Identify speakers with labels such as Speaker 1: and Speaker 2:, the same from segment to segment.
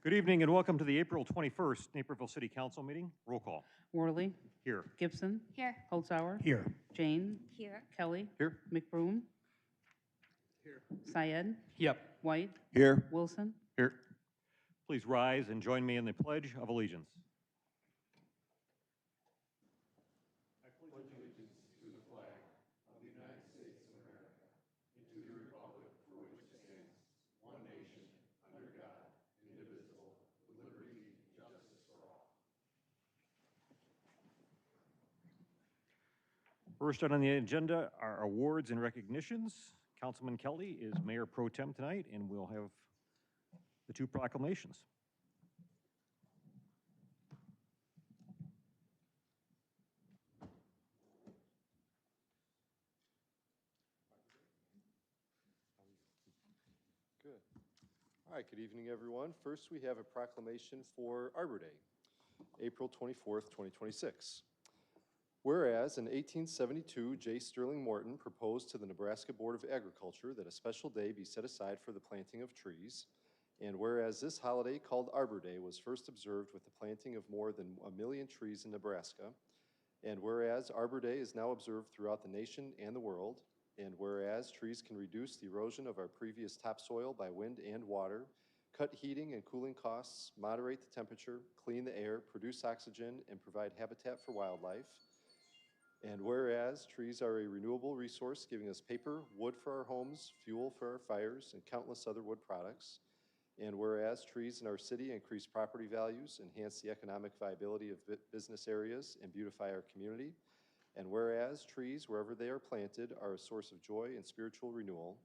Speaker 1: Good evening and welcome to the April 21st Naperville City Council meeting. Roll call.
Speaker 2: Worley.
Speaker 1: Here.
Speaker 2: Gibson.
Speaker 3: Here.
Speaker 2: Holzhauer.
Speaker 4: Here.
Speaker 2: Jane.
Speaker 3: Here.
Speaker 2: Kelly.
Speaker 1: Here.
Speaker 2: McBroom.
Speaker 4: Here.
Speaker 2: Syed.
Speaker 4: Yep.
Speaker 2: White.
Speaker 4: Here.
Speaker 2: Wilson.
Speaker 1: Here. Please rise and join me in the Pledge of Allegiance. First on the agenda are awards and recognitions. Councilman Kelly is Mayor Pro Tem tonight, and we'll have the two proclamations.
Speaker 5: Good. All right, good evening, everyone. First, we have a proclamation for Arbor Day, April 24th, 2026. Whereas in 1872, J. Sterling Morton proposed to the Nebraska Board of Agriculture that a special day be set aside for the planting of trees, and whereas this holiday called Arbor Day was first observed with the planting of more than 1 million trees in Nebraska, and whereas Arbor Day is now observed throughout the nation and the world, and whereas trees can reduce the erosion of our previous topsoil by wind and water, cut heating and cooling costs, moderate the temperature, clean the air, produce oxygen, and provide habitat for wildlife. And whereas trees are a renewable resource giving us paper, wood for our homes, fuel for our fires, and countless other wood products. And whereas trees in our city increase property values, enhance the economic viability of business areas, and beautify our community. And whereas trees, wherever they are planted, are a source of joy and spiritual renewal.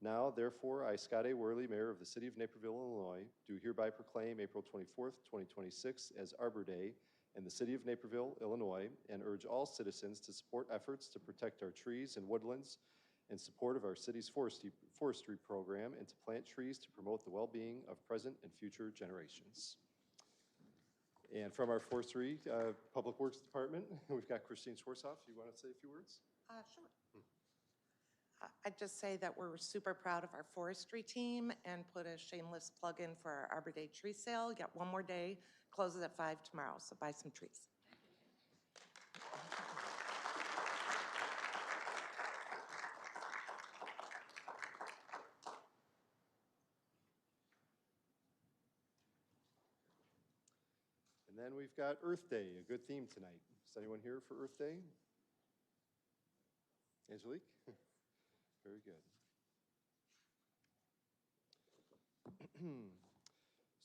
Speaker 5: Now, therefore, I, Scott A. Worley, Mayor of the City of Naperville, Illinois, do hereby proclaim April 24th, 2026 as Arbor Day in the City of Naperville, Illinois, and urge all citizens to support efforts to protect our trees and woodlands in support of our city's forestry program and to plant trees to promote the well-being of present and future generations. And from our Forestry Public Works Department, we've got Christine Schwarzhoff. You want to say a few words?
Speaker 6: Sure. I'd just say that we're super proud of our forestry team and put a shameless plug in for our Arbor Day tree sale. You got one more day, closes at 5 tomorrow, so buy some trees.
Speaker 5: And then we've got Earth Day, a good theme tonight. Is anyone here for Earth Day? Angelique? Very good.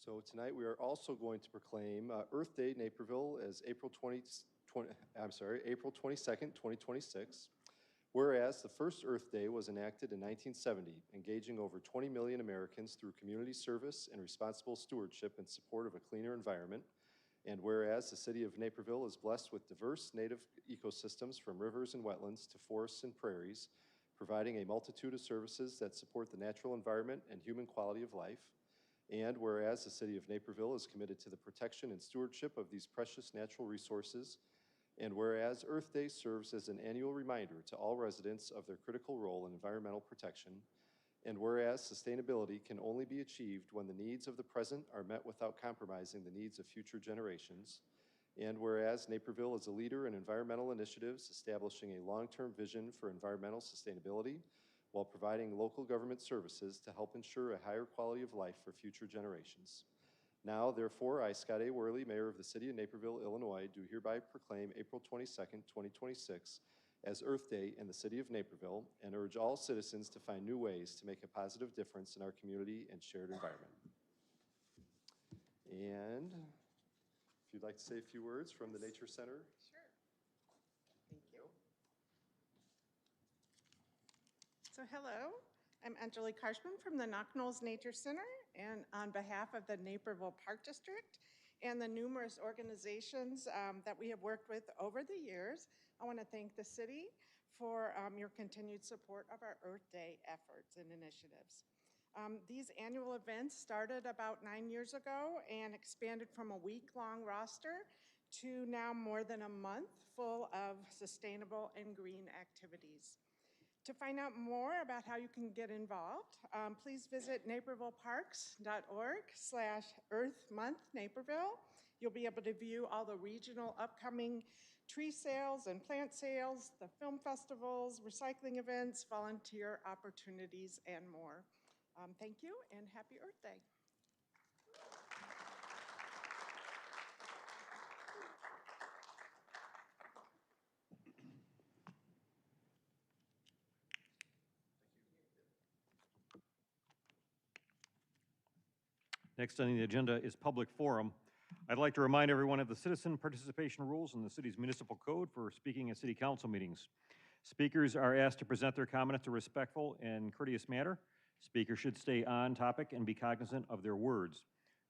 Speaker 5: So tonight we are also going to proclaim Earth Day Naperville as April 22nd, 2026. Whereas the first Earth Day was enacted in 1970, engaging over 20 million Americans through community service and responsible stewardship in support of a cleaner environment. And whereas the City of Naperville is blessed with diverse native ecosystems from rivers and wetlands to forests and prairies, providing a multitude of services that support the natural environment and human quality of life. And whereas the City of Naperville is committed to the protection and stewardship of these precious natural resources, and whereas Earth Day serves as an annual reminder to all residents of their critical role in environmental protection, and whereas sustainability can only be achieved when the needs of the present are met without compromising the needs of future generations, and whereas Naperville is a leader in environmental initiatives establishing a long-term vision for environmental sustainability while providing local government services to help ensure a higher quality of life for future generations. Now, therefore, I, Scott A. Worley, Mayor of the City of Naperville, Illinois, do hereby proclaim April 22nd, 2026 as Earth Day in the City of Naperville and urge all citizens to find new ways to make a positive difference in our community and shared environment. And if you'd like to say a few words from the Nature Center.
Speaker 7: Sure. Thank you. So hello, I'm Angelique Karshman from the Knock Knolls Nature Center, and on behalf of the Naperville Park District and the numerous organizations that we have worked with over the years, I want to thank the city for your continued support of our Earth Day efforts and initiatives. These annual events started about 9 years ago and expanded from a week-long roster to now more than a month full of sustainable and green activities. To find out more about how you can get involved, please visit napervilleparks.org/EarthMonthNaperville. You'll be able to view all the regional upcoming tree sales and plant sales, the film festivals, recycling events, volunteer opportunities, and more. Thank you, and happy Earth Day.
Speaker 1: Next on the agenda is public forum. I'd like to remind everyone of the citizen participation rules in the city's municipal code for speaking at city council meetings. Speakers are asked to present their comments in a respectful and courteous manner. Speakers should stay on topic and be cognizant of their words.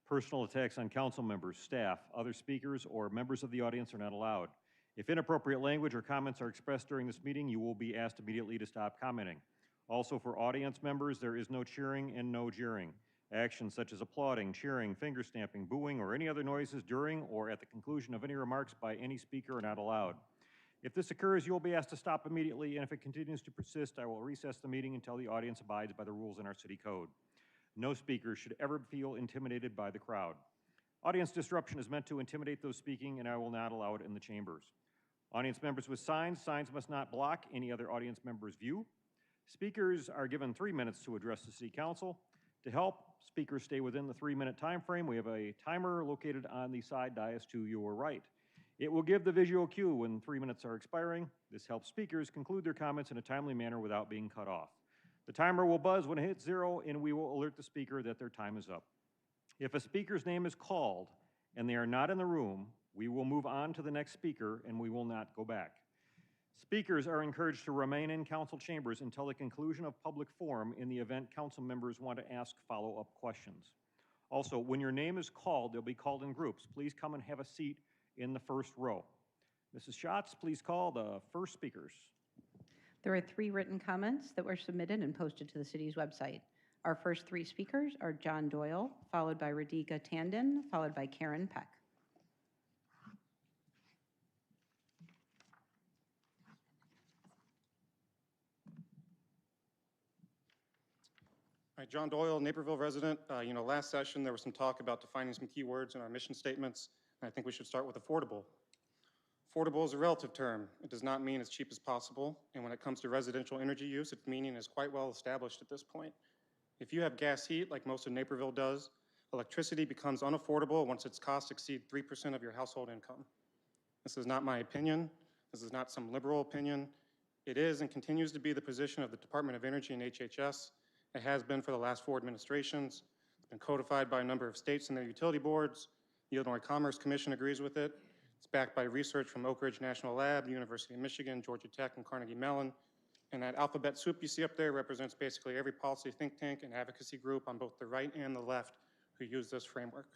Speaker 1: Personal attacks on council members, staff, other speakers, or members of the audience are not allowed. If inappropriate language or comments are expressed during this meeting, you will be asked immediately to stop commenting. Also, for audience members, there is no cheering and no jeering. Actions such as applauding, cheering, finger stamping, booing, or any other noises during or at the conclusion of any remarks by any speaker are not allowed. If this occurs, you will be asked to stop immediately, and if it continues to persist, I will recess the meeting until the audience abides by the rules in our city code. No speaker should ever feel intimidated by the crowd. Audience disruption is meant to intimidate those speaking, and I will not allow it in the chambers. Audience members with signs must not block any other audience member's view. Speakers are given 3 minutes to address the city council. To help speakers stay within the 3-minute time frame, we have a timer located on the side dais to your right. It will give the visual cue when 3 minutes are expiring. This helps speakers conclude their comments in a timely manner without being cut off. The timer will buzz when it hits 0, and we will alert the speaker that their time is up. If a speaker's name is called and they are not in the room, we will move on to the next speaker and we will not go back. Speakers are encouraged to remain in council chambers until the conclusion of public forum in the event council members want to ask follow-up questions. Also, when your name is called, they'll be called in groups. Please come and have a seat in the first row. Mrs. Schatz, please call the first speakers.
Speaker 2: There are 3 written comments that were submitted and posted to the city's website. Our first 3 speakers are John Doyle, followed by Radhika Tandon, followed by Karen Peck.
Speaker 3: Hi, John Doyle, Naperville resident. Last session there was some talk about defining some keywords in our mission statements, and I think we should start with affordable. Affordable is a relative term. It does not mean as cheap as possible, and when it comes to residential energy use, its meaning is quite well established at this point. If you have gas heat, like most of Naperville does, electricity becomes unaffordable once its costs exceed 3% of your household income. This is not my opinion. This is not some liberal opinion. It is and continues to be the position of the Department of Energy and HHS. It has been for the last 4 administrations. It's been codified by a number of states and their utility boards. The Illinois Commerce Commission agrees with it. It's backed by research from Oak Ridge National Lab, University of Michigan, Georgia Tech, and Carnegie Mellon. And that alphabet soup you see up there represents basically every policy think tank and advocacy group on both the right and the left who use this framework.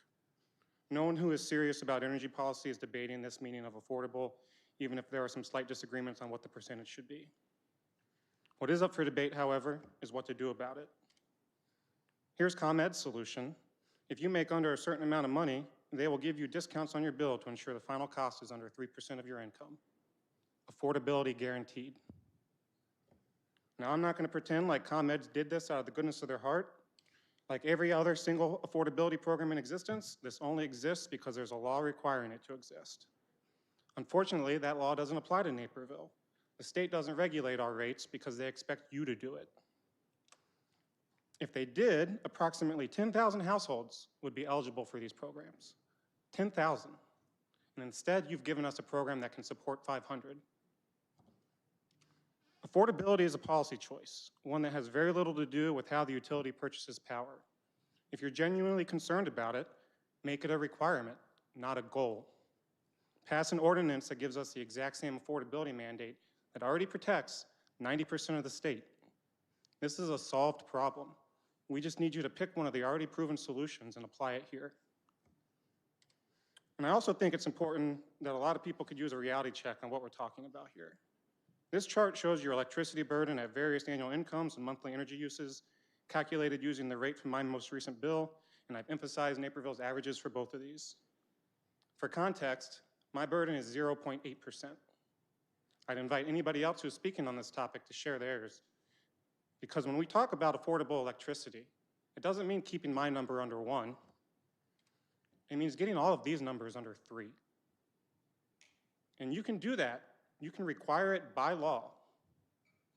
Speaker 3: No one who is serious about energy policy is debating this meaning of affordable, even if there are some slight disagreements on what the percentage should be. What is up for debate, however, is what to do about it. Here's ComEd's solution. If you make under a certain amount of money, they will give you discounts on your bill to ensure the final cost is under 3% of your income. Affordability guaranteed. Now, I'm not going to pretend like ComEd did this out of the goodness of their heart. Like every other single affordability program in existence, this only exists because there's a law requiring it to exist. Unfortunately, that law doesn't apply to Naperville. The state doesn't regulate our rates because they expect you to do it. If they did, approximately 10,000 households would be eligible for these programs. 10,000. And instead, you've given us a program that can support 500. Affordability is a policy choice, one that has very little to do with how the utility purchases power. If you're genuinely concerned about it, make it a requirement, not a goal. Pass an ordinance that gives us the exact same affordability mandate that already protects 90% of the state. This is a solved problem. We just need you to pick one of the already proven solutions and apply it here. And I also think it's important that a lot of people could use a reality check on what we're talking about here. This chart shows your electricity burden at various annual incomes and monthly energy uses, calculated using the rate from my most recent bill, and I've emphasized Naperville's averages for both of these. For context, my burden is 0.8%. I'd invite anybody else who's speaking on this topic to share theirs. Because when we talk about affordable electricity, it doesn't mean keeping my number under 1. It means getting all of these numbers under 3. And you can do that. You can require it by law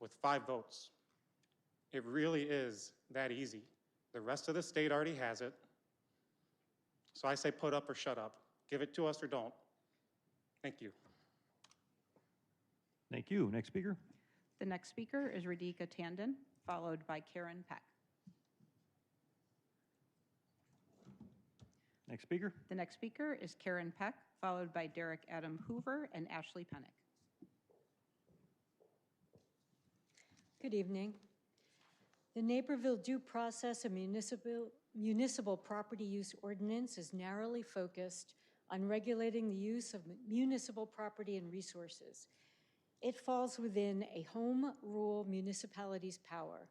Speaker 3: with 5 votes. It really is that easy. The rest of the state already has it. So I say put up or shut up. Give it to us or don't. Thank you.
Speaker 1: Thank you. Next speaker.
Speaker 2: The next speaker is Radhika Tandon, followed by Karen Peck.
Speaker 1: Next speaker.
Speaker 2: The next speaker is Karen Peck, followed by Derek Adam Hoover and Ashley Pennick.
Speaker 8: Good evening. The Naperville Due Process and Municipal Property Use Ordinance is narrowly focused on regulating the use of municipal property and resources. It falls within a home rule municipality's power.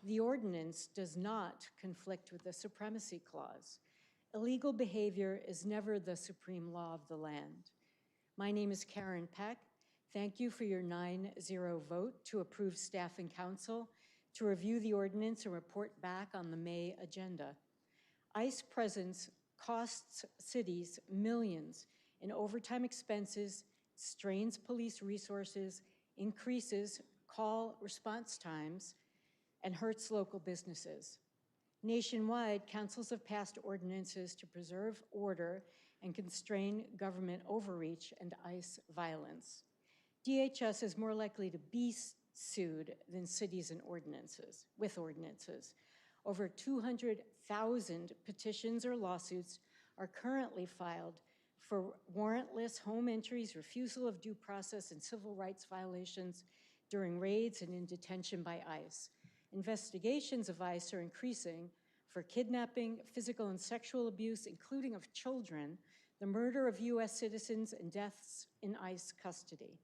Speaker 8: The ordinance does not conflict with the Supremacy Clause. Illegal behavior is never the supreme law of the land. My name is Karen Peck. Thank you for your 9-0 vote to approve staff and council to review the ordinance and report back on the May agenda. ICE presence costs cities millions in overtime expenses, strains police resources, increases call response times, and hurts local businesses. Nationwide, councils have passed ordinances to preserve order and constrain government overreach and ICE violence. DHS is more likely to be sued than cities with ordinances. Over 200,000 petitions or lawsuits are currently filed for warrantless home entries, refusal of due process, and civil rights violations during raids and in detention by ICE. Investigations of ICE are increasing for kidnapping, physical and sexual abuse, including of children, the murder of U.S. citizens, and deaths in ICE custody.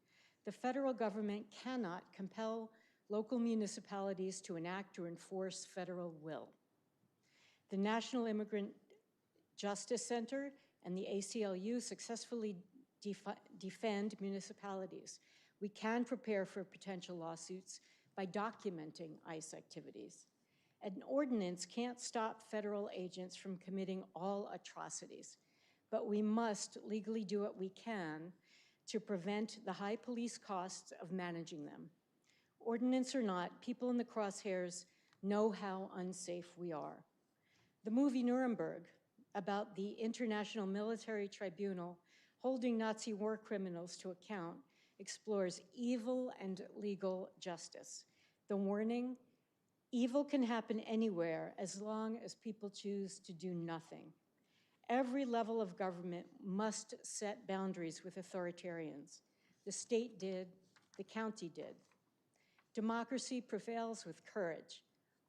Speaker 8: The federal government cannot compel local municipalities to enact or enforce federal will. The National Immigrant Justice Center and the ACLU successfully defend municipalities. We can prepare for potential lawsuits by documenting ICE activities. An ordinance can't stop federal agents from committing all atrocities, but we must legally do what we can to prevent the high police costs of managing them. Ordinance or not, people in the crosshairs know how unsafe we are. The movie Nuremberg, about the International Military Tribunal holding Nazi war criminals to account, explores evil and legal justice. The warning, evil can happen anywhere as long as people choose to do nothing. Every level of government must set boundaries with authoritarians. The state did, the county did. Democracy prevails with courage.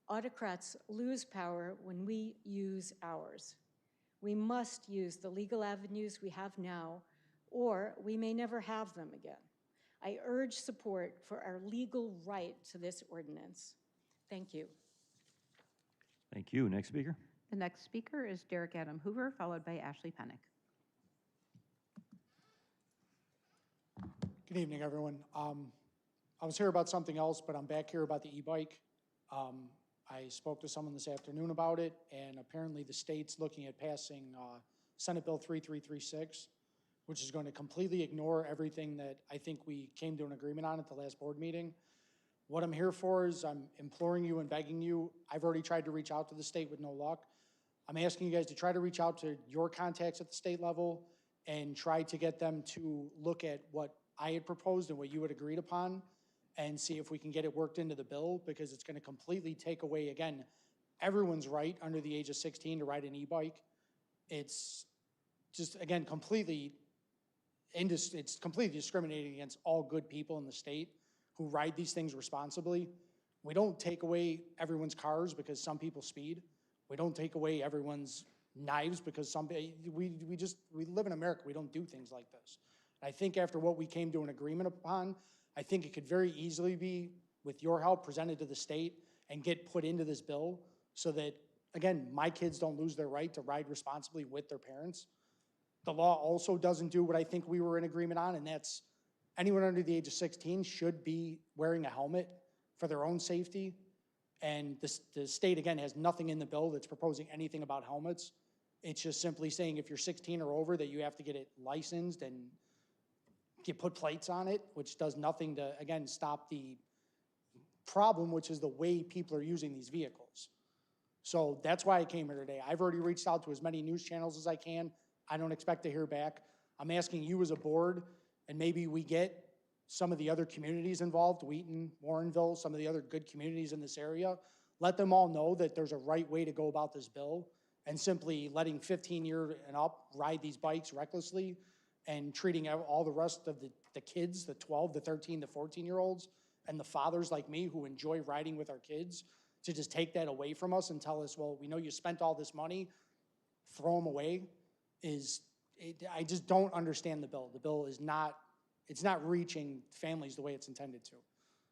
Speaker 8: Autocrats lose power when we use ours. We must use the legal avenues we have now, or we may never have them again. I urge support for our legal right to this ordinance. Thank you.
Speaker 1: Thank you. Next speaker.
Speaker 2: The next speaker is Derek Adam Hoover, followed by Ashley Pennick.
Speaker 4: Good evening, everyone. I was here about something else, but I'm back here about the e-bike. I spoke to someone this afternoon about it, and apparently the state's looking at passing Senate Bill 3336, which is going to completely ignore everything that I think we came to an agreement on at the last board meeting. What I'm here for is I'm imploring you and begging you. I've already tried to reach out to the state with no luck. I'm asking you guys to try to reach out to your contacts at the state level and try to get them to look at what I had proposed and what you had agreed upon and see if we can get it worked into the bill, because it's going to completely take away, again, everyone's right under the age of 16 to ride an e-bike. It's just, again, it's completely discriminating against all good people in the state who ride these things responsibly. We don't take away everyone's cars because some people speed. We don't take away everyone's knives because we live in America. We don't do things like this. I think after what we came to an agreement upon, I think it could very easily be, with your help, presented to the state and get put into this bill so that, again, my kids don't lose their right to ride responsibly with their parents. The law also doesn't do what I think we were in agreement on, and that's anyone under the age of 16 should be wearing a helmet for their own safety. And the state, again, has nothing in the bill that's proposing anything about helmets. It's just simply saying if you're 16 or over that you have to get it licensed and put plates on it, which does nothing to, again, stop the problem, which is the way people are using these vehicles. So that's why I came here today. I've already reached out to as many news channels as I can. I don't expect to hear back. I'm asking you as a board, and maybe we get some of the other communities involved, Wheaton, Warrenville, some of the other good communities in this area, let them all know that there's a right way to go about this bill, and simply letting 15-year and up ride these bikes recklessly and treating all the rest of the kids, the 12, the 13, the 14-year-olds, and the fathers like me who enjoy riding with our kids, to just take that away from us and tell us, well, we know you spent all this money, throw them away, I just don't understand the bill. The bill is not, it's not reaching families the way it's intended to.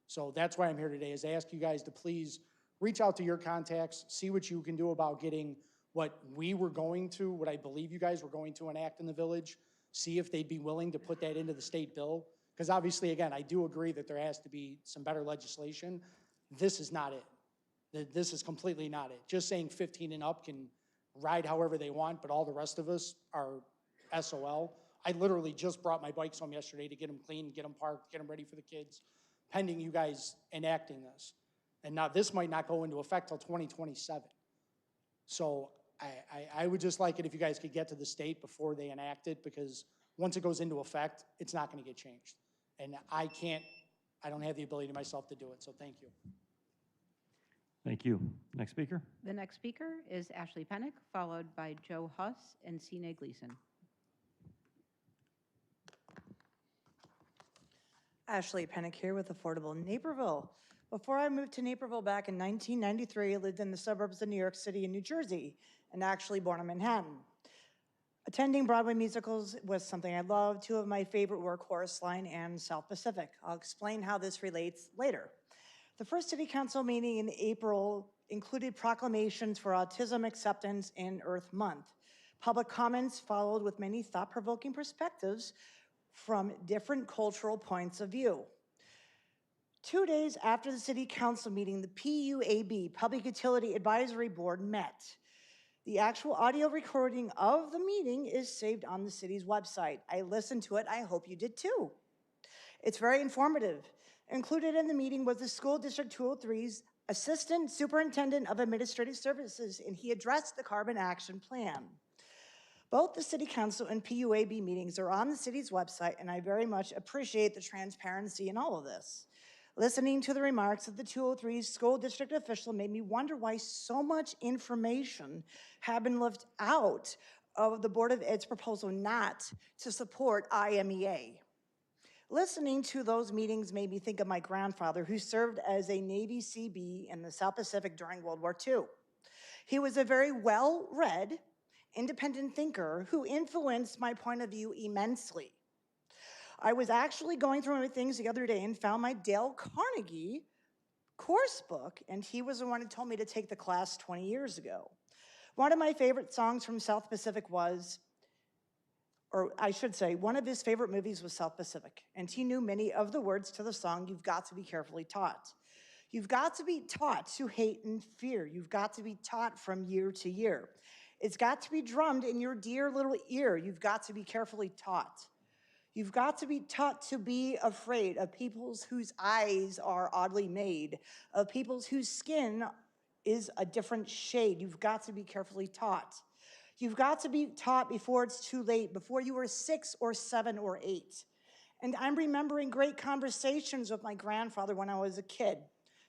Speaker 4: So that's why I'm here today, is to ask you guys to please reach out to your contacts, see what you can do about getting what I believe you guys were going to enact in the village, see if they'd be willing to put that into the state bill. Because obviously, again, I do agree that there has to be some better legislation. This is not it. This is completely not it. Just saying 15 and up can ride however they want, but all the rest of us are SOL. I literally just brought my bikes home yesterday to get them clean, get them parked, get them ready for the kids, pending you guys enacting this. And now this might not go into effect till 2027. So I would just like it if you guys could get to the state before they enact it, because once it goes into effect, it's not going to get changed. And I don't have the ability myself to do it, so thank you.
Speaker 1: Thank you. Next speaker?
Speaker 2: The next speaker is Ashley Pennick, followed by Joe Huss and Sina Gleason.
Speaker 9: Ashley Pennick here with Affordable Naperville. Before I moved to Naperville back in 1993, I lived in the suburbs of New York City and New Jersey, and actually born in Manhattan. Attending Broadway musicals was something I loved. Two of my favorite were Chorus Line and South Pacific. I'll explain how this relates later. The first City Council meeting in April included proclamations for autism acceptance in Earth Month. Public comments followed with many thought-provoking perspectives from different cultural points of view. 2 days after the City Council meeting, the PUAB, Public Utility Advisory Board, met. The actual audio recording of the meeting is saved on the city's website. I listened to it. I hope you did too. It's very informative. Included in the meeting was the School District 203's Assistant Superintendent of Administrative Services, and he addressed the Carbon Action Plan. Both the City Council and PUAB meetings are on the city's website, and I very much appreciate the transparency in all of this. Listening to the remarks of the 203's school district official made me wonder why so much information had been left out of the Board of Ed's proposal not to support IMEA. Listening to those meetings made me think of my grandfather, who served as a Navy CB in the South Pacific during World War II. He was a very well-read, independent thinker who influenced my point of view immensely. I was actually going through my things the other day and found my Dale Carnegie course book, and he was the one who told me to take the class 20 years ago. One of my favorite songs from South Pacific was, or I should say, one of his favorite movies was South Pacific, and he knew many of the words to the song, "You've got to be carefully taught." You've got to be taught to hate and fear. You've got to be taught from year to year. It's got to be drummed in your dear little ear. You've got to be carefully taught. You've got to be taught to be afraid of peoples whose eyes are oddly made, of peoples whose skin is a different shade. You've got to be carefully taught. You've got to be taught before it's too late, before you were 6 or 7 or 8. And I'm remembering great conversations with my grandfather when I was a kid,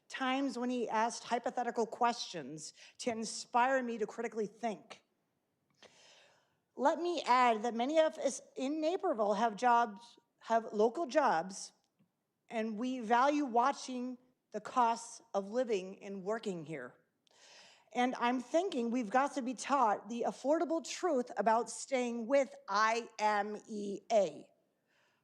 Speaker 9: times when he asked hypothetical questions to inspire me to critically think. Let me add that many of us in Naperville have local jobs, and we value watching the costs of living and working here. And I'm thinking we've got to be taught the affordable truth about staying with IMEA.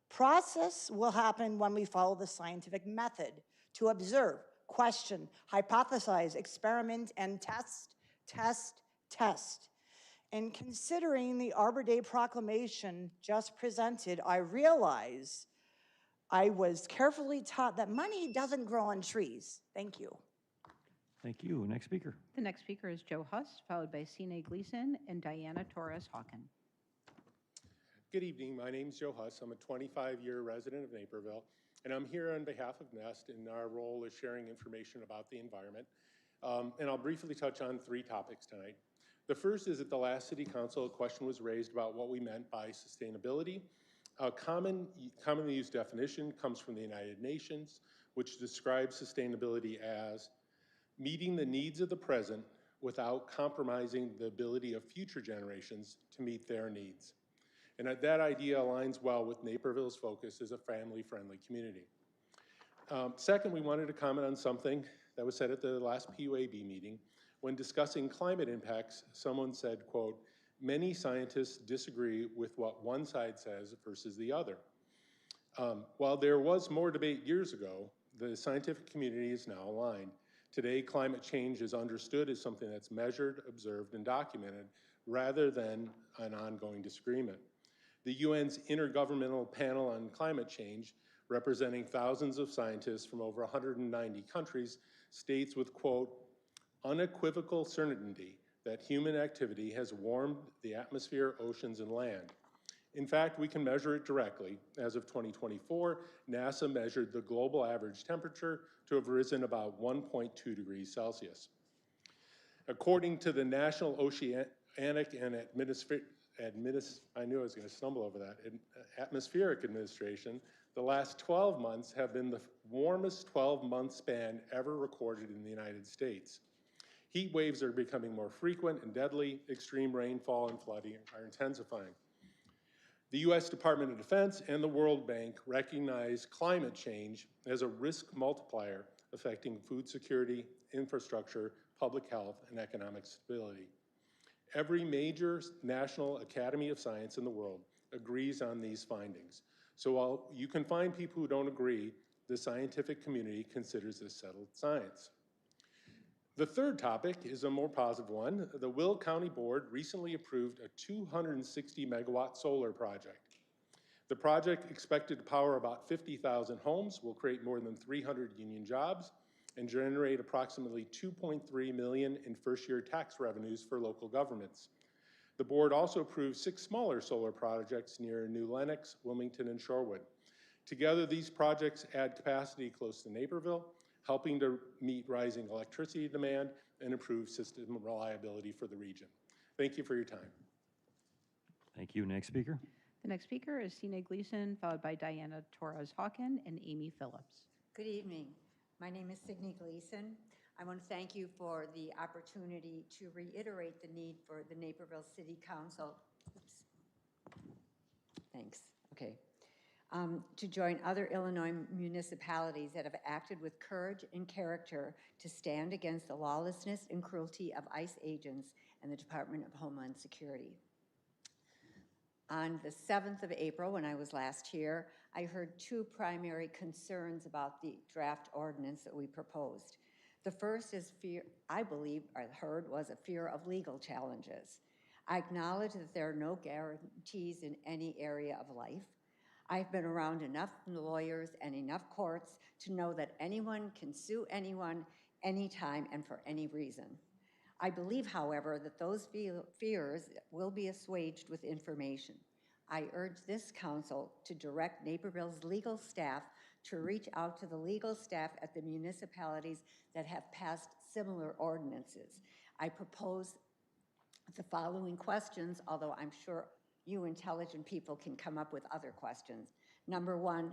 Speaker 9: Process will happen when we follow the scientific method to observe, question, hypothesize, experiment, and test, test, test. And considering the Arbor Day proclamation just presented, I realize I was carefully taught that money doesn't grow on trees. Thank you.
Speaker 1: Thank you. Next speaker.
Speaker 2: The next speaker is Joe Huss, followed by Sine Gleason and Diana Torres-Hawken.
Speaker 10: Good evening. My name is Joe Huss. I'm a 25-year resident of Naperville, and I'm here on behalf of NEST, and our role is sharing information about the environment. And I'll briefly touch on 3 topics tonight. The first is at the last City Council, a question was raised about what we meant by sustainability. A commonly used definition comes from the United Nations, which describes sustainability as meeting the needs of the present without compromising the ability of future generations to meet their needs. And that idea aligns well with Naperville's focus as a family-friendly community. Second, we wanted to comment on something that was said at the last PUAB meeting. When discussing climate impacts, someone said, quote, "Many scientists disagree with what one side says versus the other." While there was more debate years ago, the scientific community is now aligned. Today, climate change is understood as something that's measured, observed, and documented, rather than an ongoing disagreement. The UN's Intergovernmental Panel on Climate Change, representing thousands of scientists from over 190 countries, states with, quote, "unequivocal certainty that human activity has warmed the atmosphere, oceans, and land." In fact, we can measure it directly. As of 2024, NASA measured the global average temperature to have risen about 1.2 degrees Celsius. According to the National Oceanic and Atmospheric Administration, the last 12 months have been the warmest 12-month span ever recorded in the United States. Heat waves are becoming more frequent and deadly. Extreme rainfall and flooding are intensifying. The U.S. Department of Defense and the World Bank recognize climate change as a risk multiplier affecting food security, infrastructure, public health, and economic stability. Every major National Academy of Science in the world agrees on these findings. So while you can find people who don't agree, the scientific community considers this settled science. The third topic is a more positive one. The Will County Board recently approved a 260 megawatt solar project. The project, expected to power about 50,000 homes, will create more than 300 union jobs and generate approximately $2.3 million in first-year tax revenues for local governments. The board also approved 6 smaller solar projects near New Lenox, Wilmington, and Shorewood. Together, these projects add capacity close to Naperville, helping to meet rising electricity demand and improve system reliability for the region. Thank you for your time.
Speaker 1: Thank you. Next speaker.
Speaker 2: The next speaker is Sine Gleason, followed by Diana Torres-Hawken and Amy Phillips.
Speaker 11: Good evening. My name is Signe Gleason. I want to thank you for the opportunity to reiterate the need for the Naperville City Council. Oops. Thanks. Okay. To join other Illinois municipalities that have acted with courage and character to stand against the lawlessness and cruelty of ICE agents and the Department of Homeland Security. On the 7th of April, when I was last here, I heard 2 primary concerns about the draft ordinance that we proposed. The first is fear, I believe, I heard, was a fear of legal challenges. I acknowledge that there are no guarantees in any area of life. I've been around enough lawyers and enough courts to know that anyone can sue anyone, anytime, and for any reason. I believe, however, that those fears will be assuaged with information. I urge this council to direct Naperville's legal staff to reach out to the legal staff at the municipalities that have passed similar ordinances. I propose the following questions, although I'm sure you intelligent people can come up with other questions. Number 1,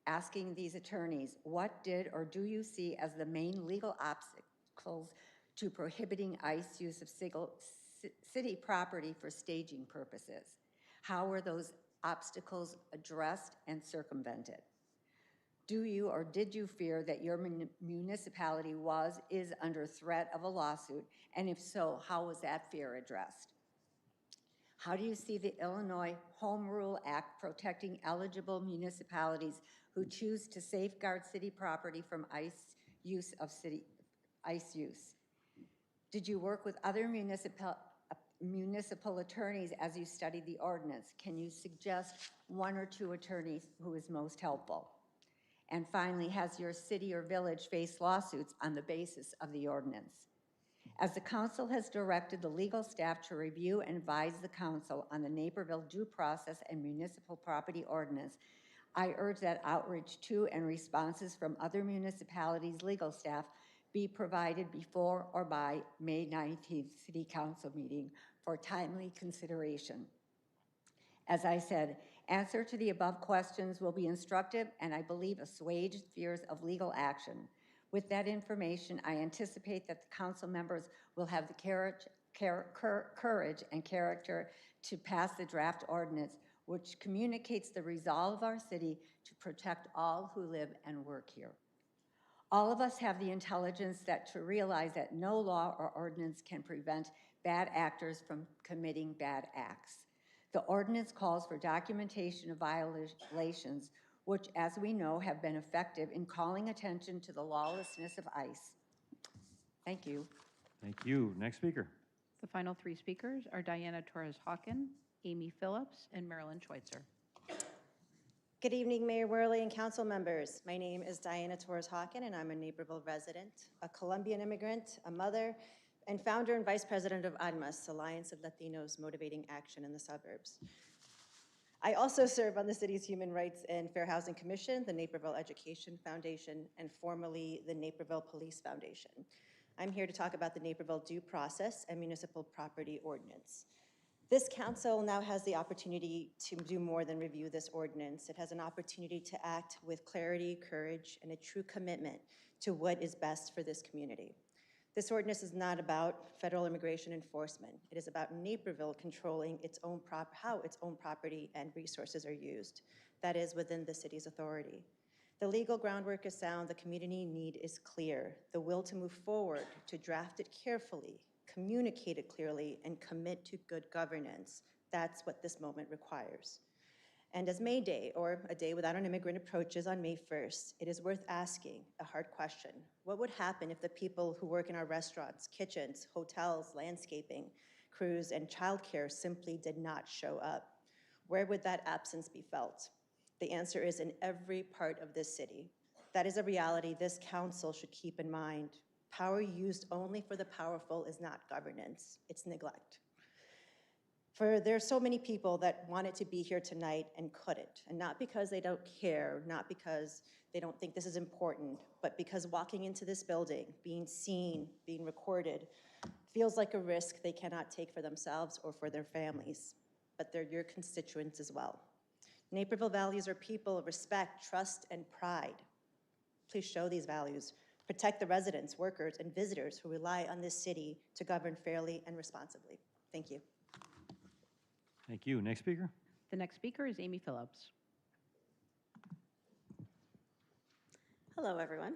Speaker 11: asking these attorneys, what did or do you see as the main legal obstacles to prohibiting ICE use of city property for staging purposes? How were those obstacles addressed and circumvented? Do you or did you fear that your municipality is under threat of a lawsuit? And if so, how was that fear addressed? How do you see the Illinois Home Rule Act protecting eligible municipalities who choose to safeguard city property from ICE use? Did you work with other municipal attorneys as you studied the ordinance? Can you suggest 1 or 2 attorneys who is most helpful? And finally, has your city or village faced lawsuits on the basis of the ordinance? As the council has directed the legal staff to review and advise the council on the Naperville Due Process and Municipal Property Ordinance, I urge that outreach to and responses from other municipalities' legal staff be provided before or by May 19th City Council meeting for timely consideration. As I said, answer to the above questions will be instructive and I believe assuage fears of legal action. With that information, I anticipate that the council members will have the courage and character to pass the draft ordinance, which communicates the resolve of our city to protect all who live and work here. All of us have the intelligence to realize that no law or ordinance can prevent bad actors from committing bad acts. The ordinance calls for documentation of violations, which, as we know, have been effective in calling attention to the lawlessness of ICE. Thank you.
Speaker 1: Thank you. Next speaker.
Speaker 2: The final three speakers are Diana Torres-Hawken, Amy Phillips, and Marilyn Schweitzer.
Speaker 12: Good evening, Mayor Worley and council members. My name is Diana Torres-Hawken, and I'm a Naperville resident, a Colombian immigrant, a mother, and founder and vice president of ADMAS, Alliance of Latinos Motivating Action in the Suburbs. I also serve on the city's Human Rights and Fair Housing Commission, the Naperville Education Foundation, and formerly the Naperville Police Foundation. I'm here to talk about the Naperville Due Process and Municipal Property Ordinance. This council now has the opportunity to do more than review this ordinance. It has an opportunity to act with clarity, courage, and a true commitment to what is best for this community. This ordinance is not about federal immigration enforcement. It is about Naperville controlling how its own property and resources are used. That is within the city's authority. The legal groundwork is sound, the community need is clear. The will to move forward, to draft it carefully, communicate it clearly, and commit to good governance. That's what this moment requires. And as May Day, or a day without an immigrant, approaches on May 1st, it is worth asking a hard question. What would happen if the people who work in our restaurants, kitchens, hotels, landscaping, crews, and childcare simply did not show up? Where would that absence be felt? The answer is in every part of this city. That is a reality this council should keep in mind. Power used only for the powerful is not governance, it's neglect. For there are so many people that wanted to be here tonight and couldn't, and not because they don't care, not because they don't think this is important, but because walking into this building, being seen, being recorded, feels like a risk they cannot take for themselves or for their families, but they're your constituents as well. Naperville values are people of respect, trust, and pride. Please show these values. Protect the residents, workers, and visitors who rely on this city to govern fairly and responsibly. Thank you.
Speaker 1: Thank you. Next speaker.
Speaker 2: The next speaker is Amy Phillips.
Speaker 13: Hello, everyone.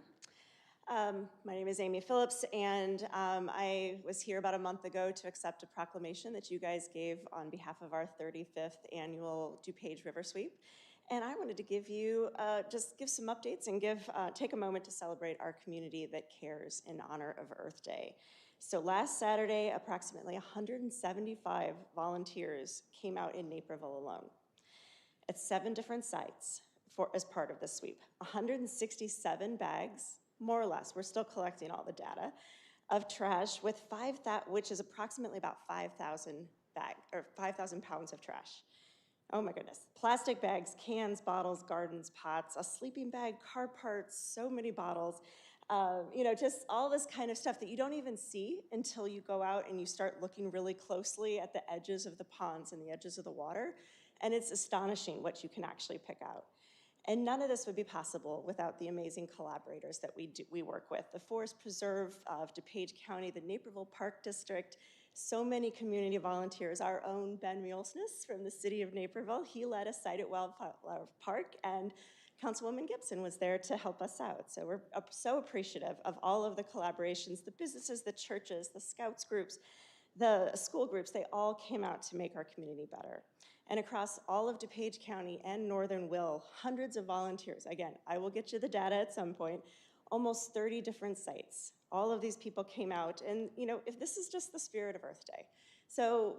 Speaker 13: My name is Amy Phillips, and I was here about a month ago to accept a proclamation that you guys gave on behalf of our 35th annual DuPage River Sweep. And I wanted to give you, just give some updates and take a moment to celebrate our community that cares in honor of Earth Day. So last Saturday, approximately 175 volunteers came out in Naperville alone at 7 different sites as part of the sweep. 167 bags, more or less, we're still collecting all the data, of trash with which is approximately about 5,000 pounds of trash. Oh my goodness. Plastic bags, cans, bottles, gardens, pots, a sleeping bag, car parts, so many bottles. Just all this kind of stuff that you don't even see until you go out and you start looking really closely at the edges of the ponds and the edges of the water. And it's astonishing what you can actually pick out. And none of this would be possible without the amazing collaborators that we work with. The Forest Preserve of DuPage County, the Naperville Park District, so many community volunteers. Our own Ben Mulesness from the City of Naperville, he led a site at Wildflower Park, and Councilwoman Gibson was there to help us out. So we're so appreciative of all of the collaborations, the businesses, the churches, the scouts groups, the school groups, they all came out to make our community better. And across all of DuPage County and Northern Will, hundreds of volunteers. Again, I will get you the data at some point. Almost 30 different sites. All of these people came out, and if this is just the spirit of Earth Day. So,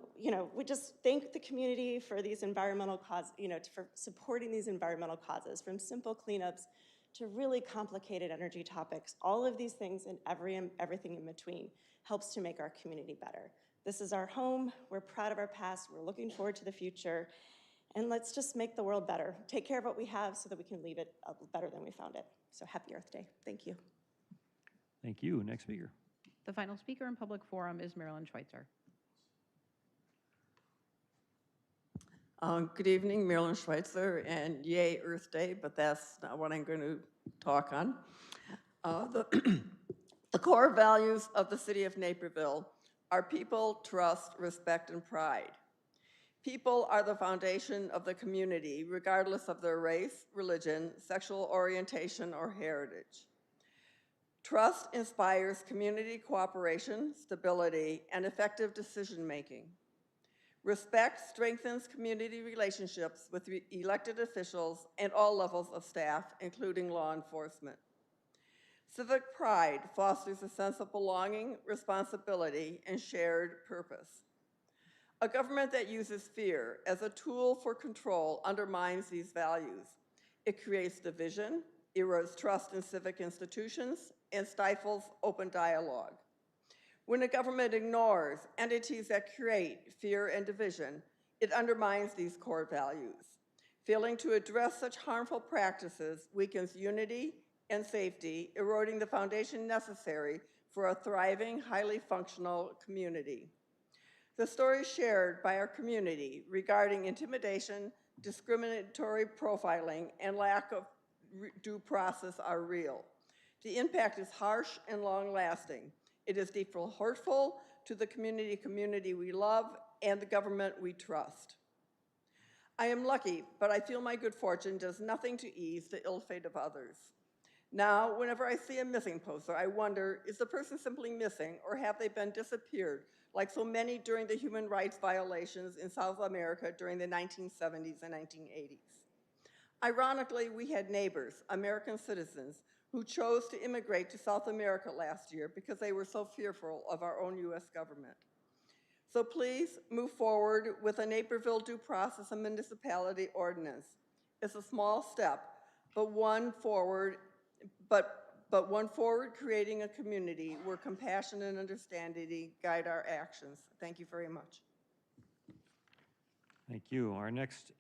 Speaker 13: we just thank the community for these environmental causes, for supporting these environmental causes, from simple cleanups to really complicated energy topics. All of these things and everything in between helps to make our community better. This is our home. We're proud of our past. We're looking forward to the future. And let's just make the world better. Take care of what we have so that we can leave it better than we found it. So happy Earth Day. Thank you.
Speaker 1: Thank you. Next speaker.
Speaker 2: The final speaker in public forum is Marilyn Schweitzer.
Speaker 14: Good evening, Marilyn Schweitzer, and yay Earth Day, but that's not what I'm going to talk on. The core values of the City of Naperville are people, trust, respect, and pride. People are the foundation of the community, regardless of their race, religion, sexual orientation, or heritage. Trust inspires community cooperation, stability, and effective decision-making. Respect strengthens community relationships with elected officials and all levels of staff, including law enforcement. Civic pride fosters a sense of belonging, responsibility, and shared purpose. A government that uses fear as a tool for control undermines these values. It creates division, erodes trust in civic institutions, and stifles open dialogue. When a government ignores entities that create fear and division, it undermines these core values. Failing to address such harmful practices weakens unity and safety, eroding the foundation necessary for a thriving, highly functional community. The stories shared by our community regarding intimidation, discriminatory profiling, and lack of due process are real. The impact is harsh and long-lasting. It is deeply hurtful to the community we love and the government we trust. I am lucky, but I feel my good fortune does nothing to ease the ill fate of others. Now, whenever I see a missing poster, I wonder, is the person simply missing or have they been disappeared like so many during the human rights violations in South America during the 1970s and 1980s? Ironically, we had neighbors, American citizens, who chose to immigrate to South America last year because they were so fearful of our own U.S. government. So please move forward with a Naperville Due Process and Municipality Ordinance. It's a small step, but one forward creating a community where compassion and understanding guide our actions. Thank you very much.
Speaker 1: Thank you. Our next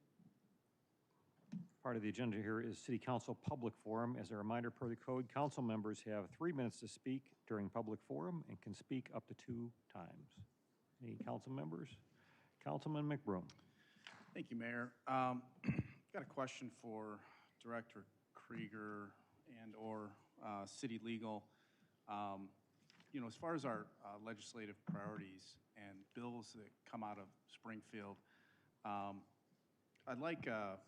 Speaker 1: part of the agenda here is City Council Public Forum. As a reminder, per the code, council members have 3 minutes to speak during public forum and can speak up to 2 times. Any council members? Councilman McBroom.
Speaker 15: Thank you, Mayor. Got a question for Director Krieger and/or City Legal. You know, as far as our legislative priorities and bills that come out of Springfield, I'd like to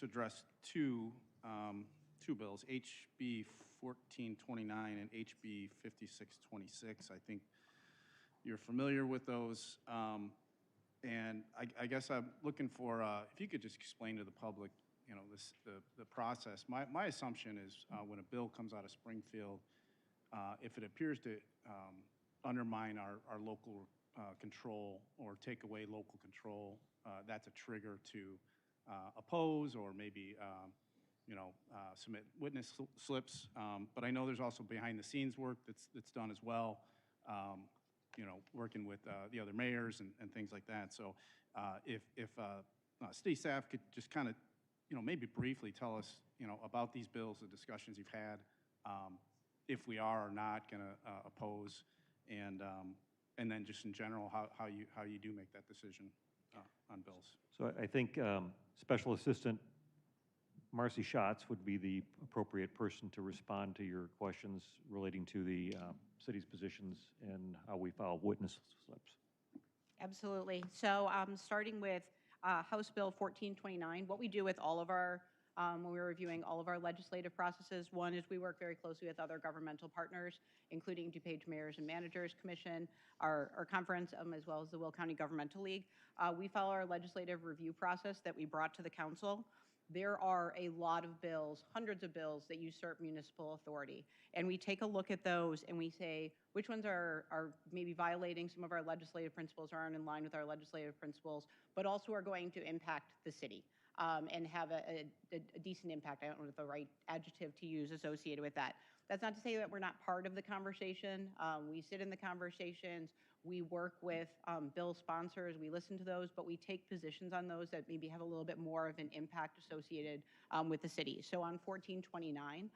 Speaker 15: address two bills, HB 1429 and HB 5626. I think you're familiar with those. And I guess I'm looking for, if you could just explain to the public, you know, the process. My assumption is when a bill comes out of Springfield, if it appears to undermine our local control or take away local control, that's a trigger to oppose or maybe, you know, submit witness slips. But I know there's also behind the scenes work that's done as well, you know, working with the other mayors and things like that. So if city staff could just kind of, you know, maybe briefly tell us, you know, about these bills, the discussions you've had, if we are or not going to oppose, and then just in general, how you do make that decision on bills.
Speaker 1: So I think Special Assistant Marcy Schatz would be the appropriate person to respond to your questions relating to the city's positions and how we file witness slips.
Speaker 2: Absolutely. So starting with House Bill 1429, what we do with all of our, when we're reviewing all of our legislative processes, one is we work very closely with other governmental partners, including DuPage Mayors and Managers Commission, our conference, as well as the Will County Governmental League. We follow our legislative review process that we brought to the council. There are a lot of bills, hundreds of bills that usurp municipal authority. And we take a look at those and we say, which ones are maybe violating some of our legislative principles or aren't in line with our legislative principles, but also are going to impact the city. and have a decent impact. I don't know what the right adjective to use associated with that. That's not to say that we're not part of the conversation. We sit in the conversations. We work with bill sponsors. We listen to those, but we take positions on those that maybe have a little bit more of an impact associated with the city. So on 1429,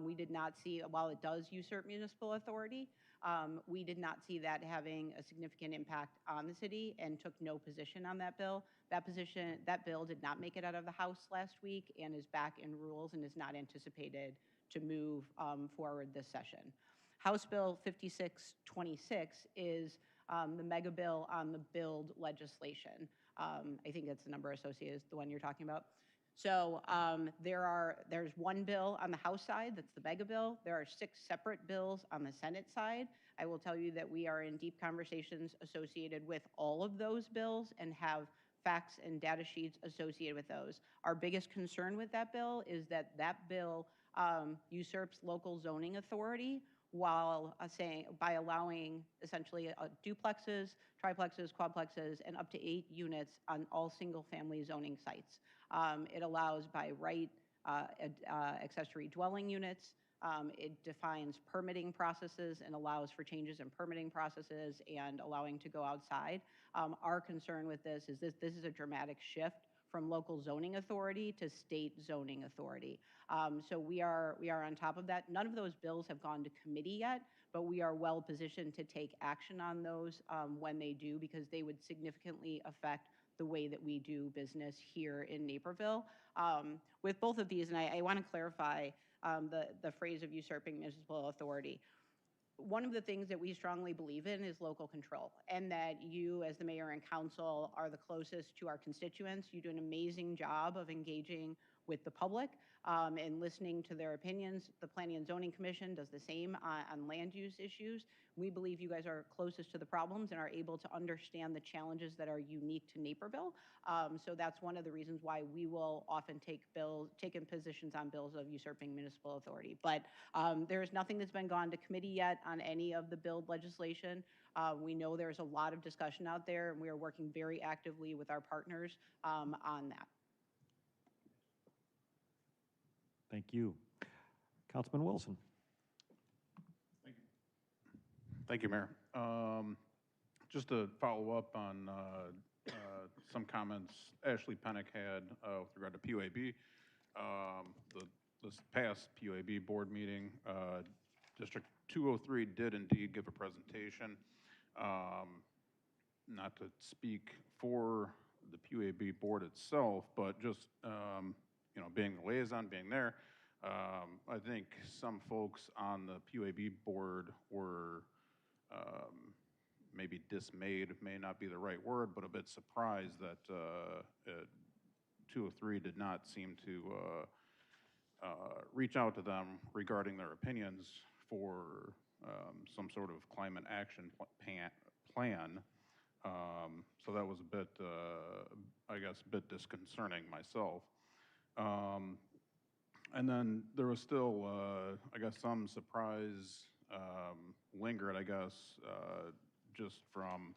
Speaker 2: we did not see, while it does usurp municipal authority, we did not see that having a significant impact on the city and took no position on that bill. That bill did not make it out of the House last week and is back in rules and is not anticipated to move forward this session. House Bill 5626 is the mega bill on the build legislation. I think that's the number associated with the one you're talking about. So there's one bill on the House side, that's the mega bill. There are 6 separate bills on the Senate side. I will tell you that we are in deep conversations associated with all of those bills and have facts and data sheets associated with those. Our biggest concern with that bill is that that bill usurps local zoning authority while by allowing essentially duplexes, triplexes, quadplexes, and up to 8 units on all single-family zoning sites. It allows by right accessory dwelling units. It defines permitting processes and allows for changes in permitting processes and allowing to go outside. Our concern with this is this is a dramatic shift from local zoning authority to state zoning authority. So we are on top of that. None of those bills have gone to committee yet, but we are well positioned to take action on those when they do, because they would significantly affect the way that we do business here in Naperville. With both of these, and I want to clarify the phrase of usurping municipal authority. One of the things that we strongly believe in is local control, and that you as the mayor and council are the closest to our constituents. You do an amazing job of engaging with the public and listening to their opinions. The Planning and Zoning Commission does the same on land use issues. We believe you guys are closest to the problems and are able to understand the challenges that are unique to Naperville. So that's one of the reasons why we will often take in positions on bills of usurping municipal authority. But there is nothing that's been gone to committee yet on any of the build legislation. We know there's a lot of discussion out there, and we are working very actively with our partners on that.
Speaker 1: Thank you. Councilman Wilson.
Speaker 16: Thank you, Mayor. Just to follow up on some comments Ashley Pennick had with regard to PUAB. This past PUAB board meeting, District 203 did indeed give a presentation. Not to speak for the PUAB board itself, but just being the liaison, being there, I think some folks on the PUAB board were maybe dismayed, may not be the right word, but a bit surprised that 203 did not seem to reach out to them regarding their opinions for some sort of climate action plan. So that was a bit, I guess, a bit disconcerting myself. And then there was still, I guess, some surprise lingered, I guess, just from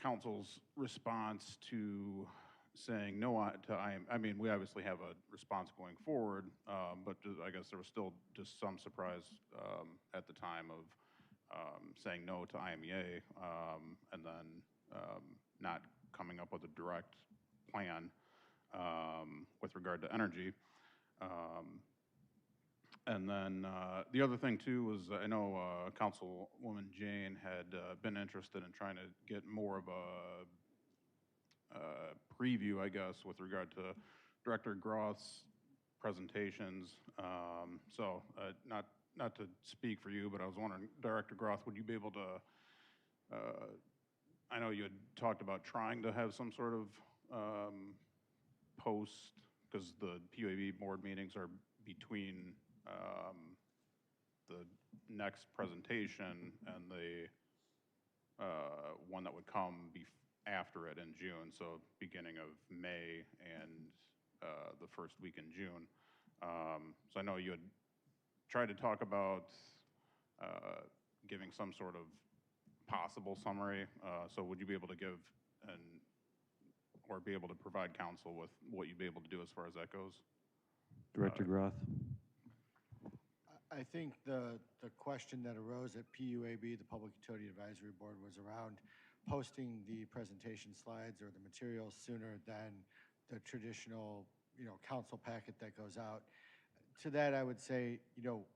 Speaker 16: council's response to saying no to I mean, we obviously have a response going forward, but I guess there was still just some surprise at the time of saying no to IMEA, and then not coming up with a direct plan with regard to energy. And then the other thing too was I know Councilwoman Jane had been interested in trying to get more of a preview, I guess, with regard to Director Groth's presentations. So not to speak for you, but I was wondering, Director Groth, would you be able to, I know you had talked about trying to have some sort of post, because the PUAB board meetings are between the next presentation and the one that would come after it in June, so beginning of May and the first week in June. So I know you had tried to talk about giving some sort of possible summary. So would you be able to give or be able to provide council with what you'd be able to do as far as that goes.
Speaker 1: Director Groth?
Speaker 17: I think the question that arose at PUAB, the Public Utility Advisory Board, was around posting the presentation slides or the materials sooner than the traditional, council packet that goes out. To that, I would say,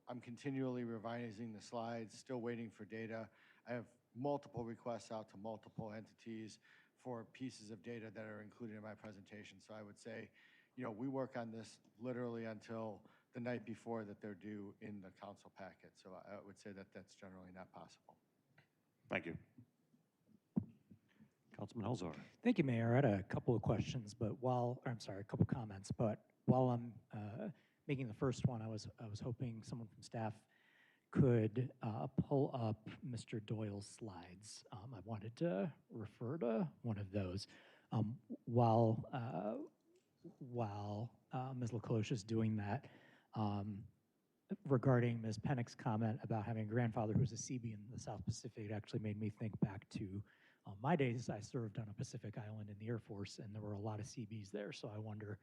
Speaker 17: I'm continually revising the slides, still waiting for data. I have multiple requests out to multiple entities for pieces of data that are included in my presentation. So I would say, we work on this literally until the night before that they're due in the council packet. So I would say that that's generally not possible.
Speaker 16: Thank you.
Speaker 1: Councilman Elzar?
Speaker 18: Thank you, Mayor. I had a couple of questions, but a couple of comments, but while I'm making the first one, I was hoping someone from staff could pull up Mr. Doyle's slides. I wanted to refer to one of those. While Ms. LaCloche is doing that, regarding Ms. Pennick's comment about having a grandfather who's a CB in the South Pacific, it actually made me think back to my days. I served on a Pacific island in the Air Force, and there were a lot of CBs there, so I wonder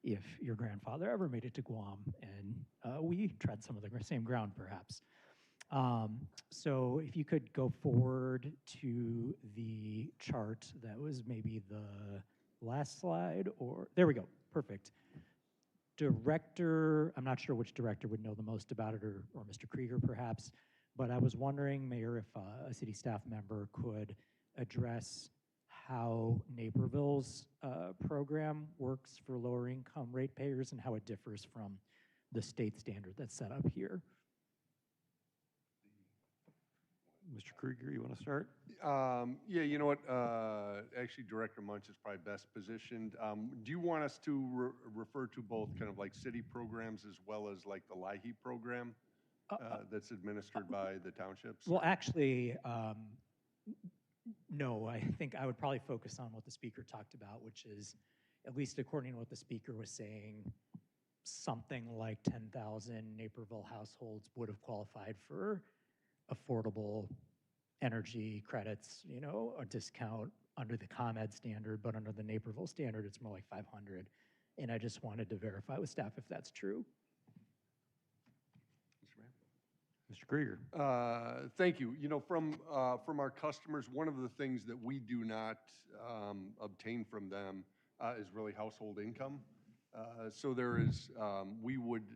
Speaker 18: if your grandfather ever made it to Guam, and we tread some of the same ground, perhaps. So if you could go forward to the chart, that was maybe the last slide, or there we go, perfect. Director, I'm not sure which director would know the most about it, or Mr. Krieger perhaps, but I was wondering, Mayor, if a city staff member could address how Naperville's program works for lower income ratepayers and how it differs from the state standard that's set up here.
Speaker 1: Mr. Krieger, you want to start?
Speaker 19: Yeah, you know what? Actually, Director Munch is probably best positioned. Do you want us to refer to both kind of like city programs as well as like the LIHEAP program that's administered by the townships?
Speaker 18: Well, actually, no. I think I would probably focus on what the speaker talked about, which is, at least according to what the speaker was saying, something like 10,000 Naperville households would have qualified for affordable energy credits, a discount under the ComEd standard, but under the Naperville standard, it's more like 500. And I just wanted to verify with staff if that's true.
Speaker 1: Mr. Krieger.
Speaker 19: Thank you. From our customers, one of the things that we do not obtain from them is really household income. So there is, we would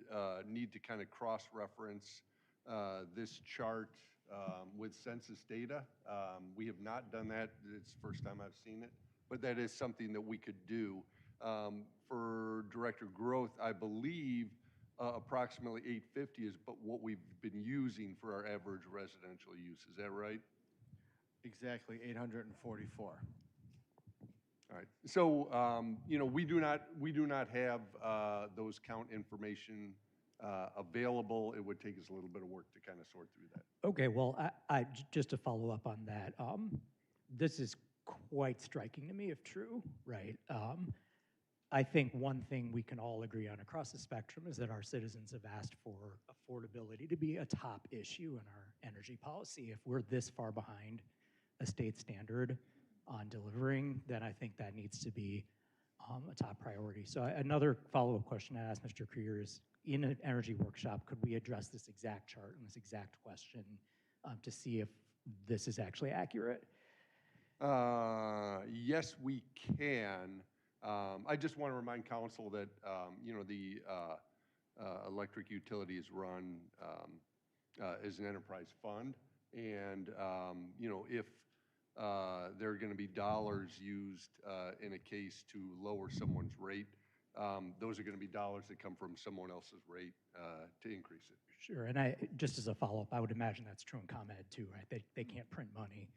Speaker 19: need to kind of cross-reference this chart with census data. We have not done that. It's the first time I've seen it, but that is something that we could do. For Director Groth, I believe approximately 850 is but what we've been using for our average residential use. Is that right?
Speaker 17: Exactly, 844.
Speaker 19: All right. So, we do not have those count information available. It would take us a little bit of work to kind of sort through that.
Speaker 18: Okay, well, I just to follow up on that, this is quite striking to me if true, right? I think one thing we can all agree on across the spectrum is that our citizens have asked for affordability to be a top issue in our energy policy. If we're this far behind a state standard on delivering, then I think that needs to be a top priority. So another follow-up question I asked Mr. Krieger is, in an energy workshop, could we address this exact chart and this exact question to see if this is actually accurate?
Speaker 19: Yes, we can. I just want to remind council that, the electric utility is run as an enterprise fund. And, if there are going to be dollars used in a case to lower someone's rate, those are going to be dollars that come from someone else's rate to increase it.
Speaker 18: Sure, and just as a follow-up, I would imagine that's true in ComEd too, right? They can't print money.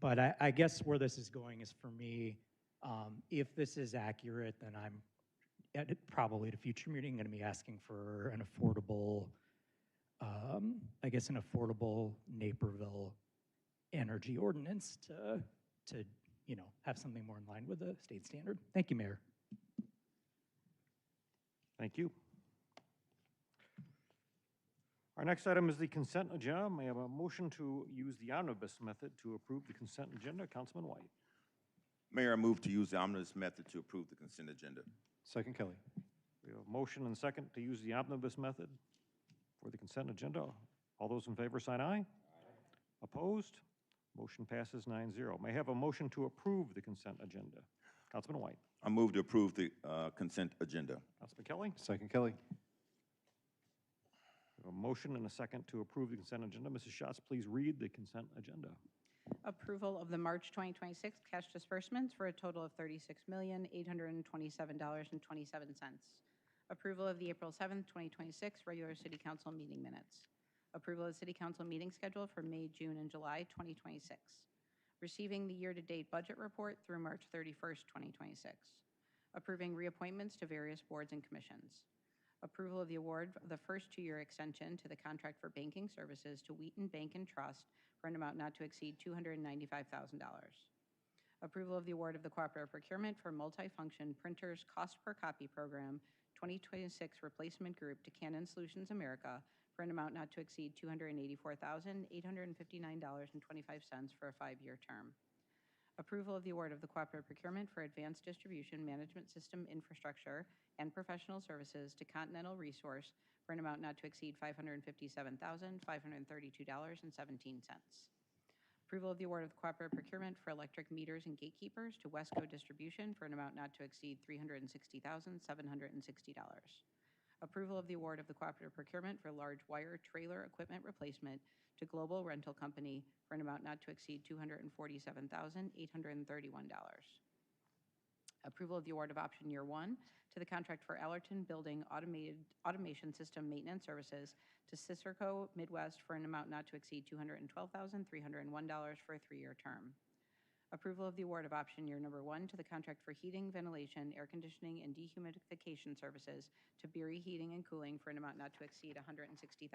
Speaker 18: But I guess where this is going is, for me, if this is accurate, then I'm probably at a future meeting going to be asking for an affordable, an affordable Naperville energy ordinance to have something more in line with the state standard. Thank you, Mayor.
Speaker 1: Thank you. Our next item is the consent agenda. May I have a motion to use the omnibus method to approve the consent agenda? Councilman White.
Speaker 20: Mayor, I move to use the omnibus method to approve the consent agenda.
Speaker 5: Second, Kelly.
Speaker 1: We have a motion and second to use the omnibus method for the consent agenda. All those in favor sign aye. Opposed? Motion passes 9-0. May I have a motion to approve the consent agenda? Councilman White.
Speaker 20: I move to approve the consent agenda.
Speaker 1: Councilman Kelly.
Speaker 5: Second, Kelly.
Speaker 1: We have a motion and a second to approve the consent agenda. Mrs. Schatz, please read the consent agenda.
Speaker 2: Approval of the March 2026 cash disbursements for a total of $36,827.27. Approval of the April 7th, 2026 regular City Council meeting minutes. Approval of the City Council meeting schedule for May, June, and July 2026. Receiving the year-to-date budget report through March 31st, 2026. Approving reappointments to various boards and commissions. Approval of the award of the first 2-year extension to the contract for banking services to Wheaton Bank and Trust for an amount not to exceed $295,000. Approval of the award of the cooperative procurement for multifunction printers cost per copy program 2026 replacement group to Canon Solutions America for an amount not to exceed $284,859.25 for a 5-year term. Approval of the award of the cooperative procurement for advanced distribution management system infrastructure and professional services to Continental Resource for an amount not to exceed $557,532.17. Approval of the award of the cooperative procurement for electric meters and gatekeepers to Wesco Distribution for an amount not to exceed $360,760. Approval of the award of the cooperative procurement for large wire trailer equipment replacement to Global Rental Company for an amount not to exceed $247,831. Approval of the award of option year 1 to the contract for Allerton Building Automation System Maintenance Services to Cicerco Midwest for an amount not to exceed $212,301 for a 3-year term. Approval of the award of option year number 1 to the contract for heating, ventilation, air conditioning, and dehumidification services to Beery Heating and Cooling for an amount not to exceed $160,000.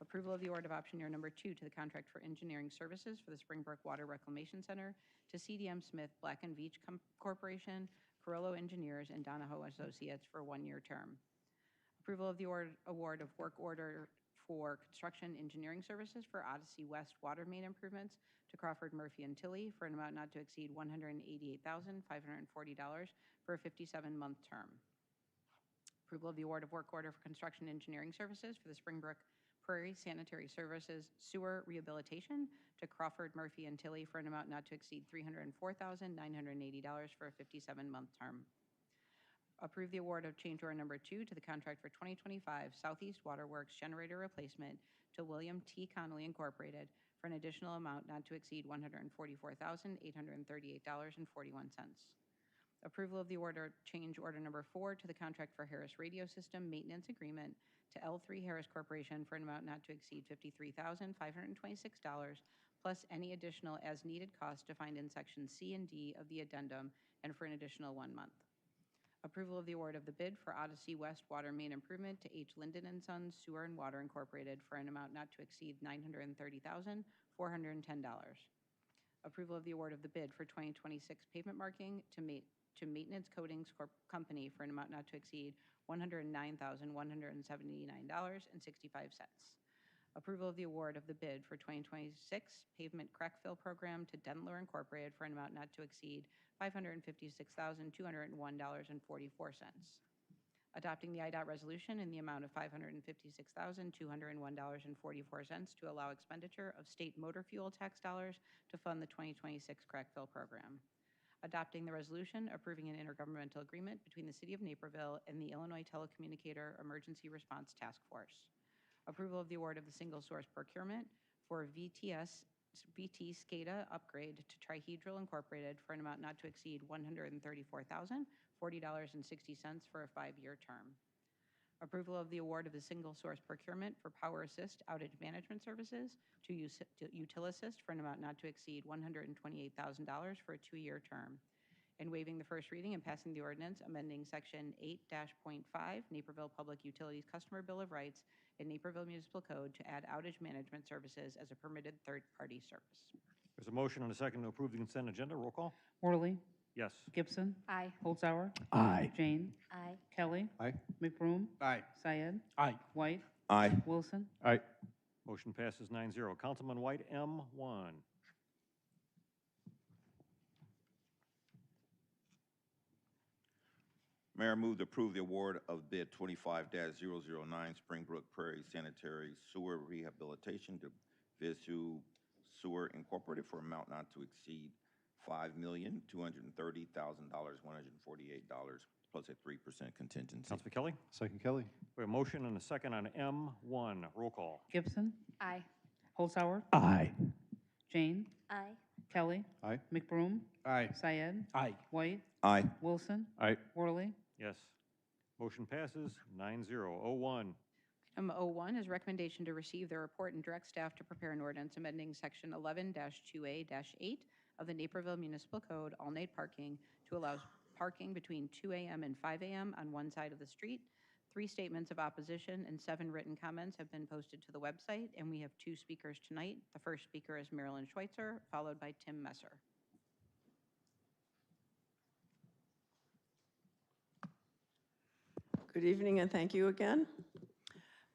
Speaker 2: Approval of the award of option year number 2 to the contract for engineering services for the Springbrook Water Reclamation Center to CDM Smith Black & Veatch Corporation, Carollo Engineers, and Donahoe Associates for a 1-year term. Approval of the award of work order for construction engineering services for Odyssey West water main improvements to Crawford Murphy and Tilley for an amount not to exceed $188,540 for a 57-month term. Approval of the award of work order for construction engineering services for the Springbrook Prairie Sanitary Services sewer rehabilitation to Crawford Murphy and Tilley for an amount not to exceed $304,980 for a 57-month term. Approve the award of change order number 2 to the contract for 2025 Southeast Waterworks generator replacement to William T. Connolly Incorporated for an additional amount not to exceed $144,838.41. Approval of the order change order number 4 to the contract for Harris Radio System maintenance agreement to L3 Harris Corporation for an amount not to exceed $53,526 plus any additional as needed costs defined in section C and D of the addendum and for an additional 1 month. Approval of the award of the bid for Odyssey West water main improvement to H. Linden & Sons Sewer and Water Incorporated for an amount not to exceed $930,410. Approval of the award of the bid for 2026 pavement marking to Maintenance Coatings Company for an amount not to exceed $109,179.65. Approval of the award of the bid for 2026 pavement crack fill program to Dentler Incorporated for an amount not to exceed $556,201.44. Adopting the IDOT resolution in the amount of $556,201.44 to allow expenditure of state motor fuel tax dollars to fund the 2026 crack fill program. Adopting the resolution approving an intergovernmental agreement between the City of Naperville and the Illinois Telecommunicator Emergency Response Task Force. Approval of the award of the single source procurement for VT SCADA upgrade to Trihedral Incorporated for an amount not to exceed $134,040.60 for a 5-year term. Approval of the award of the single source procurement for Power Assist outage management services to Utilisyst for an amount not to exceed $128,000 for a 2-year term. And waiving the first reading and passing the ordinance amending section 8-.5 Naperville Public Utilities Customer Bill of Rights and Naperville Municipal Code to add outage management services as a permitted third-party service.
Speaker 1: There's a motion and a second to approve the consent agenda. Roll call.
Speaker 21: Worley.
Speaker 1: Yes.
Speaker 21: Gibson.
Speaker 2: Aye.
Speaker 21: Holzhauer.
Speaker 18: Aye.
Speaker 21: Jane.
Speaker 12: Aye.
Speaker 21: Kelly.
Speaker 5: Aye.
Speaker 21: McBroom.
Speaker 15: Aye.
Speaker 21: Syed.
Speaker 18: Aye.
Speaker 21: White.
Speaker 20: Aye.
Speaker 21: Wilson.
Speaker 5: Aye.
Speaker 1: Motion passes 9-0. Councilman White, M1.
Speaker 20: Mayor, move to approve the award of bid 25-009 Springbrook Prairie Sanitary Sewer Rehabilitation to Visu Sewer Incorporated for amount not to exceed $5,230,148 plus a 3% contingency.
Speaker 1: Councilman Kelly?
Speaker 5: Second Kelly.
Speaker 1: We have a motion and a second on M1. Roll call.
Speaker 21: Gibson.
Speaker 2: Aye.
Speaker 21: Holzhauer.
Speaker 18: Aye.
Speaker 21: Jane.
Speaker 12: Aye.
Speaker 21: Kelly.
Speaker 5: Aye.
Speaker 21: McBroom.
Speaker 15: Aye.
Speaker 21: Syed.
Speaker 18: Aye.
Speaker 21: White.
Speaker 20: Aye.
Speaker 21: Wilson.
Speaker 16: Aye.
Speaker 21: Worley.
Speaker 1: Yes. Motion passes 9-0. 01.
Speaker 2: Item O1 is recommendation to receive the report and direct staff to prepare an ordinance amending Section 11-2A-8 of the Naperville Municipal Code, all night parking, to allow parking between 2 a.m. and 5 a.m. on one side of the street. 3 statements of opposition and 7 written comments have been posted to the website, and we have 2 speakers tonight. The first speaker is Marilyn Schweitzer, followed by Tim Messer.
Speaker 14: Good evening and thank you again.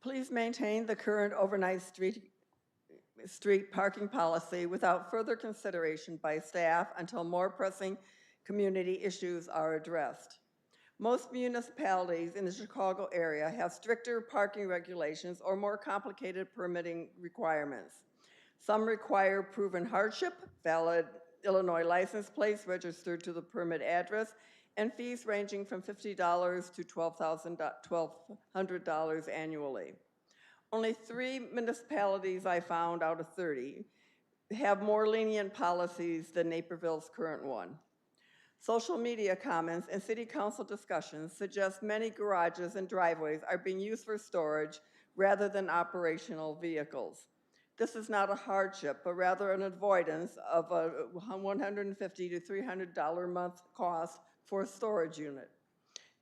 Speaker 14: Please maintain the current overnight street parking policy without further consideration by staff until more pressing community issues are addressed. Most municipalities in the Chicago area have stricter parking regulations or more complicated permitting requirements. Some require proven hardship, valid Illinois license plates registered to the permit address, and fees ranging from $50 to $1,200 annually. Only 3 municipalities I found out of 30 have more lenient policies than Naperville's current one. Social media comments and city council discussions suggest many garages and driveways are being used for storage rather than operational vehicles. This is not a hardship, but rather an avoidance of a $150 to $300 a month cost for a storage unit.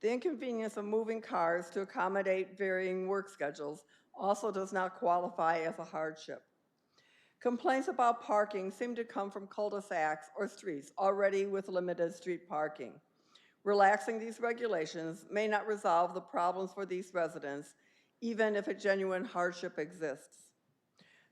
Speaker 14: The inconvenience of moving cars to accommodate varying work schedules also does not qualify as a hardship. Complaints about parking seem to come from cul-de-sacs or streets already with limited street parking. Relaxing these regulations may not resolve the problems for these residents, even if a genuine hardship exists.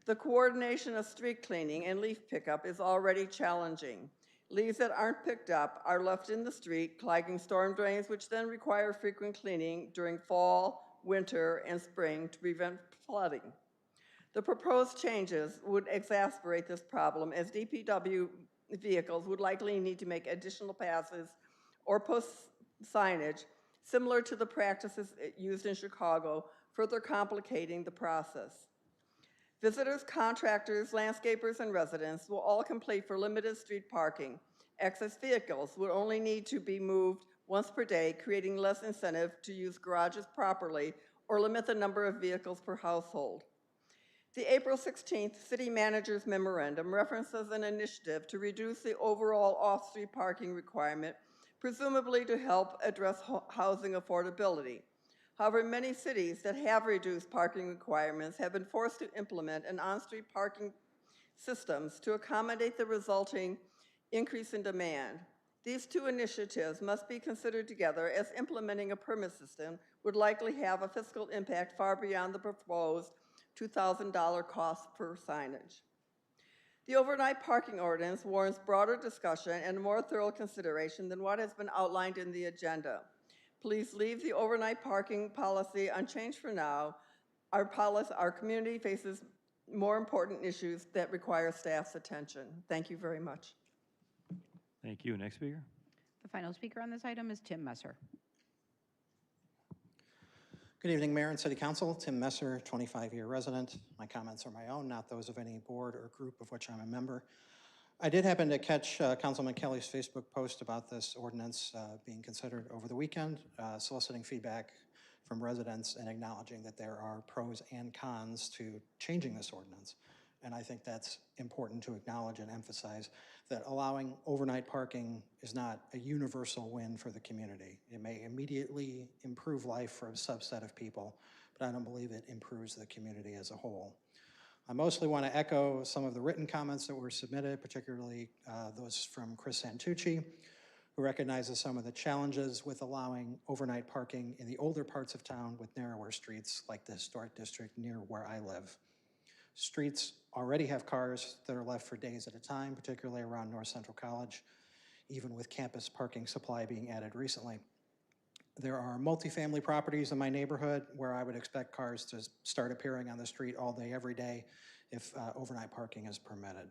Speaker 14: The coordination of street cleaning and leaf pickup is already challenging. Leaves that aren't picked up are left in the street, clogging storm drains, which then require frequent cleaning during fall, winter, and spring to prevent flooding. The proposed changes would exacerbate this problem, as DPW vehicles would likely need to make additional passes or post signage similar to the practices used in Chicago, further complicating the process. Visitors, contractors, landscapers, and residents will all compete for limited street parking. Excess vehicles would only need to be moved once per day, creating less incentive to use garages properly or limit the number of vehicles per household. The April 16th City Manager's Memorandum references an initiative to reduce the overall off-street parking requirement, presumably to help address housing affordability. However, many cities that have reduced parking requirements have been forced to implement an on-street parking systems to accommodate the resulting increase in demand. These 2 initiatives must be considered together, as implementing a permit system would likely have a fiscal impact far beyond the proposed $2,000 cost per signage. The overnight parking ordinance warrants broader discussion and more thorough consideration than what has been outlined in the agenda. Please leave the overnight parking policy unchanged for now. Our community faces more important issues that require staff's attention. Thank you very much.
Speaker 1: Thank you. Next speaker.
Speaker 2: The final speaker on this item is Tim Messer.
Speaker 22: Good evening, Mayor and City Council. Tim Messer, 25-year resident. My comments are my own, not those of any board or group of which I'm a member. I did happen to catch Councilman Kelly's Facebook post about this ordinance being considered over the weekend, soliciting feedback from residents and acknowledging that there are pros and cons to changing this ordinance. And I think that's important to acknowledge and emphasize that allowing overnight parking is not a universal win for the community. It may immediately improve life for a subset of people, but I don't believe it improves the community as a whole. I mostly want to echo some of the written comments that were submitted, particularly those from Chris Santucci, who recognizes some of the challenges with allowing overnight parking in the older parts of town with narrower streets like the historic district near where I live. Streets already have cars that are left for days at a time, particularly around North Central College, even with campus parking supply being added recently. There are multifamily properties in my neighborhood where I would expect cars to start appearing on the street all day, every day, if overnight parking is permitted.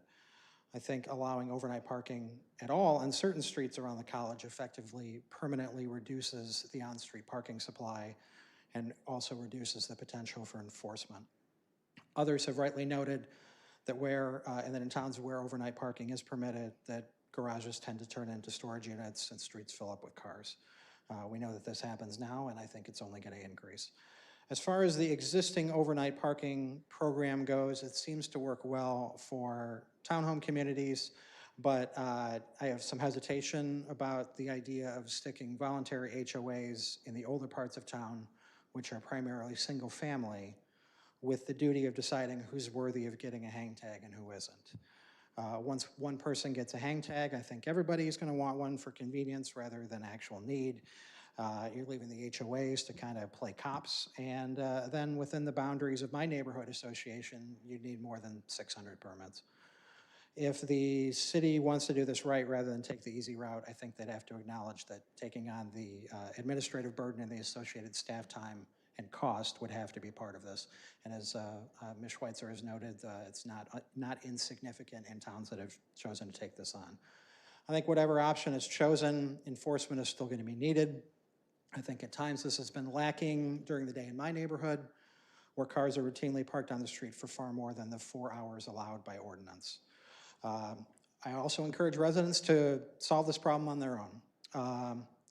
Speaker 22: I think allowing overnight parking at all on certain streets around the college effectively permanently reduces the on-street parking supply and also reduces the potential for enforcement. Others have rightly noted that and then in towns where overnight parking is permitted, that garages tend to turn into storage units and streets fill up with cars. We know that this happens now, and I think it's only going to increase. As far as the existing overnight parking program goes, it seems to work well for townhome communities, but I have some hesitation about the idea of sticking voluntary HOAs in the older parts of town, which are primarily single family, with the duty of deciding who's worthy of getting a hang tag and who isn't. Once one person gets a hang tag, I think everybody is going to want one for convenience rather than actual need. You're leaving the HOAs to kind of play cops, and then within the boundaries of my neighborhood association, you need more than 600 permits. If the city wants to do this right rather than take the easy route, I think they'd have to acknowledge that taking on the administrative burden and the associated staff time and cost would have to be part of this. And as Ms. Schweitzer has noted, it's not insignificant in towns that have chosen to take this on. I think whatever option is chosen, enforcement is still going to be needed. I think at times this has been lacking during the day in my neighborhood, where cars are routinely parked on the street for far more than the 4 hours allowed by ordinance. I also encourage residents to solve this problem on their own.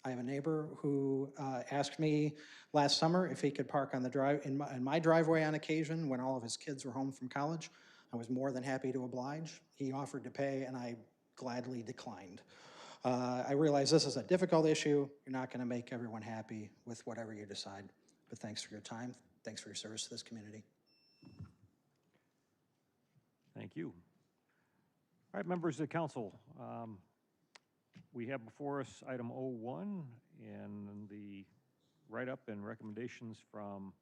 Speaker 22: I have a neighbor who asked me last summer if he could park on the in my driveway on occasion when all of his kids were home from college. I was more than happy to oblige. He offered to pay, and I gladly declined. I realize this is a difficult issue. You're not going to make everyone happy with whatever you decide, but thanks for your time. Thanks for your service to this community.
Speaker 1: Thank you. All right, members of the council, we have before us item 01 and the write-up and recommendations from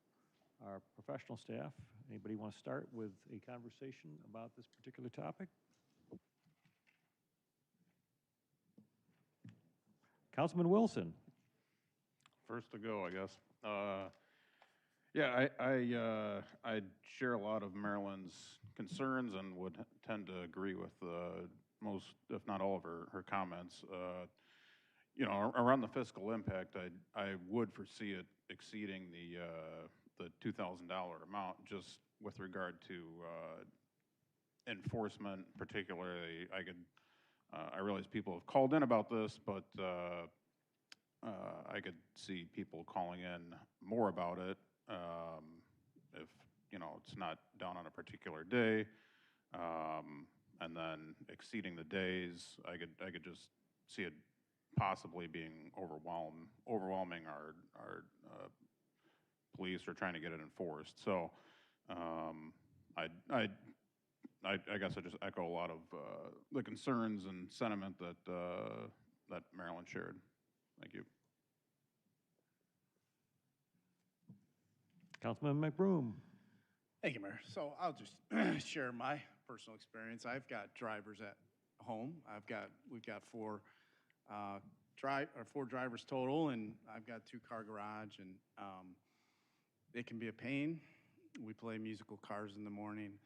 Speaker 1: our professional staff. Anybody want to start with a conversation about this particular topic? Councilman Wilson.
Speaker 16: First to go, I guess. Yeah, I share a lot of Marilyn's concerns and would tend to agree with most, if not all, of her comments. You know, around the fiscal impact, I would foresee it exceeding the $2,000 amount just with regard to enforcement, particularly. I realize people have called in about this, but I could see people calling in more about it if, you know, it's not done on a particular day, and then exceeding the days. I could just see it possibly being overwhelming our police or trying to get it enforced. So I guess I just echo a lot of the concerns and sentiment that Marilyn shared. Thank you.
Speaker 1: Councilman McBroom.
Speaker 15: Thank you, Mayor. So I'll just share my personal experience. I've got drivers at home. We've got four drivers total, and I've got 2-car garage, and it can be a pain. We play musical cars in the morning.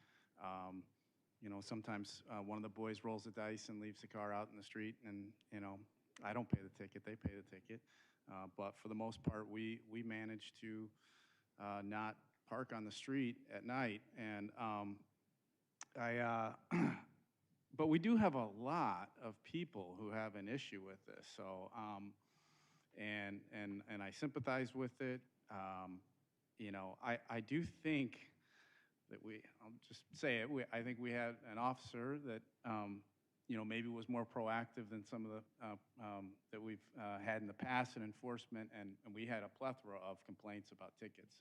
Speaker 15: You know, sometimes one of the boys rolls the dice and leaves the car out in the street, and, you know, I don't pay the ticket, they pay the ticket. But for the most part, we manage to not park on the street at night. And but we do have a lot of people who have an issue with this. So, and I sympathize with it. You know, I do think that I'll just say it, I think we had an officer that, you know, maybe was more proactive than some of the, that we've had in the past in enforcement, and we had a plethora of complaints about tickets.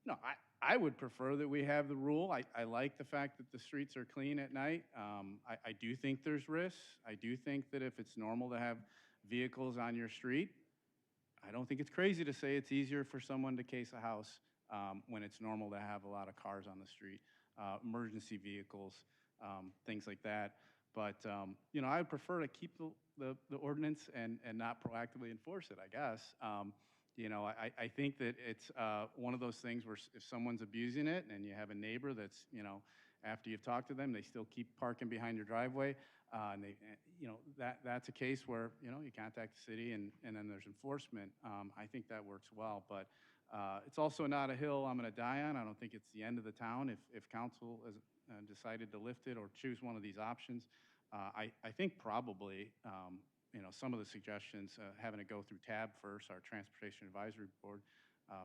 Speaker 15: No, I would prefer that we have the rule. I like the fact that the streets are clean at night. I do think there's risks. I do think that if it's normal to have vehicles on your street, I don't think it's crazy to say it's easier for someone to case a house when it's normal to have a lot of cars on the street, emergency vehicles, things like that. But, you know, I would prefer to keep the ordinance and not proactively enforce it, I guess. You know, I think that it's one of those things where if someone's abusing it and you have a neighbor that's, you know, after you've talked to them, they still keep parking behind your driveway, and they, you know, that's a case where, you know, you contact the city and then there's enforcement. I think that works well, but it's also not a hill I'm going to die on. I don't think it's the end of the town if council has decided to lift it or choose one of these options. I think probably, you know, some of the suggestions, having to go through TAB first, our Transportation Advisory Board,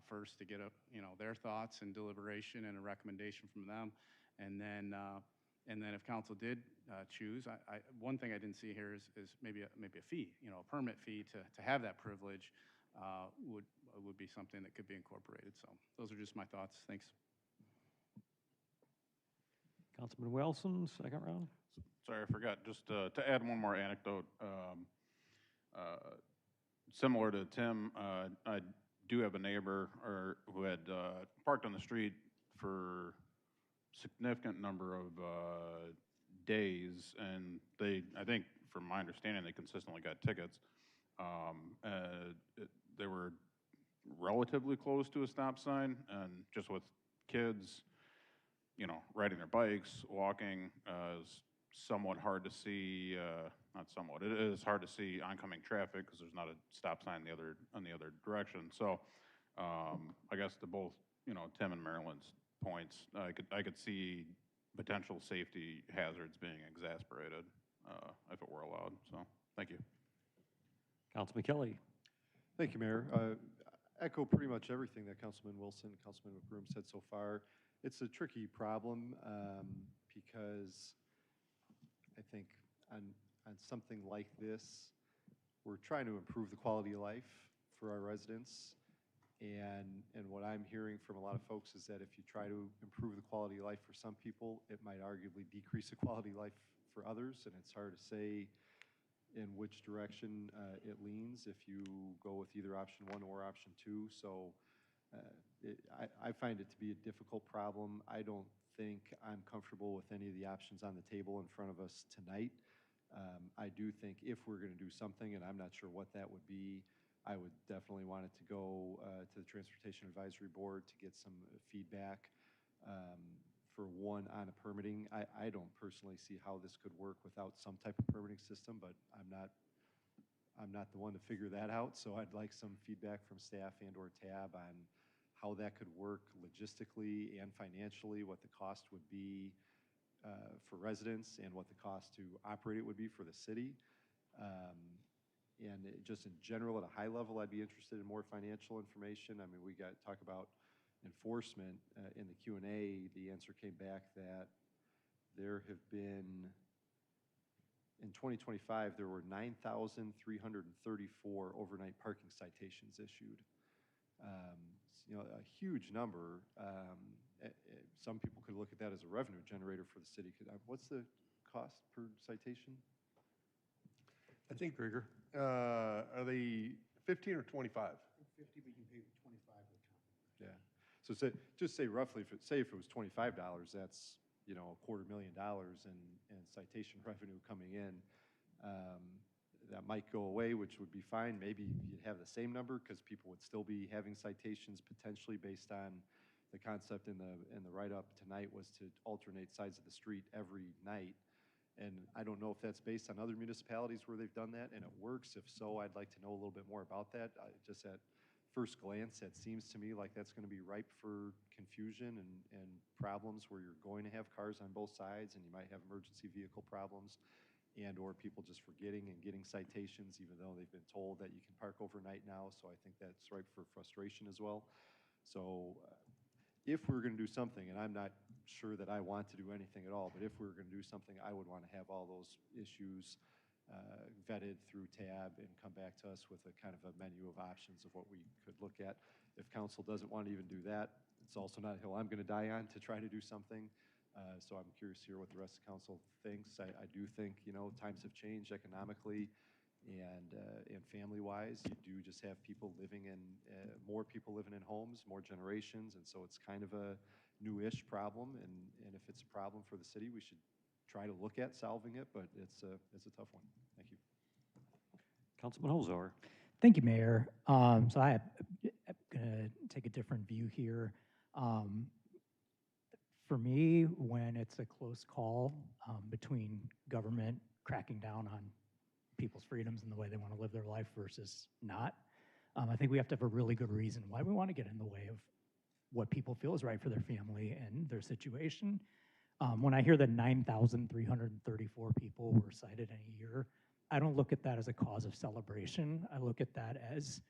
Speaker 15: first to get a, you know, their thoughts and deliberation and a recommendation from them. And then if council did choose, one thing I didn't see here is maybe a fee, you know, a permit fee to have that privilege would be something that could be incorporated. So those are just my thoughts. Thanks.
Speaker 1: Councilman Wilson, second round.
Speaker 16: Sorry, I forgot, just to add one more anecdote. Similar to Tim, I do have a neighbor who had parked on the street for significant number of days, and I think from my understanding, they consistently got tickets. They were relatively close to a stop sign, and just with kids, you know, riding their bikes, walking, is somewhat hard to see, not somewhat, it is hard to see oncoming traffic because there's not a stop sign on the other direction. So I guess to both, you know, Tim and Marilyn's points, I could see potential safety hazards being exacerbated if it were allowed. So thank you.
Speaker 1: Councilman Kelly.
Speaker 5: Thank you, Mayor. Echo pretty much everything that Councilman Wilson, Councilman McBroom said so far. It's a tricky problem because I think on something like this, we're trying to improve the quality of life for our residents. And what I'm hearing from a lot of folks is that if you try to improve the quality of life for some people, it might arguably decrease the quality of life for others. And it's hard to say in which direction it leans if you go with either option one or option two. So I find it to be a difficult problem. I don't think I'm comfortable with any of the options on the table in front of us tonight. I do think if we're going to do something, and I'm not sure what that would be, I would definitely want it to go to the Transportation Advisory Board to get some feedback. For one, on a permitting, I don't personally see how this could work without some type of permitting system, but I'm not the one to figure that out. So I'd like some feedback from staff and or TAB on how that could work logistically and financially, what the cost would be for residents and what the cost to operate it would be for the city. And just in general, at a high level, I'd be interested in more financial information. I mean, we talk about enforcement in the Q&A. The answer came back that there have been, in 2025, there were 9,334 overnight parking citations issued. You know, a huge number. Some people could look at that as a revenue generator for the city. What's the cost per citation?
Speaker 19: I think, Krieger, are they 15 or 25?
Speaker 4: 50, but you can pay 25 or 10.
Speaker 5: Yeah. So just say roughly, if it was $25, that's, you know, $250,000 in citation revenue coming in. That might go away, which would be fine. Maybe you'd have the same number because people would still be having citations potentially based on the concept in the write-up tonight was to alternate sides of the street every night. And I don't know if that's based on other municipalities where they've done that and it works. If so, I'd like to know a little bit more about that. Just at first glance, that seems to me like that's going to be ripe for confusion and problems where you're going to have cars on both sides and you might have emergency vehicle problems and or people just forgetting and getting citations even though they've been told that you can park overnight now. So I think that's ripe for frustration as well. So if we're going to do something, and I'm not sure that I want to do anything at all, but if we were going to do something, I would want to have all those issues vetted through TAB and come back to us with a kind of a menu of options of what we could look at. If council doesn't want to even do that, it's also not a hill I'm going to die on to try to do something. So I'm curious to hear what the rest of council thinks. I do think, you know, times have changed economically and family-wise. You do just have people living in, more people living in homes, more generations, and so it's kind of a new-ish problem. And if it's a problem for the city, we should try to look at solving it, but it's a tough one. Thank you.
Speaker 1: Councilman Holzauer.
Speaker 18: Thank you, Mayor. I'm going to take a different view here. For me, when it's a close call between government cracking down on people's freedoms and the way they want to live their life versus not, I think we have to have a really good reason why we want to get in the way of what people feel is right for their family and their situation. When I hear that 9,334 people were cited in a year, I don't look at that as a cause of celebration. I look at that as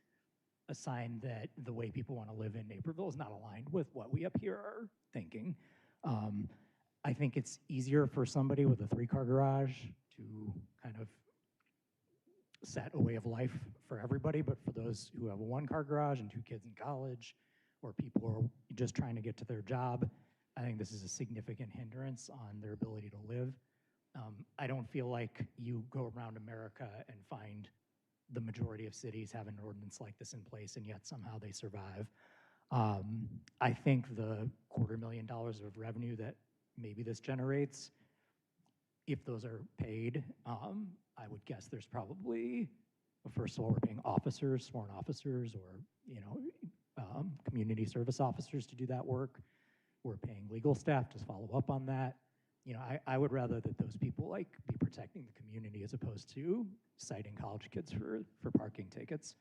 Speaker 18: a sign that the way people want to live in Naperville is not aligned with what we up here are thinking. I think it's easier for somebody with a 3-car garage to kind of set a way of life for everybody, but for those who have a 1-car garage and 2 kids in college, or people who are just trying to get to their job, I think this is a significant hindrance on their ability to live. I don't feel like you go around America and find the majority of cities have an ordinance like this in place, and yet somehow they survive. I think the $250,000 of revenue that maybe this generates, if those are paid, I would guess there's probably, first of all, we're paying officers, sworn officers, or community service officers to do that work. We're paying legal staff to follow up on that. I would rather that those people be protecting the community as opposed to citing college kids for parking tickets.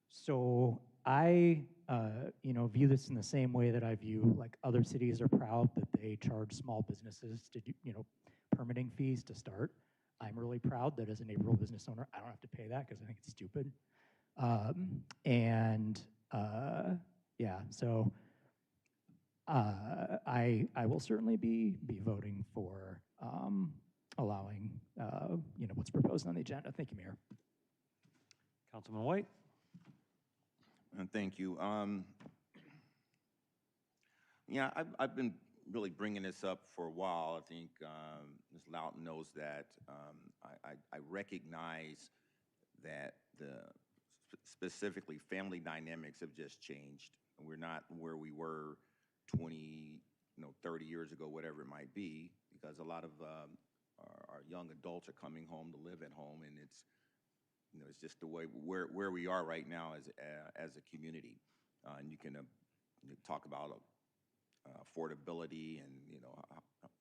Speaker 18: So I view this in the same way that I view other cities are proud that they charge small businesses to do permitting fees to start. I'm really proud that as a Naperville business owner, I don't have to pay that because I think it's stupid. Yeah, so I will certainly be voting for allowing what's proposed on the agenda. Thank you, Mayor.
Speaker 1: Councilman White.
Speaker 20: And thank you. Yeah, I've been really bringing this up for a while. I think Ms. Loughton knows that. I recognize that specifically family dynamics have just changed. We're not where we were 20, 30 years ago, whatever it might be, because a lot of our young adults are coming home to live at home, and it's just the way where we are right now as a community. And you can talk about affordability and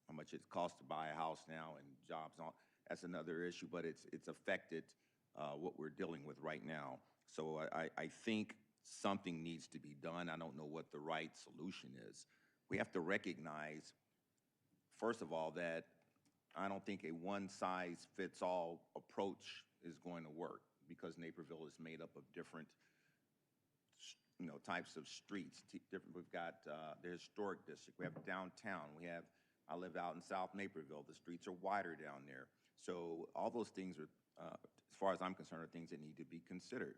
Speaker 20: how much it costs to buy a house now and jobs and all. That's another issue, but it's affected what we're dealing with right now. So I think something needs to be done. I don't know what the right solution is. We have to recognize, first of all, that I don't think a one-size-fits-all approach is going to work, because Naperville is made up of different types of streets. We've got the historic district. We have downtown. I live out in South Naperville. The streets are wider down there. So all those things are, as far as I'm concerned, are things that need to be considered.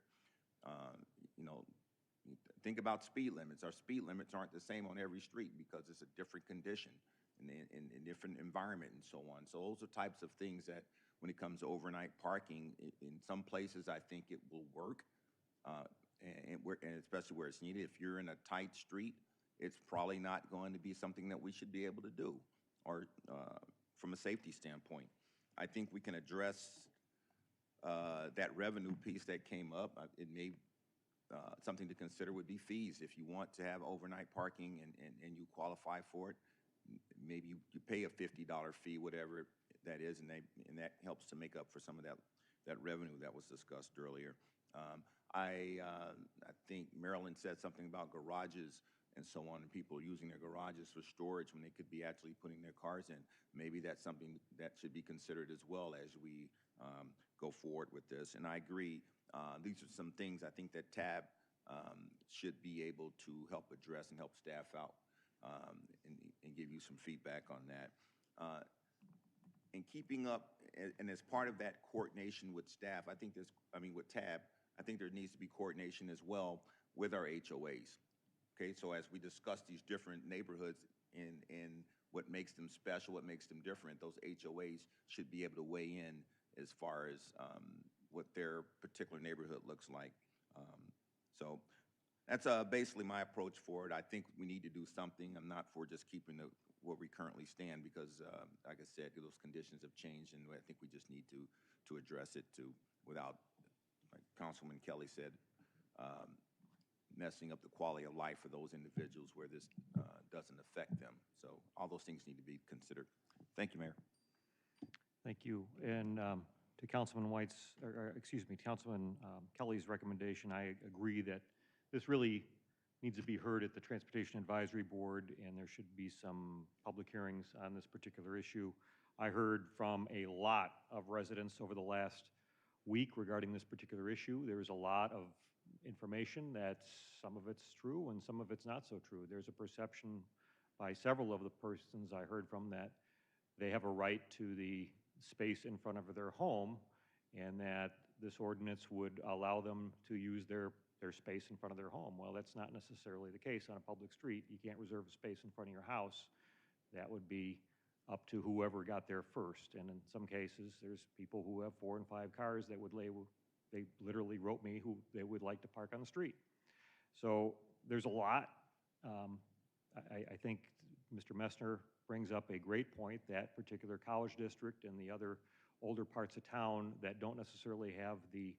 Speaker 20: Think about speed limits. Our speed limits aren't the same on every street because it's a different condition in different environment and so on. So those are types of things that, when it comes to overnight parking, in some places I think it will work, and especially where it's needed. If you're in a tight street, it's probably not going to be something that we should be able to do, or from a safety standpoint. I think we can address that revenue piece that came up. It may something to consider would be fees. If you want to have overnight parking and you qualify for it, maybe you pay a $50 fee, whatever that is, and that helps to make up for some of that revenue that was discussed earlier. I think Marilyn said something about garages and so on, and people using their garages for storage when they could be actually putting their cars in. Maybe that's something that should be considered as well as we go forward with this. And I agree, these are some things I think that TAB should be able to help address and help staff out, and give you some feedback on that. And keeping up, and as part of that coordination with staff, with TAB, I think there needs to be coordination as well with our HOAs. Okay, so as we discuss these different neighborhoods and what makes them special, what makes them different, those HOAs should be able to weigh in as far as what their particular neighborhood looks like. So that's basically my approach for it. I think we need to do something. I'm not for just keeping where we currently stand because, like I said, those conditions have changed, and I think we just need to address it without, like Councilman Kelly said, messing up the quality of life for those individuals where this doesn't affect them. So all those things need to be considered. Thank you, Mayor.
Speaker 1: Thank you. And to Councilman Councilman Kelly's recommendation, I agree that this really needs to be heard at the Transportation Advisory Board, and there should be some public hearings on this particular issue. I heard from a lot of residents over the last week regarding this particular issue. There's a lot of information that some of it's true and some of it's not so true. There's a perception by several of the persons I heard from that they have a right to the space in front of their home, and that this ordinance would allow them to use their space in front of their home. Well, that's not necessarily the case on a public street. You can't reserve a space in front of your house. That would be up to whoever got there first. And in some cases, there's people who have 4 and 5 cars that they literally wrote me who they would like to park on the street. So there's a lot. I think Mr. Messner brings up a great point, that particular college district and the other older parts of town that don't necessarily have the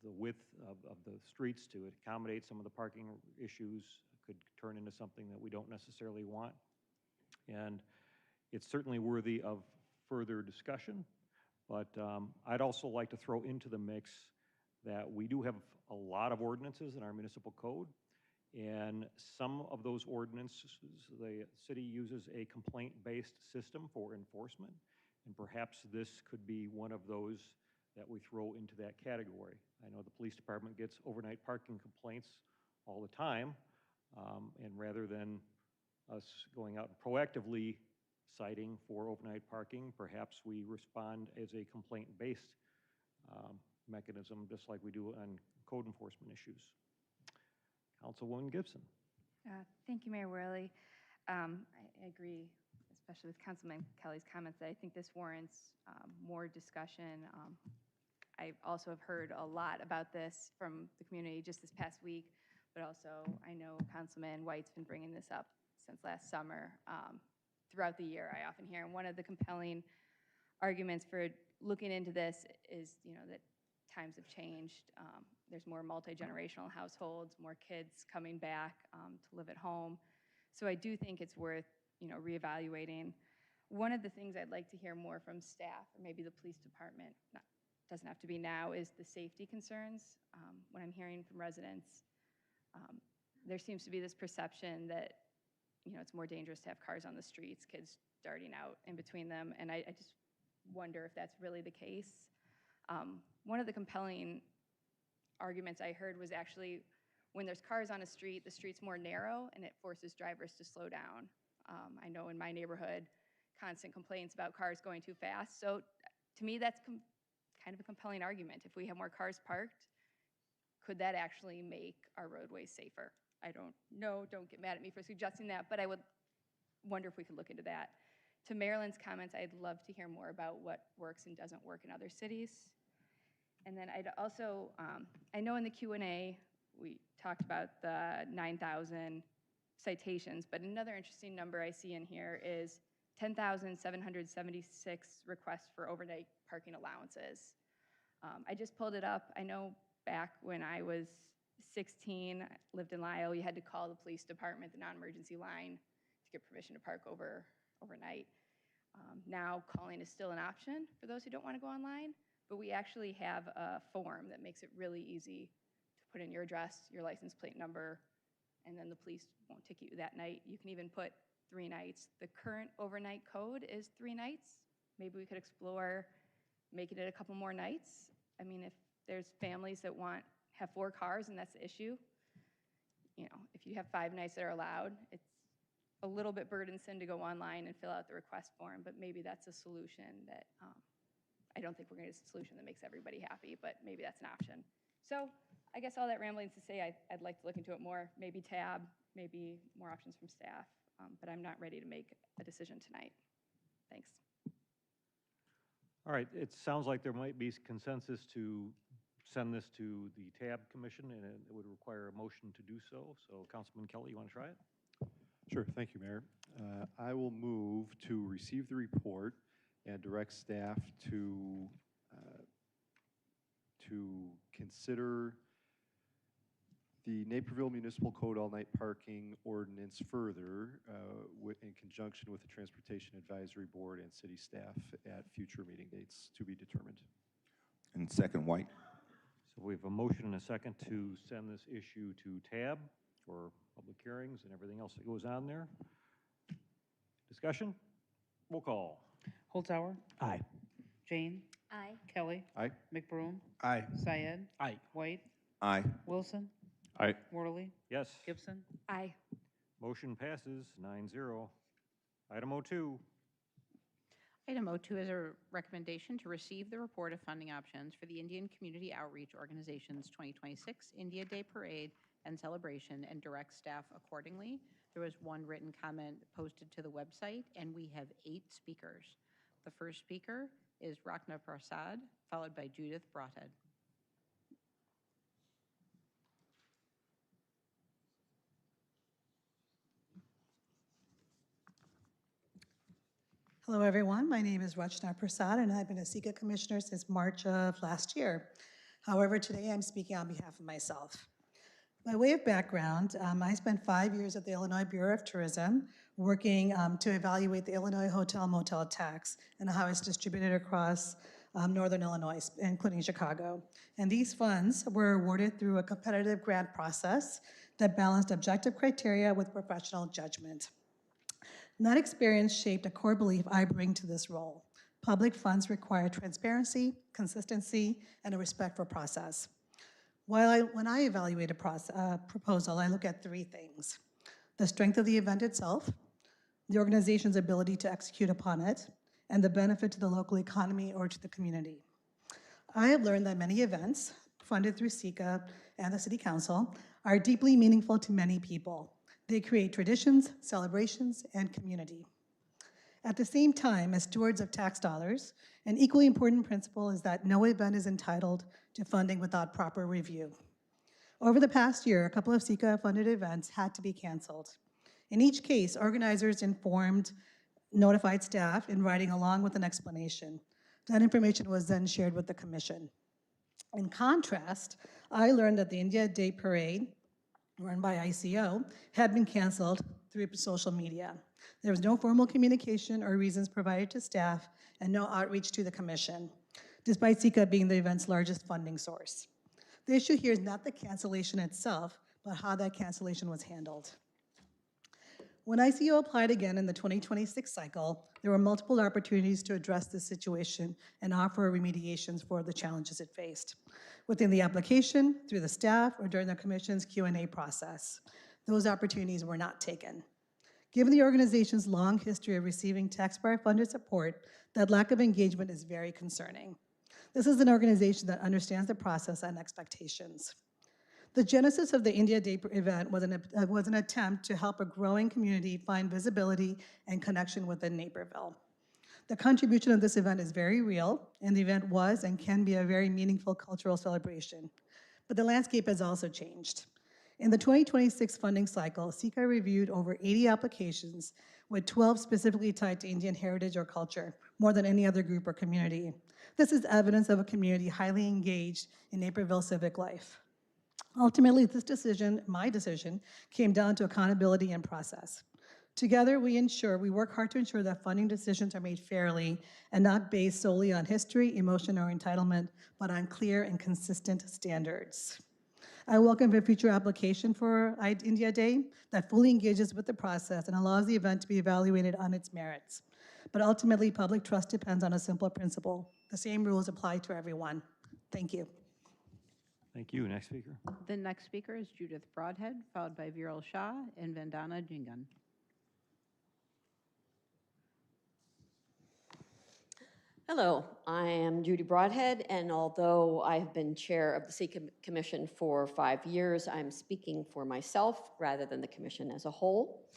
Speaker 1: width of the streets to accommodate some of the parking issues could turn into something that we don't necessarily want. And it's certainly worthy of further discussion, but I'd also like to throw into the mix that we do have a lot of ordinances in our municipal code, and some of those ordinances, the city uses a complaint-based system for enforcement, and perhaps this could be one of those that we throw into that category. I know the police department gets overnight parking complaints all the time, and rather than us going out and proactively citing for overnight parking, perhaps we respond as a complaint-based mechanism, just like we do on code enforcement issues. Councilwoman Gibson.
Speaker 6: Thank you, Mayor Worley. I agree, especially with Councilman Kelly's comments, that I think this warrants more discussion. I also have heard a lot about this from the community just this past week, but also I know Councilman White's been bringing this up since last summer. Throughout the year, I often hear, and one of the compelling arguments for looking into this is, that times have changed. There's more multi-generational households, more kids coming back to live at home. So I do think it's worth, reevaluating. One of the things I'd like to hear more from staff, or maybe the police department, doesn't have to be now, is the safety concerns. When I'm hearing from residents, there seems to be this perception that, it's more dangerous to have cars on the streets, kids darting out in between them, and I just wonder if that's really the case. One of the compelling arguments I heard was actually when there's cars on a street, the street's more narrow and it forces drivers to slow down. I know in my neighborhood, constant complaints about cars going too fast. So to me, that's kind of a compelling argument. If we have more cars parked, could that actually make our roadways safer? I don't know, don't get mad at me for suggesting that, but I would wonder if we could look into that. To Marilyn's comments, I'd love to hear more about what works and doesn't work in other cities. And then I'd also, I know in the Q&A, we talked about the 9,000 citations, but another interesting number I see in here is 10,776 requests for overnight parking allowances. I just pulled it up. I know back when I was 16, lived in Lisle, you had to call the police department, the non-emergency line, to get permission to park overnight. Now calling is still an option for those who don't want to go online, but we actually have a form that makes it really easy to put in your address, your license plate number, and then the police won't ticket you that night. You can even put 3 nights. The current overnight code is 3 nights. Maybe we could explore making it a couple more nights. I mean, if there's families that have 4 cars and that's the issue, if you have 5 nights that are allowed, it's a little bit burdensome to go online and fill out the request form, but maybe that's a solution that, I don't think we're going to get a solution that makes everybody happy, but maybe that's an option. So I guess all that rambling is to say I'd like to look into it more, maybe tab, maybe more options from staff, but I'm not ready to make a decision tonight. Thanks.
Speaker 1: All right, it sounds like there might be consensus to send this to the TAB Commission, and it would require a motion to do so. So Councilman Kelly, you want to try it?
Speaker 5: Sure, thank you, Mayor. I will move to receive the report and direct staff to consider the Naperville Municipal Code all-night parking ordinance further in conjunction with the Transportation Advisory Board and city staff at future meeting dates to be determined.
Speaker 20: And second, White.
Speaker 1: So we have a motion and a second to send this issue to TAB for public hearings and everything else that goes on there. Discussion? Roll call.
Speaker 21: Holzhauer.
Speaker 18: Aye.
Speaker 21: Jane.
Speaker 12: Aye.
Speaker 21: Kelly.
Speaker 5: Aye.
Speaker 21: McBroom.
Speaker 15: Aye.
Speaker 21: Syed.
Speaker 18: Aye.
Speaker 21: White.
Speaker 20: Aye.
Speaker 21: Wilson.
Speaker 16: Aye.
Speaker 21: Worley.
Speaker 1: Yes.
Speaker 21: Gibson.
Speaker 6: Aye.
Speaker 1: Motion passes 9-0. Item 02.
Speaker 2: Item 02 is a recommendation to receive the report of funding options for the Indian Community Outreach Organization's 2026 India Day Parade and Celebration and direct staff accordingly. There was one written comment posted to the website, and we have 8 speakers. The first speaker is Rakna Prasad, followed by Judith Broadhead.
Speaker 3: Hello, everyone. My name is Rachna Prasad, and I've been a SECA commissioner since March of last year. However, today I'm speaking on behalf of myself. By way of background, I spent 5 years at the Illinois Bureau of Tourism working to evaluate the Illinois hotel motel tax and how it's distributed across northern Illinois, including Chicago. And these funds were awarded through a competitive grant process that balanced objective criteria with professional judgment. That experience shaped a core belief I bring to this role. Public funds require transparency, consistency, and a respect for process. When I evaluate a proposal, I look at 3 things: the strength of the event itself, the organization's ability to execute upon it, and the benefit to the local economy or to the community. I have learned that many events funded through SECA and the City Council are deeply meaningful to many people. They create traditions, celebrations, and community. At the same time, as stewards of tax dollars, an equally important principle is that no event is entitled to funding without proper review. Over the past year, a couple of SECA-funded events had to be canceled. In each case, organizers notified staff in writing along with an explanation. That information was then shared with the commission. In contrast, I learned that the India Day Parade, run by ICO, had been canceled through social media. There was no formal communication or reasons provided to staff and no outreach to the commission, despite SECA being the event's largest funding source. The issue here is not the cancellation itself, but how that cancellation was handled. When ICO applied again in the 2026 cycle, there were multiple opportunities to address this situation and offer remediations for the challenges it faced, within the application, through the staff, or during the commission's Q&A process. Those opportunities were not taken. Given the organization's long history of receiving taxpayer-funded support, that lack of engagement is very concerning. This is an organization that understands the process and expectations. The genesis of the India Day event was an attempt to help a growing community find visibility and connection within Naperville. The contribution of this event is very real, and the event was and can be a very meaningful cultural celebration. But the landscape has also changed. In the 2026 funding cycle, SECA reviewed over 80 applications, with 12 specifically tied to Indian heritage or culture, more than any other group or community. This is evidence of a community highly engaged in Naperville civic life. Ultimately, this decision, my decision, came down to accountability and process. Together, we work hard to ensure that funding decisions are made fairly and not based solely on history, emotion, or entitlement, but on clear and consistent standards. I welcome a future application for India Day that fully engages with the process and allows the event to be evaluated on its merits. But ultimately, public trust depends on a simple principle: the same rules apply to everyone. Thank you.
Speaker 1: Thank you. Next speaker.
Speaker 2: The next speaker is Judith Broadhead, followed by Viral Shah and Vandana Jingan.
Speaker 7: Hello, I am Judy Broadhead, and although I have been chair of the SECA Commission for 5 years, I'm speaking for myself rather than the commission as a whole.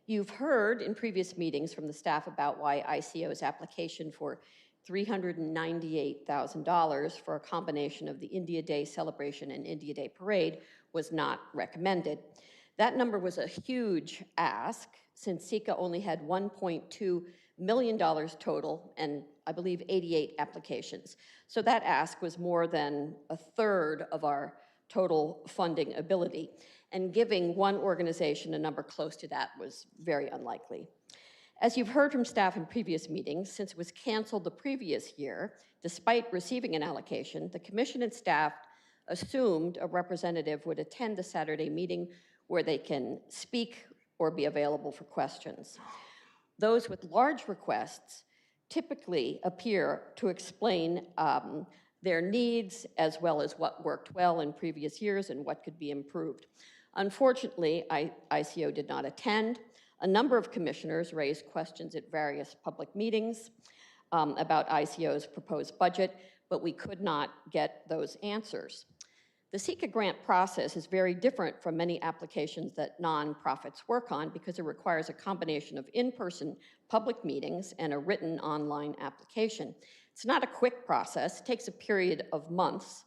Speaker 7: You've heard in previous meetings from the staff about why ICO's application for $398,000 for a combination of the India Day celebration and India Day parade was not recommended. That number was a huge ask since SECA only had $1.2 million total and I believe 88 applications. So that ask was more than a third of our total funding ability. And giving one organization a number close to that was very unlikely. As you've heard from staff in previous meetings, since it was canceled the previous year, despite receiving an allocation, the commission and staff assumed a representative would attend the Saturday meeting where they can speak or be available for questions. Those with large requests typically appear to explain their needs as well as what worked well in previous years and what could be improved. Unfortunately, ICO did not attend. A number of commissioners raised questions at various public meetings about ICO's proposed budget, but we could not get those answers. The SECA grant process is very different from many applications that nonprofits work on because it requires a combination of in-person public meetings and a written online application. It's not a quick process. It takes a period of months.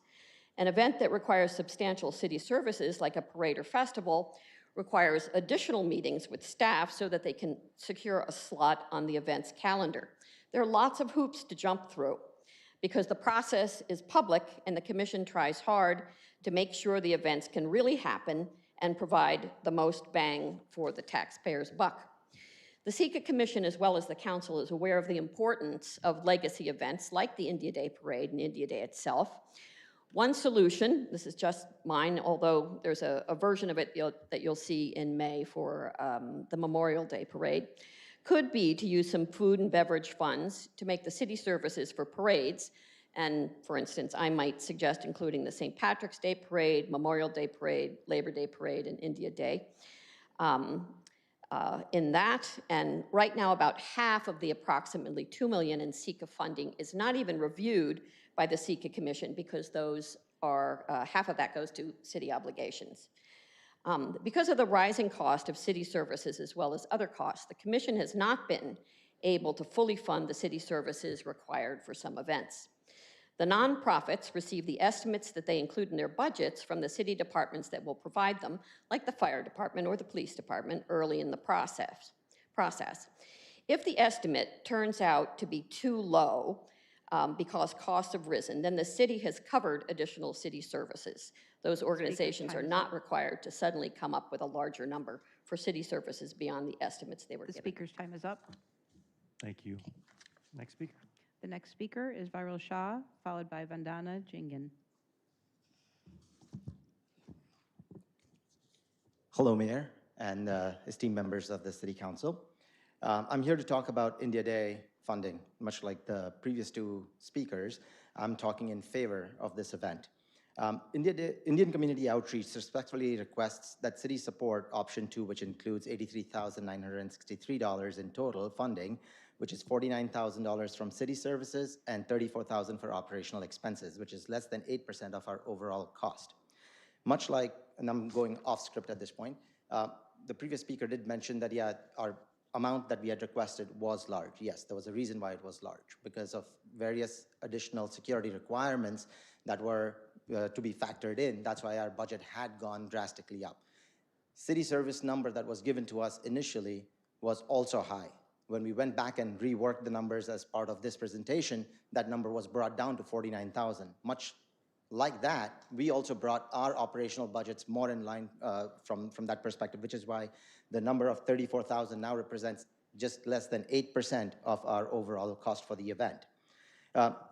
Speaker 7: An event that requires substantial city services like a parade or festival requires additional meetings with staff so that they can secure a slot on the event's calendar. There are lots of hoops to jump through because the process is public and the commission tries hard to make sure the events can really happen and provide the most bang for the taxpayer's buck. The SECA Commission, as well as the Council, is aware of the importance of legacy events like the India Day Parade and India Day itself. One solution, this is just mine, although there's a version of it that you'll see in May for the Memorial Day Parade, could be to use some food and beverage funds to make the city services for parades. And for instance, I might suggest including the St. Patrick's Day Parade, Memorial Day Parade, Labor Day Parade, and India Day in that. And right now, about half of the approximately $2 million in SECA funding is not even reviewed by the SECA Commission because those are, half of that goes to city obligations. Because of the rising cost of city services as well as other costs, the Commission has not been able to fully fund the city services required for some events. The nonprofits receive the estimates that they include in their budgets from the city departments that will provide them, like the fire department or the police department, early in the process. If the estimate turns out to be too low because costs have risen, then the city has covered additional city services. Those organizations are not required to suddenly come up with a larger number for city services beyond the estimates they were given.
Speaker 2: The speaker's time is up.
Speaker 1: Thank you. Next speaker.
Speaker 2: The next speaker is Viral Shah, followed by Vandana Jingen.
Speaker 8: Hello, Mayor and esteemed members of the City Council. I'm here to talk about India Day funding. Much like the previous two speakers, I'm talking in favor of this event. Indian Community Outreach respectfully requests that city support option 2, which includes $83,963 in total funding, which is $49,000 from city services and $34,000 for operational expenses, which is less than 8% of our overall cost. Much like, and I'm going off script at this point, the previous speaker did mention that, yeah, our amount that we had requested was large. Yes, there was a reason why it was large, because of various additional security requirements that were to be factored in. That's why our budget had gone drastically up. City service number that was given to us initially was also high. When we went back and reworked the numbers as part of this presentation, that number was brought down to 49,000. Much like that, we also brought our operational budgets more in line from that perspective, which is why the number of 34,000 now represents just less than 8% of our overall cost for the event.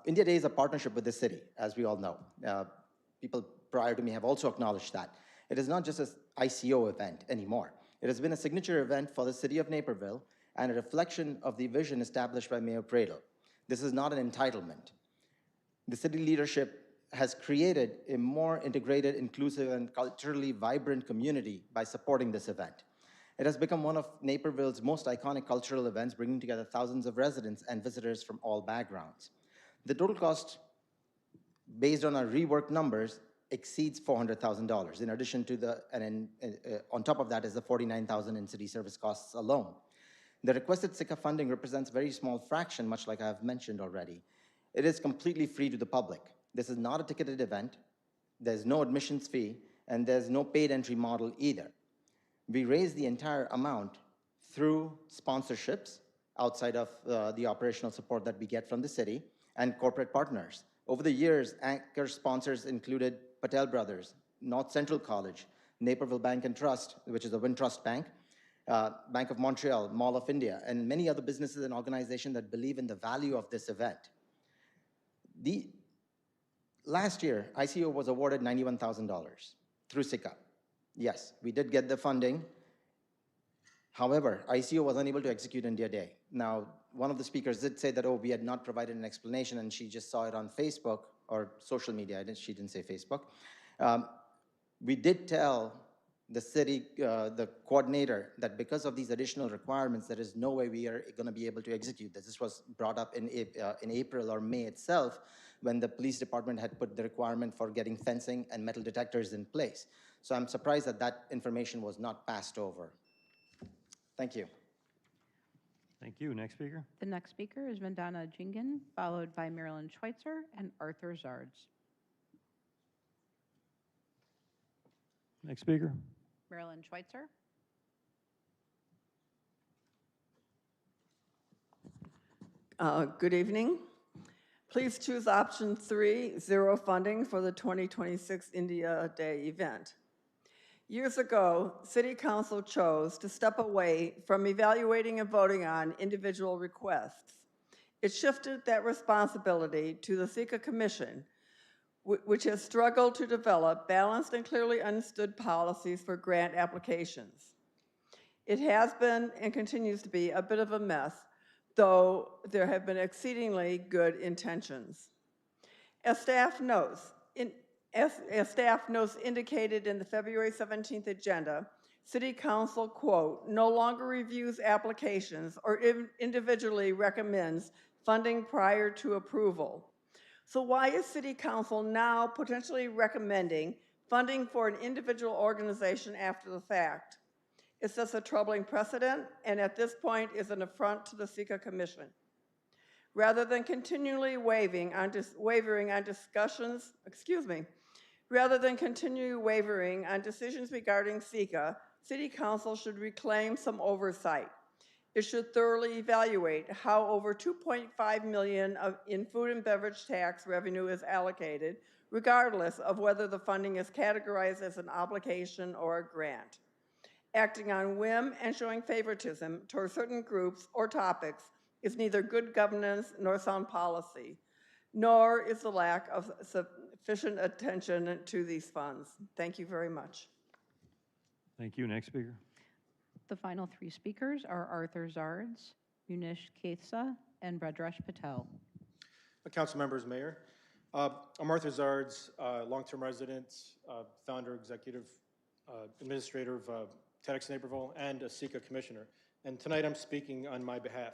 Speaker 8: India Day is a partnership with the city, as we all know. People prior to me have also acknowledged that. It is not just an ICO event anymore. It has been a signature event for the City of Naperville and a reflection of the vision established by Mayor Pradle. This is not an entitlement. The city leadership has created a more integrated, inclusive, and culturally vibrant community by supporting this event. It has become one of Naperville's most iconic cultural events, bringing together thousands of residents and visitors from all backgrounds. The total cost, based on our reworked numbers, exceeds $400,000. In addition to on top of that is the $49,000 in city service costs alone. The requested SICA funding represents a very small fraction, much like I have mentioned already. It is completely free to the public. This is not a ticketed event. There's no admissions fee, and there's no paid entry model either. We raise the entire amount through sponsorships outside of the operational support that we get from the city and corporate partners. Over the years, anchor sponsors included Patel Brothers, North Central College, Naperville Bank and Trust, which is a Wintrust Bank, Bank of Montreal, Mall of India, and many other businesses and organizations that believe in the value of this event. Last year, ICO was awarded $91,000 through SICA. Yes, we did get the funding. However, ICO was unable to execute India Day. Now, one of the speakers did say that, oh, we had not provided an explanation, and she just saw it on Facebook or social media. She didn't say Facebook. We did tell the city, the coordinator, that because of these additional requirements, there is no way we are going to be able to execute this. This was brought up in April or May itself, when the police department had put the requirement for getting fencing and metal detectors in place. So I'm surprised that that information was not passed over. Thank you.
Speaker 1: Thank you. Next speaker.
Speaker 2: The next speaker is Vandana Jingen, followed by Marilyn Schweitzer and Arthur Zards.
Speaker 1: Next speaker.
Speaker 2: Marilyn Schweitzer.
Speaker 14: Good evening. Please choose option 3, zero funding for the 2026 India Day event. Years ago, City Council chose to step away from evaluating and voting on individual requests. It shifted that responsibility to the SICA Commission, which has struggled to develop balanced and clearly understood policies for grant applications. It has been and continues to be a bit of a mess, though there have been exceedingly good intentions. As staff notes indicated in the February 17th agenda, City Council, quote, no longer reviews applications or individually recommends funding prior to approval. So why is City Council now potentially recommending funding for an individual organization after the fact? It's just a troubling precedent, and at this point is an affront to the SICA Commission. Rather than continually wavering on decisions regarding SICA, City Council should reclaim some oversight. It should thoroughly evaluate how over $2.5 million in food and beverage tax revenue is allocated, regardless of whether the funding is categorized as an obligation or a grant. Acting on whim and showing favoritism toward certain groups or topics is neither good governance nor sound policy, nor is the lack of sufficient attention to these funds. Thank you very much.
Speaker 1: Thank you. Next speaker.
Speaker 2: The final 3 speakers are Arthur Zards, Munish Kaitsa, and Bradresh Patel.
Speaker 9: Council members, Mayor. I'm Arthur Zards, long-term resident, founder, executive, administrator of TEDx Naperville, and a SICA commissioner. And tonight I'm speaking on my behalf.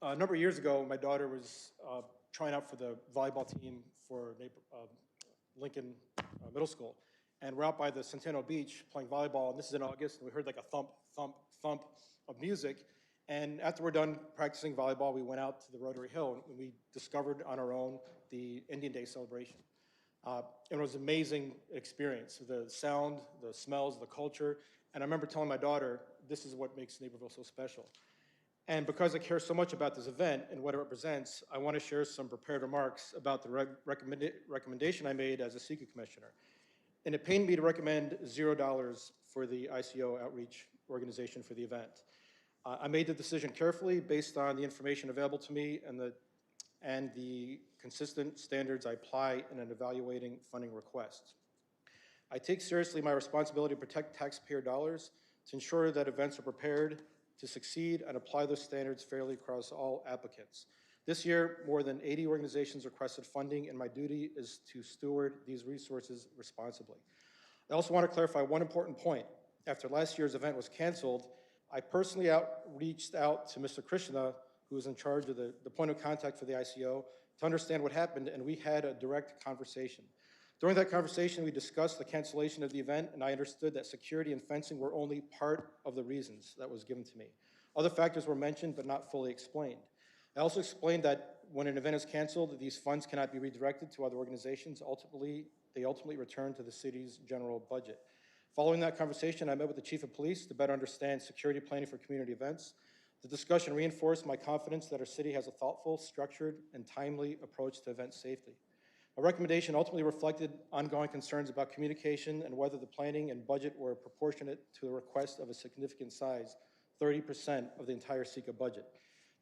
Speaker 9: A number of years ago, my daughter was trying out for the volleyball team for Lincoln Middle School. And we're out by the Centennial Beach playing volleyball, and this is in August, and we heard like a thump, thump, thump of music. And after we're done practicing volleyball, we went out to the Rotary Hill, and we discovered on our own the Indian Day celebration. It was an amazing experience, the sound, the smells, the culture. And I remember telling my daughter, this is what makes Naperville so special. And because I care so much about this event and what it represents, I want to share some prepared remarks about the recommendation I made as a SICA commissioner. And it pained me to recommend $0 for the ICO outreach organization for the event. I made the decision carefully based on the information available to me and the consistent standards I apply in an evaluating funding requests. I take seriously my responsibility to protect taxpayer dollars to ensure that events are prepared to succeed and apply those standards fairly across all applicants. This year, more than 80 organizations requested funding, and my duty is to steward these resources responsibly. I also want to clarify one important point. After last year's event was canceled, I personally reached out to Mr. Krishna, who was in charge of the point of contact for the ICO, to understand what happened, and we had a direct conversation. During that conversation, we discussed the cancellation of the event, and I understood that security and fencing were only part of the reasons that was given to me. Other factors were mentioned, but not fully explained. I also explained that when an event is canceled, these funds cannot be redirected to other organizations. They ultimately return to the city's general budget. Following that conversation, I met with the chief of police to better understand security planning for community events. The discussion reinforced my confidence that our city has a thoughtful, structured, and timely approach to event safety. My recommendation ultimately reflected ongoing concerns about communication and whether the planning and budget were proportionate to the request of a significant size, 30% of the entire SECA budget.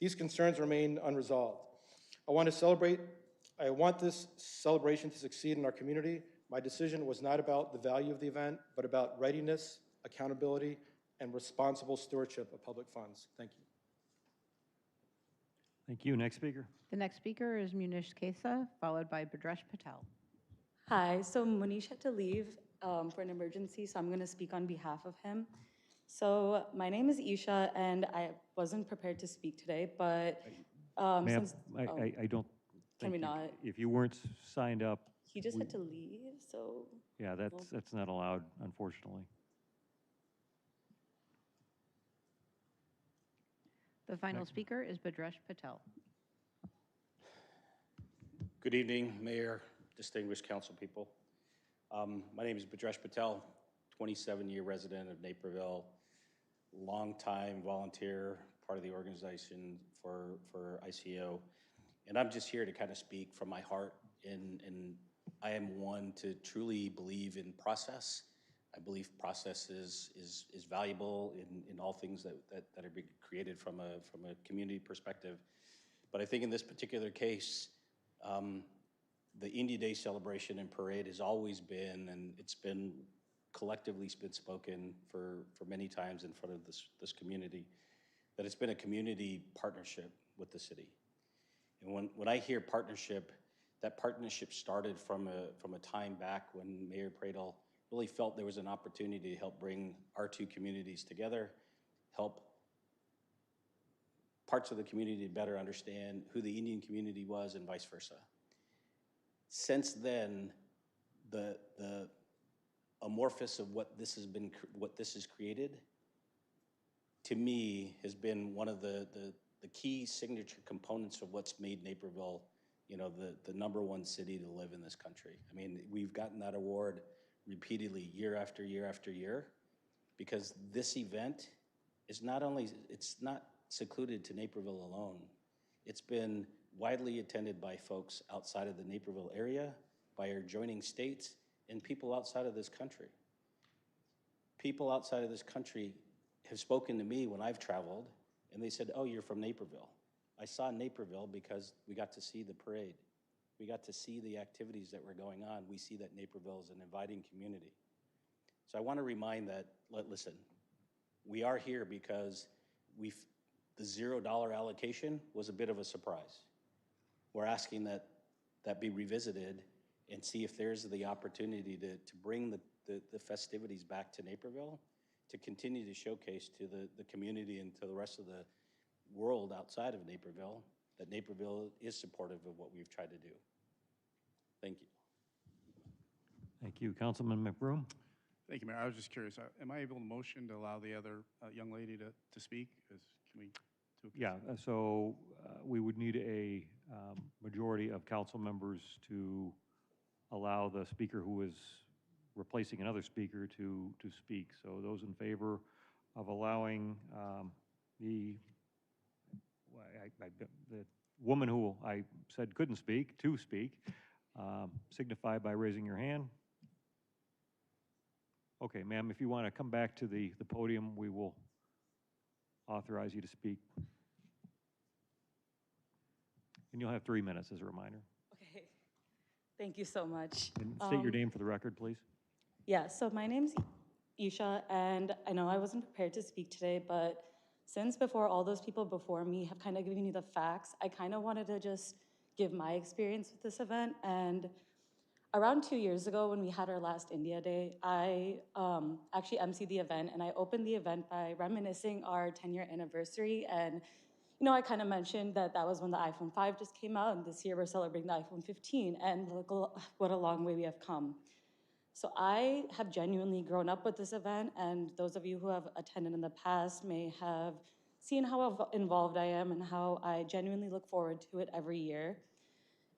Speaker 9: These concerns remain unresolved. I want this celebration to succeed in our community. My decision was not about the value of the event, but about readiness, accountability, and responsible stewardship of public funds. Thank you.
Speaker 1: Thank you. Next speaker.
Speaker 2: The next speaker is Munish Kesa, followed by Bhadresh Patel.
Speaker 10: Hi, so Munish had to leave for an emergency, so I'm going to speak on behalf of him. So my name is Isha, and I wasn't prepared to speak today, but
Speaker 1: Ma'am,
Speaker 10: since,
Speaker 1: I don't
Speaker 10: can we
Speaker 1: think
Speaker 10: not?
Speaker 1: if you weren't signed up,
Speaker 10: He just had to leave, so.
Speaker 1: yeah, that's not allowed, unfortunately.
Speaker 2: The final speaker is Bhadresh Patel.
Speaker 11: Good evening, Mayor, distinguished council people. My name is Bhadresh Patel, 27-year resident of Naperville, longtime volunteer, part of the organization for ICO. And I'm just here to kind of speak from my heart, and I am one to truly believe in process. I believe process is valuable in all things that are being created from a community perspective. But I think in this particular case, the India Day celebration and parade has always been, and it's been collectively been spoken for many times in front of this community, that it's been a community partnership with the city. And when I hear partnership, that partnership started from a time back when Mayor Pradel really felt there was an opportunity to help bring our two communities together, help parts of the community better understand who the Indian community was and vice versa. Since then, the amorphous of what this has created, to me, has been one of the key signature components of what's made Naperville, you know, the #1 city to live in this country. I mean, we've gotten that award repeatedly year after year after year, because this event is it's not secluded to Naperville alone. It's been widely attended by folks outside of the Naperville area, by our adjoining states, and people outside of this country. People outside of this country have spoken to me when I've traveled, and they said, "Oh, you're from Naperville." I saw Naperville because we got to see the parade. We got to see the activities that were going on. We see that Naperville is an inviting community. So I want to remind that, listen, we are here because the $0 allocation was a bit of a surprise. We're asking that be revisited and see if there's the opportunity to bring the festivities back to Naperville, to continue to showcase to the community and to the rest of the world outside of Naperville that Naperville is supportive of what we've tried to do. Thank you.
Speaker 1: Thank you. Councilman McBroom.
Speaker 15: Thank you, Mayor. I was just curious, am I able to motion to allow the other young lady to speak? Can we do a
Speaker 1: Yeah, so we would need a majority of council members to allow the speaker who is replacing another speaker to speak. So those in favor of allowing the woman who I said couldn't speak to speak, signify by raising your hand. Okay, ma'am, if you want to come back to the podium, we will authorize you to speak. And you'll have 3 minutes as a reminder.
Speaker 10: Okay, thank you so much.
Speaker 1: And state your name for the record, please.
Speaker 10: Yeah, so my name's Isha, and I know I wasn't prepared to speak today, but since before all those people before me have kind of given you the facts, I kind of wanted to just give my experience with this event. And around 2 years ago, when we had our last India Day, I actually emceed the event, and I opened the event by reminiscing our 10-year anniversary. And you know, I kind of mentioned that was when the iPhone 5 just came out, and this year we're celebrating the iPhone 15, and look what a long way we have come. So I have genuinely grown up with this event, and those of you who have attended in the past may have seeing how involved I am and how I genuinely look forward to it every year.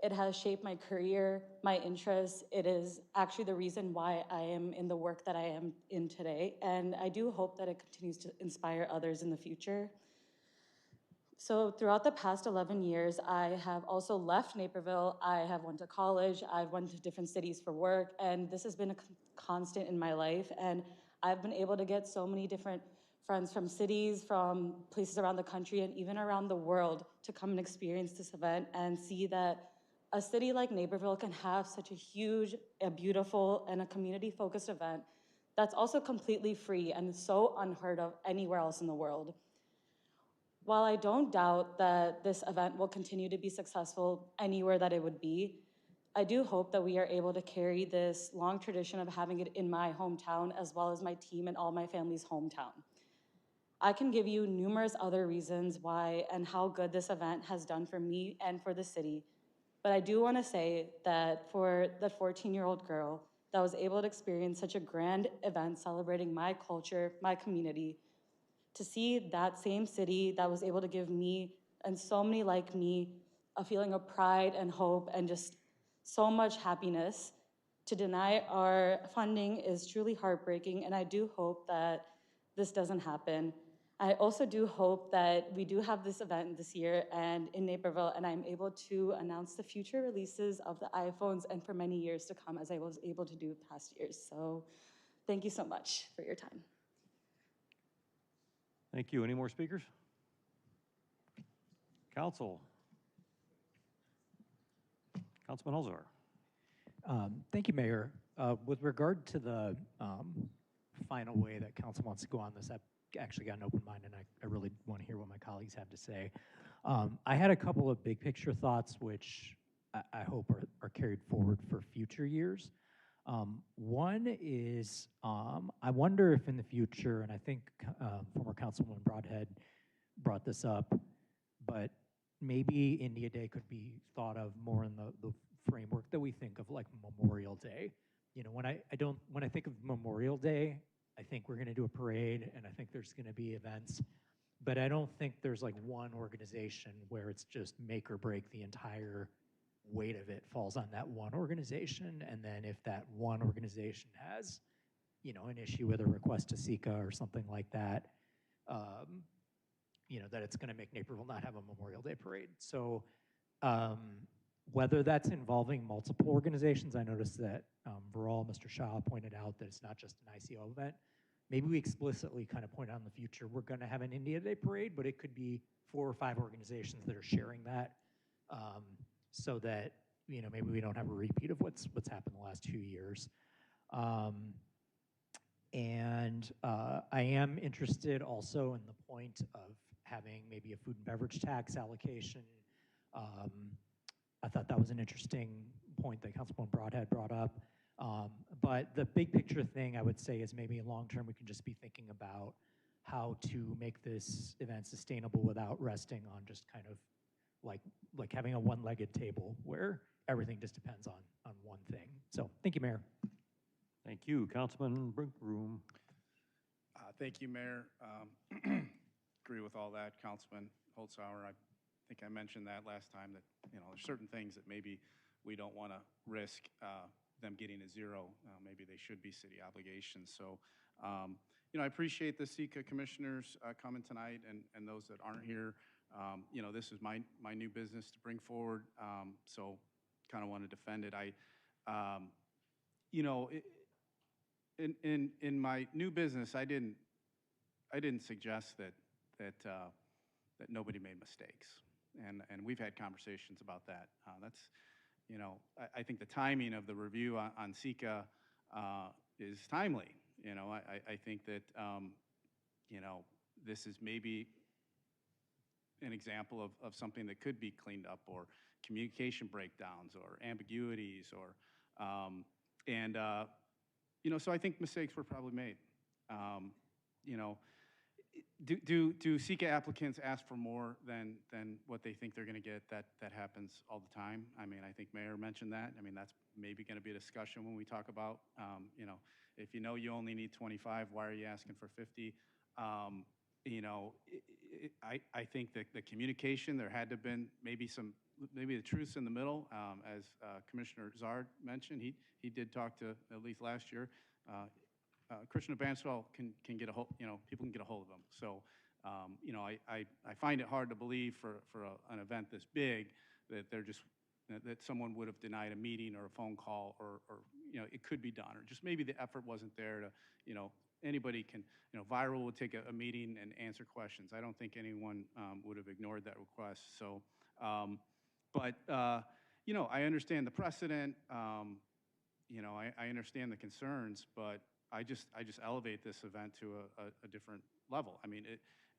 Speaker 10: It has shaped my career, my interests. It is actually the reason why I am in the work that I am in today. And I do hope that it continues to inspire others in the future. So throughout the past 11 years, I have also left Naperville. I have went to college. I've went to different cities for work. And this has been a constant in my life. And I've been able to get so many different friends from cities, from places around the country, and even around the world to come and experience this event and see that a city like Naperville can have such a huge, a beautiful, and a community-focused event that's also completely free and so unheard of anywhere else in the world. While I don't doubt that this event will continue to be successful anywhere that it would be, I do hope that we are able to carry this long tradition of having it in my hometown as well as my team and all my family's hometown. I can give you numerous other reasons why and how good this event has done for me and for the city, but I do want to say that for the 14-year-old girl that was able to experience such a grand event celebrating my culture, my community, to see that same city that was able to give me and so many like me a feeling of pride and hope and just so much happiness, to deny our funding is truly heartbreaking, and I do hope that this doesn't happen. I also do hope that we do have this event this year and in Naperville, and I'm able to announce the future releases of the iPhones and for many years to come, as I was able to do past years. So thank you so much for your time.
Speaker 1: Thank you. Any more speakers? Council. Councilman Holzhauer.
Speaker 18: Thank you, Mayor. With regard to the final way that council wants to go on this, I've actually got an open mind, and I really want to hear what my colleagues have to say. I had a couple of big picture thoughts, which I hope are carried forward for future years. One is, I wonder if in the future, and I think former Councilwoman Broadhead brought this up, but maybe India Day could be thought of more in the framework that we think of like Memorial Day. You know, when I think of Memorial Day, I think we're going to do a parade, and I think there's going to be events, but I don't think there's like one organization where it's just make or break. The entire weight of it falls on that one organization, and then if that one organization has, you know, an issue with a request to SECA or something like that, you know, that it's going to make Naperville not have a Memorial Day parade. So whether that's involving multiple organizations, I noticed that Viral, Mr. Shah pointed out that it's not just an ICO event. Maybe we explicitly kind of point out in the future, we're going to have an India Day parade, but it could be 4 or 5 organizations that are sharing that, so that, you know, maybe we don't have a repeat of what's happened the last 2 years. And I am interested also in the point of having maybe a food and beverage tax allocation. I thought that was an interesting point that Councilwoman Broadhead brought up. But the big picture thing I would say is maybe long term we can just be thinking about how to make this event sustainable without resting on just kind of like having a one-legged table where everything just depends on one thing. So thank you, Mayor.
Speaker 1: Thank you. Councilman Brinkroom.
Speaker 15: Thank you, Mayor. Agree with all that. Councilman Holzhauer, I think I mentioned that last time, that, you know, there's certain things that maybe we don't want to risk them getting to zero. Maybe they should be city obligations. So, you know, I appreciate the SECA commissioners coming tonight, and those that aren't here. You know, this is my new business to bring forward, so kind of want to defend it. You know, in my new business, I didn't suggest that nobody made mistakes, and we've had conversations about that. That's, you know, I think the timing of the review on SECA is timely. You know, I think that you know, this is maybe an example of something that could be cleaned up, or communication breakdowns, or ambiguities, or you know, so I think mistakes were probably made. You know, do SECA applicants ask for more than what they think they're going to get? That happens all the time. I mean, I think Mayor mentioned that. I mean, that's maybe going to be a discussion when we talk about, you know, if you know you only need 25, why are you asking for 50? you know, I think that the communication, there had to have been maybe the truth's in the middle. As Commissioner Zard mentioned, he did talk to, at least last year, Christian Evanswell can get a hold, you know, people can get a hold of him. So, you know, I find it hard to believe for an event this big that that someone would have denied a meeting or a phone call, or you know, it could be done, or just maybe the effort wasn't there to, you know, anybody can, you know, Viral would take a meeting and answer questions. I don't think anyone would have ignored that request. So, you know, I understand the precedent. You know, I understand the concerns, but I just elevate this event to a different level. I mean,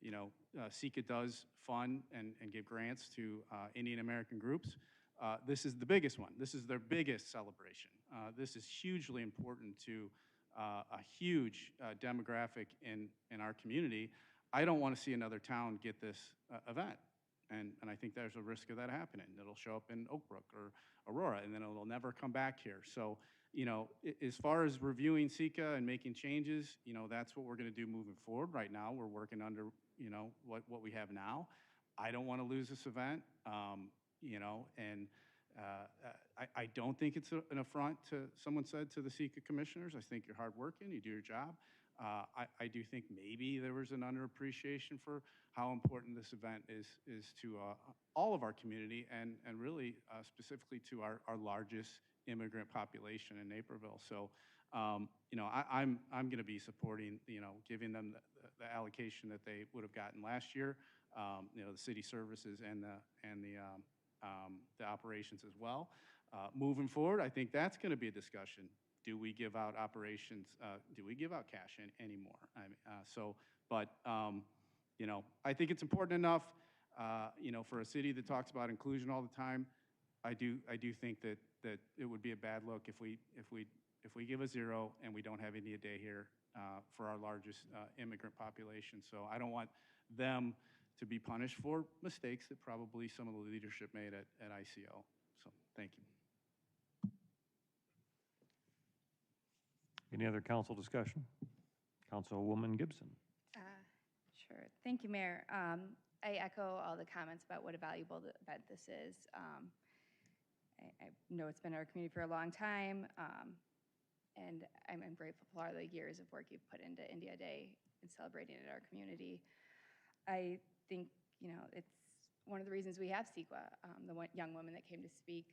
Speaker 15: you know, SECA does fund and give grants to Indian American groups. This is the biggest one. This is their biggest celebration. This is hugely important to a huge demographic in our community. I don't want to see another town get this event. And I think there's a risk of that happening. It'll show up in Oak Brook or Aurora, and then it'll never come back here. So, you know, as far as reviewing SECA and making changes, you know, that's what we're going to do moving forward. Right now, we're working under, you know, what we have now. I don't want to lose this event, you know, and I don't think it's an affront to, someone said, to the SECA commissioners. I think you're hardworking, you do your job. I do think maybe there was an underappreciation for how important this event is to all of our community, and really specifically to our largest immigrant population in Naperville. So, you know, I'm going to be supporting, you know, giving them the allocation that they would have gotten last year. You know, the city services and the operations as well. Moving forward, I think that's going to be a discussion. Do we give out operations? Do we give out cash anymore? You know, I think it's important enough, you know, for a city that talks about inclusion all the time. I do think that it would be a bad look if we give a 0 and we don't have India Day here for our largest immigrant population. So I don't want them to be punished for mistakes that probably some of the leadership made at ICO. So thank you.
Speaker 1: Any other council discussion? Councilwoman Gibson.
Speaker 6: Sure. Thank you, Mayor. I echo all the comments about what a valuable event this is. I know it's been in our community for a long time, and I'm grateful for all the years of work you've put into India Day and celebrating it in our community. I think, you know, it's one of the reasons we have CEQA, the young woman that came to speak.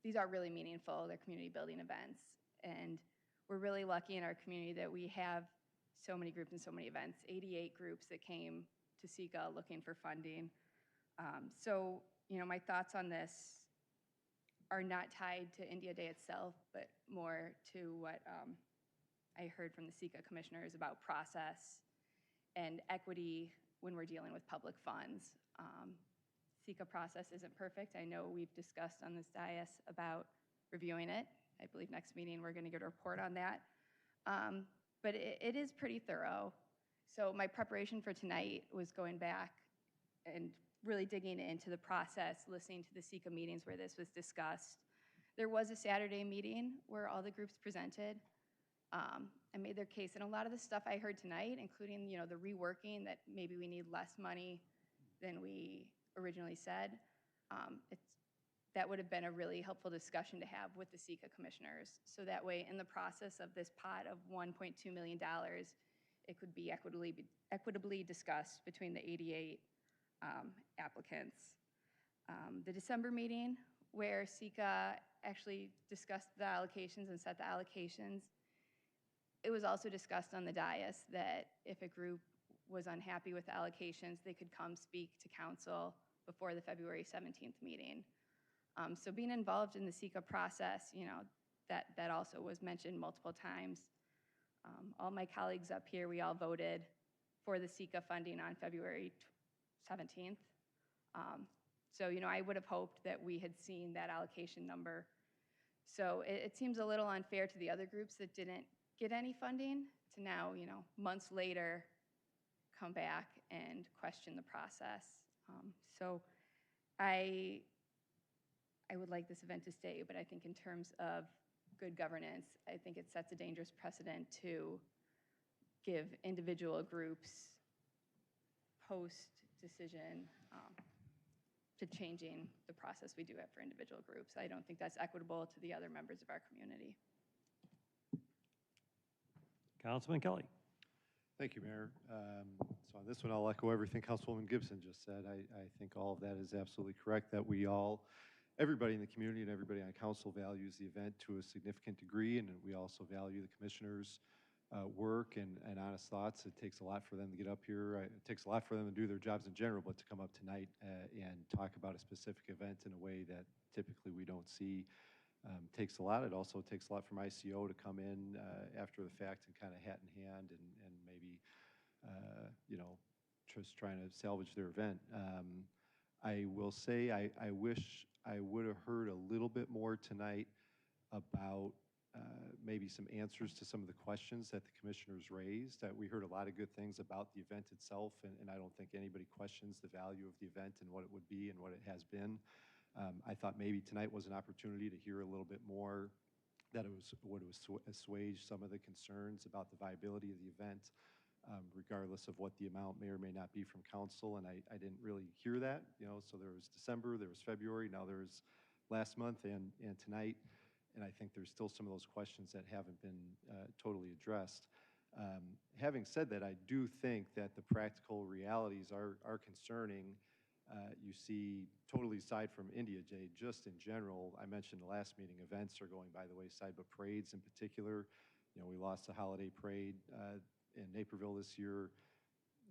Speaker 6: These are really meaningful. They're community building events, and we're really lucky in our community that we have so many groups and so many events, 88 groups that came to SECA looking for funding. So, you know, my thoughts on this are not tied to India Day itself, but more to what I heard from the SECA commissioners about process and equity when we're dealing with public funds. SECA process isn't perfect. I know we've discussed on this dais about reviewing it. I believe next meeting we're going to get a report on that. But it is pretty thorough. So my preparation for tonight was going back and really digging into the process, listening to the SECA meetings where this was discussed. There was a Saturday meeting where all the groups presented and made their case. And a lot of the stuff I heard tonight, including, you know, the reworking that maybe we need less money than we originally said, that would have been a really helpful discussion to have with the SECA commissioners. So that way, in the process of this pot of $1.2 million, it could be equitably discussed between the 88 applicants. The December meeting, where SECA actually discussed the allocations and set the allocations, it was also discussed on the dais that if a group was unhappy with the allocations, they could come speak to council before the February 17th meeting. So being involved in the SECA process, you know, that also was mentioned multiple times. All my colleagues up here, we all voted for the SECA funding on February 17th. So, you know, I would have hoped that we had seen that allocation number. So it seems a little unfair to the other groups that didn't get any funding to now, you know, months later, come back and question the process. So I would like this event to stay, but I think in terms of good governance, I think it sets a dangerous precedent to give individual groups post-decision to changing the process we do it for individual groups. I don't think that's equitable to the other members of our community.
Speaker 1: Councilman Kelly.
Speaker 5: Thank you, Mayor. So on this one, I'll echo everything Councilwoman Gibson just said. I think all of that is absolutely correct, that we all, everybody in the community and everybody on council values the event to a significant degree, and we also value the commissioners' work and honest thoughts. It takes a lot for them to get up here. It takes a lot for them to do their jobs in general, but to come up tonight and talk about a specific event in a way that typically we don't see takes a lot. It also takes a lot from ICO to come in after the fact and kind of hat in hand and maybe, you know, just trying to salvage their event. I will say I wish I would have heard a little bit more tonight about maybe some answers to some of the questions that the commissioners raised. We heard a lot of good things about the event itself, and I don't think anybody questions the value of the event and what it would be and what it has been. I thought maybe tonight was an opportunity to hear a little bit more that it would assuage some of the concerns about the viability of the event, regardless of what the amount may or may not be from council, and I didn't really hear that, you know. So there was December, there was February, now there's last month and tonight, and I think there's still some of those questions that haven't been totally addressed. Having said that, I do think that the practical realities are concerning. You see, totally aside from India Day, just in general, I mentioned the last meeting, events are going by the wayside, but parades in particular. You know, we lost the holiday parade in Naperville this year.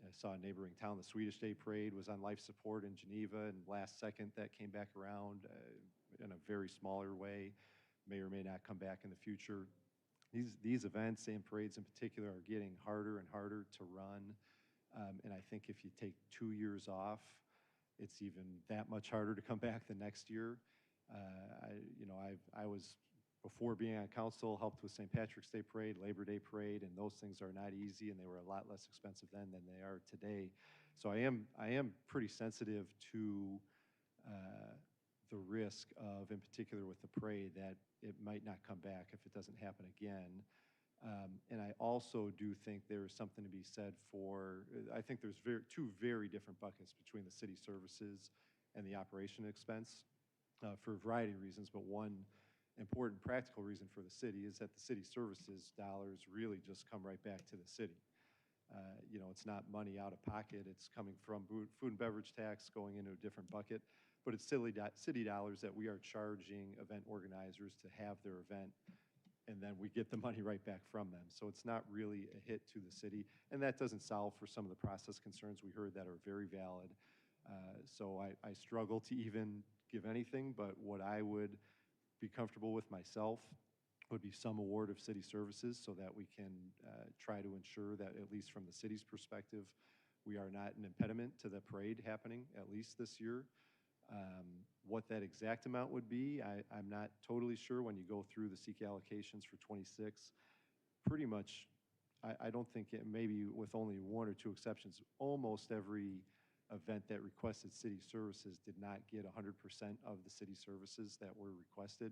Speaker 5: I saw a neighboring town, the Swedish Day Parade was on life support in Geneva, and last second that came back around in a very smaller way. May or may not come back in the future. These events and parades in particular are getting harder and harder to run, and I think if you take 2 years off, it's even that much harder to come back the next year. I was, before being on council, helped with St. Patrick's Day Parade, Labor Day Parade, and those things are not easy, and they were a lot less expensive then than they are today. So I am pretty sensitive to the risk of, in particular with the parade, that it might not come back if it doesn't happen again. And I also do think there is something to be said for, I think there's two very different buckets between the city services and the operation expense for a variety of reasons, but one important practical reason for the city is that the city services dollars really just come right back to the city. You know, it's not money out of pocket, it's coming from food and beverage tax going into a different bucket, but it's city dollars that we are charging event organizers to have their event, and then we get the money right back from them. So it's not really a hit to the city, and that doesn't solve for some of the process concerns we heard that are very valid. So I struggle to even give anything, but what I would be comfortable with myself would be some award of city services so that we can try to ensure that, at least from the city's perspective, we are not an impediment to the parade happening, at least this year. What that exact amount would be, I'm not totally sure. When you go through the SEEK allocations for 26, pretty much, I don't think, maybe with only 1 or 2 exceptions, almost every event that requested city services did not get 100% of the city services that were requested.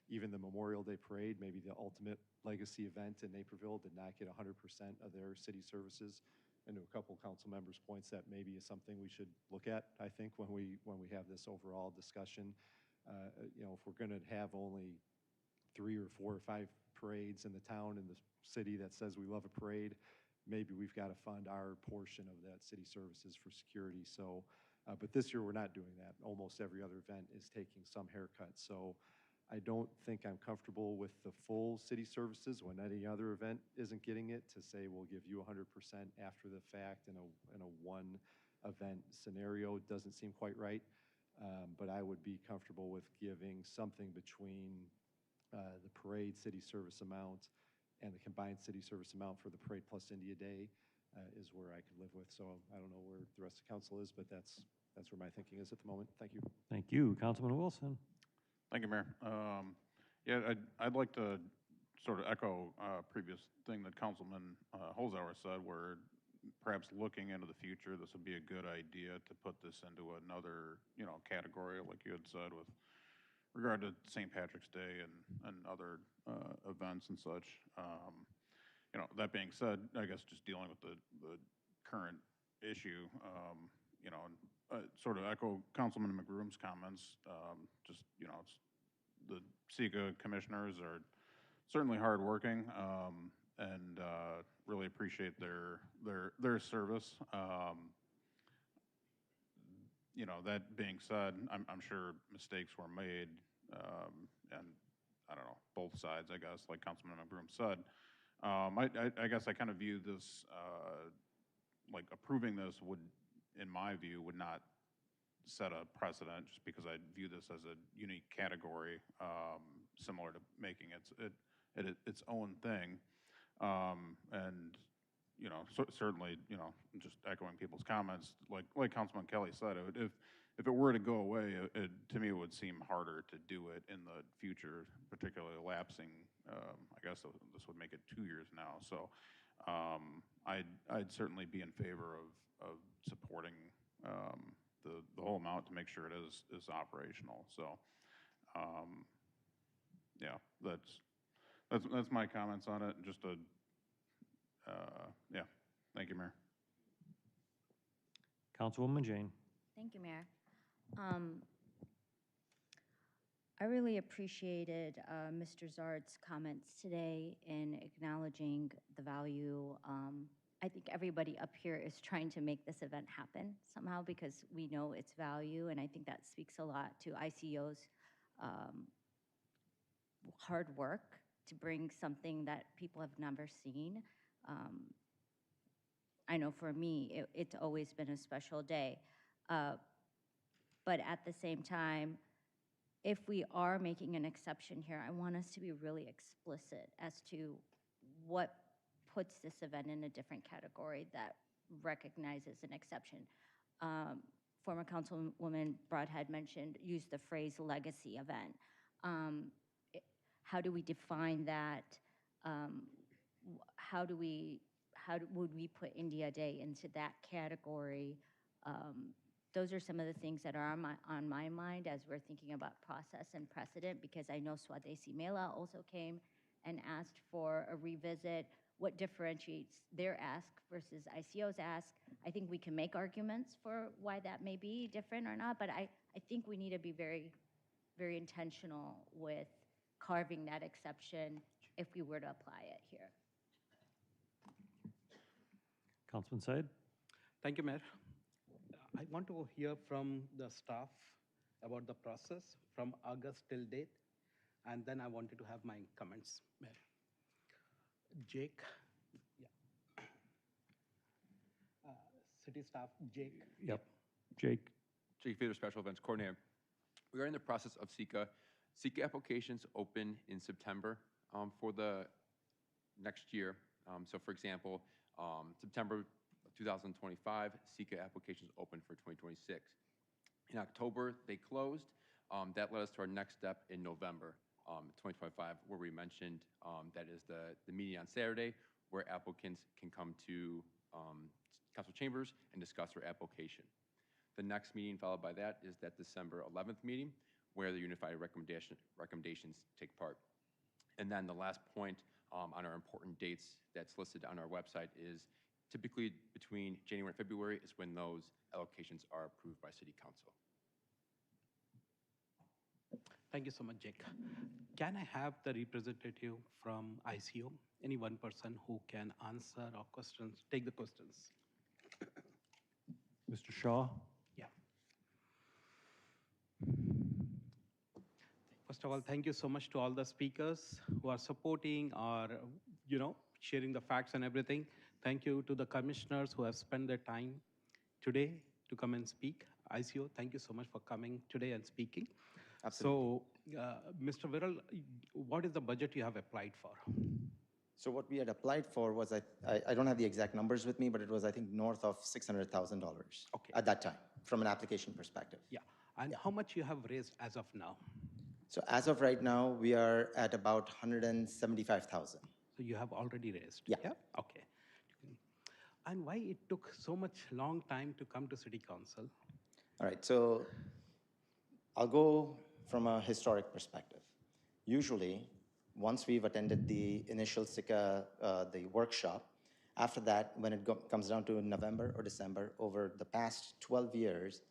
Speaker 5: Even the Memorial Day Parade, maybe the ultimate legacy event in Naperville, did not get 100% of their city services. And to a couple council members' points, that maybe is something we should look at, I think, when we have this overall discussion. You know, if we're going to have only 3 or 4 or 5 parades in the town and the city that says we love a parade, maybe we've got to fund our portion of that city services for security. So, but this year we're not doing that. Almost every other event is taking some haircut. So I don't think I'm comfortable with the full city services when any other event isn't getting it, to say we'll give you 100% after the fact in a one event scenario. It doesn't seem quite right. But I would be comfortable with giving something between the parade city service amount and the combined city service amount for the parade plus India Day is where I could live with. So I don't know where the rest of the council is, but that's where my thinking is at the moment. Thank you.
Speaker 1: Thank you. Councilman Wilson.
Speaker 16: Thank you, Mayor. Yeah, I'd like to sort of echo a previous thing that Councilman Holzhauer said, where perhaps looking into the future, this would be a good idea to put this into another, category, like you had said, with regard to St. Patrick's Day and other events and such. That being said, I guess just dealing with the current issue, you know, and sort of echo Councilman McGroom's comments. Just, you know, it's, the SECA commissioners are certainly hardworking, and really appreciate their service. You know, that being said, I'm sure mistakes were made, and I don't know, both sides, I guess, like Councilman McBroom said. I guess I kind of view this, like approving this would, in my view, would not set a precedent, just because I view this as a unique category, similar to making its own thing. And you know, certainly, you know, just echoing people's comments, like Councilman Kelly said, if it were to go away, to me it would seem harder to do it in the future, particularly lapsing. I guess this would make it 2 years now. So I'd certainly be in favor of supporting the whole amount to make sure it is operational. So yeah, that's my comments on it. Just a yeah, thank you, Mayor.
Speaker 1: Councilwoman Jane.
Speaker 13: Thank you, Mayor. I really appreciated Mr. Zard's comments today in acknowledging the value. I think everybody up here is trying to make this event happen somehow because we know its value, and I think that speaks a lot to ICO's hard work to bring something that people have never seen. I know for me, it's always been a special day. But at the same time, if we are making an exception here, I want us to be really explicit as to what puts this event in a different category that recognizes an exception. Former Councilwoman Broadhead mentioned, used the phrase legacy event. How do we define that? How would we put India Day into that category? Those are some of the things that are on my mind as we're thinking about process and precedent, because I know Swadesi Mela also came and asked for a revisit. What differentiates their ask versus ICO's ask? I think we can make arguments for why that may be different or not, but I think we need to be very, very intentional with carving that exception if we were to apply it here.
Speaker 1: Councilman Said.
Speaker 17: Thank you, Mayor. I want to hear from the staff about the process from August till date, and then I wanted to have my comments, Mayor. Jake, yeah. City staff, Jake.
Speaker 1: Yep. Jake.
Speaker 23: Jake Fader, Special Events Coordinator. We are in the process of SECA. SECA applications open in September for the next year. So for example, September 2025, SECA applications open for 2026. In October, they closed. That led us to our next step in November 2025, where we mentioned that is the meeting on Saturday, where applicants can come to council chambers and discuss their application. The next meeting followed by that is that December 11th meeting, where the unified recommendations take part. And then the last point on our important dates that's listed on our website is typically between January and February is when those allocations are approved by City Council.
Speaker 17: Thank you so much, Jake. Can I have the representative from ICO? Any one person who can answer our questions, take the questions.
Speaker 1: Mr. Shaw.
Speaker 17: Yeah. First of all, thank you so much to all the speakers who are supporting or, sharing the facts and everything. Thank you to the commissioners who have spent their time today to come and speak. ICO, thank you so much for coming today and speaking.
Speaker 8: Absolutely.
Speaker 17: So, Mr. Viral, what is the budget you have applied for?
Speaker 8: So what we had applied for was, I don't have the exact numbers with me, but it was, I think, north of $600,000 at that time, from an application perspective.
Speaker 17: Yeah, and how much you have raised as of now?
Speaker 8: So as of right now, we are at about 175,000.
Speaker 17: So you have already raised?
Speaker 8: Yeah.
Speaker 17: Okay. And why it took so much long time to come to City Council?
Speaker 8: All right, so I'll go from a historic perspective. Usually, once we've attended the initial SICA, the workshop, After that, when it comes down to November or December, over the past 12 years,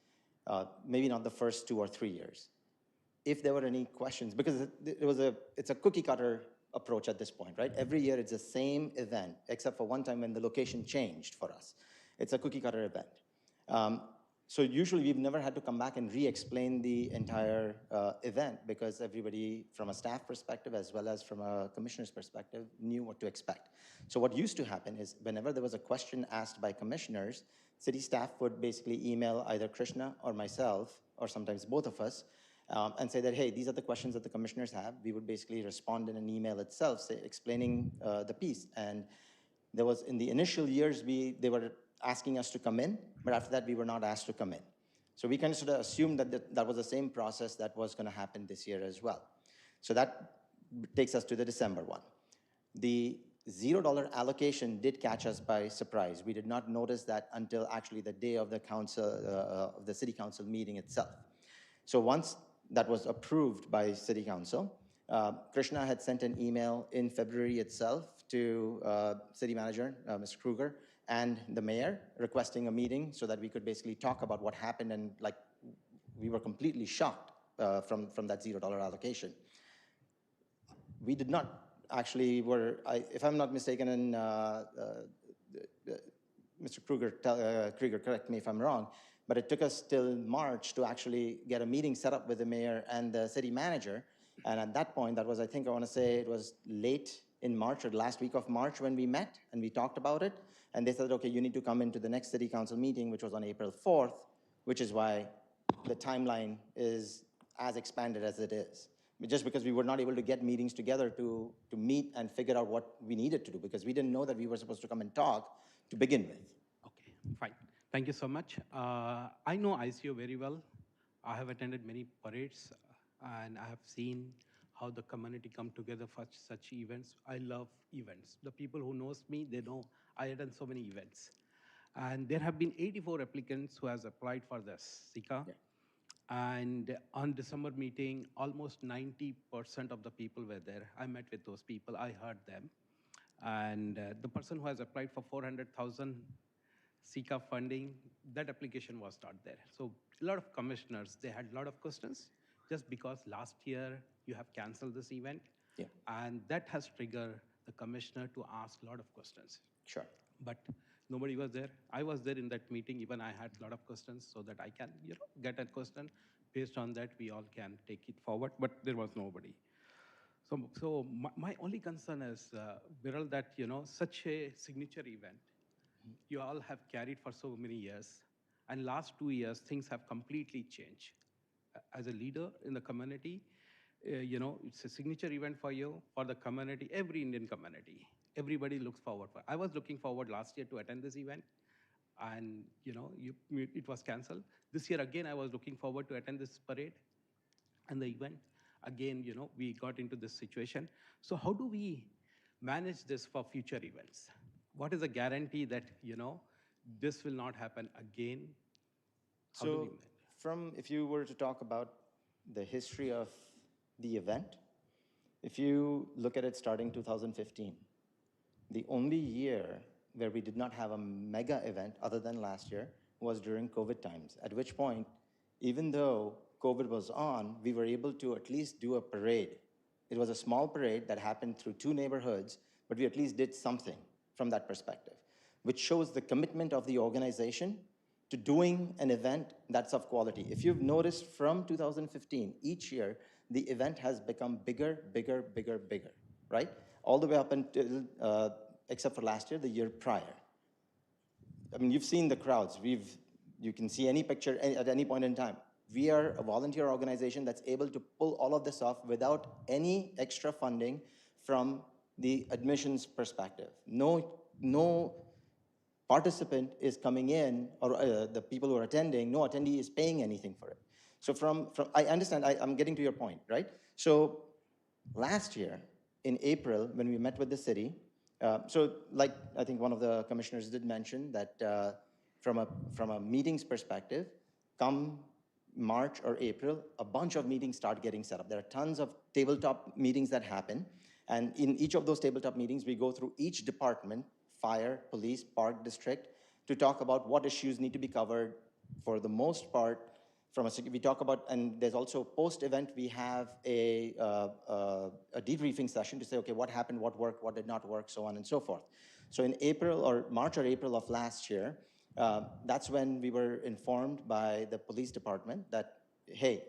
Speaker 8: maybe not the first 2 or 3 years, if there were any questions, because it's a cookie cutter approach at this point, right? Every year it's the same event, except for one time when the location changed for us. It's a cookie cutter event. So usually we've never had to come back and re-explain the entire event because everybody from a staff perspective as well as from a commissioner's perspective knew what to expect. So what used to happen is whenever there was a question asked by commissioners, city staff would basically email either Krishna or myself, or sometimes both of us, and say that, hey, these are the questions that the commissioners have. We would basically respond in an email itself, explaining the piece. And there was, in the initial years, they were asking us to come in, but after that, we were not asked to come in. So we kind of sort of assumed that that was the same process that was going to happen this year as well. So that takes us to the December one. The $0 allocation did catch us by surprise. We did not notice that until actually the day of the council, of the city council meeting itself. So once that was approved by city council, Krishna had sent an email in February itself to city manager, Mr. Kruger, and the mayor requesting a meeting so that we could basically talk about what happened, and like we were completely shocked from that $0 allocation. We did not actually if I'm not mistaken, and Mr. Krieger, correct me if I'm wrong, but it took us till March to actually get a meeting set up with the mayor and the city manager. And at that point, that was, I think I want to say it was late in March or the last week of March when we met and we talked about it. And they said, okay, you need to come into the next city council meeting, which was on April 4th, which is why the timeline is as expanded as it is. Just because we were not able to get meetings together to meet and figure out what we needed to do, because we didn't know that we were supposed to come and talk to begin with.
Speaker 17: Okay, fine. Thank you so much. I know ICO very well. I have attended many parades, and I have seen how the community come together for such events. I love events. The people who knows me, they know I attend so many events. And there have been 84 applicants who has applied for this SICA. Yeah. And on December meeting, almost 90% of the people were there. I met with those people, I heard them. And the person who has applied for 400,000 SICA funding, that application was not there. So a lot of commissioners, they had a lot of questions just because last year you have canceled this event. Yeah. And that has triggered the commissioner to ask a lot of questions.
Speaker 8: Sure.
Speaker 17: But nobody was there. I was there in that meeting. Even I had a lot of questions so that I can get a question. Based on that, we all can take it forward. But there was nobody. So my only concern is, Viral, that such a signature event, you all have carried for so many years. And last 2 years, things have completely changed. As a leader in the community, it's a signature event for you, for the community, every Indian community. Everybody looks forward for it. I was looking forward last year to attend this event, and it was canceled. This year again, I was looking forward to attend this parade and the event. Again, we got into this situation. So how do we manage this for future events? What is the guarantee that this will not happen again? How do we manage?
Speaker 8: If you were to talk about the history of the event, if you look at it starting 2015, the only year where we did not have a mega event other than last year was during COVID times, at which point, even though COVID was on, we were able to at least do a parade. It was a small parade that happened through 2 neighborhoods, but we at least did something from that perspective, which shows the commitment of the organization to doing an event that's of quality. If you've noticed from 2015, each year, the event has become bigger, bigger, bigger, bigger, right? All the way up until, except for last year, the year prior. I mean, you've seen the crowds. You can see any picture at any point in time. We are a volunteer organization that's able to pull all of this off without any extra funding from the admissions perspective. No participant is coming in, or the people who are attending, no attendee is paying anything for it. So I understand, I'm getting to your point, right? So last year, in April, when we met with the city, so like I think one of the commissioners did mention that from a meetings perspective, come March or April, a bunch of meetings start getting set up. There are tons of tabletop meetings that happen. And in each of those tabletop meetings, we go through each department fire, police, park district, to talk about what issues need to be covered. For the most part, we talk about, and there's also post-event, we have a debriefing session to say, okay, what happened, what worked, what did not work, so on and so forth. So in April or March or April of last year, that's when we were informed by the police department that, hey,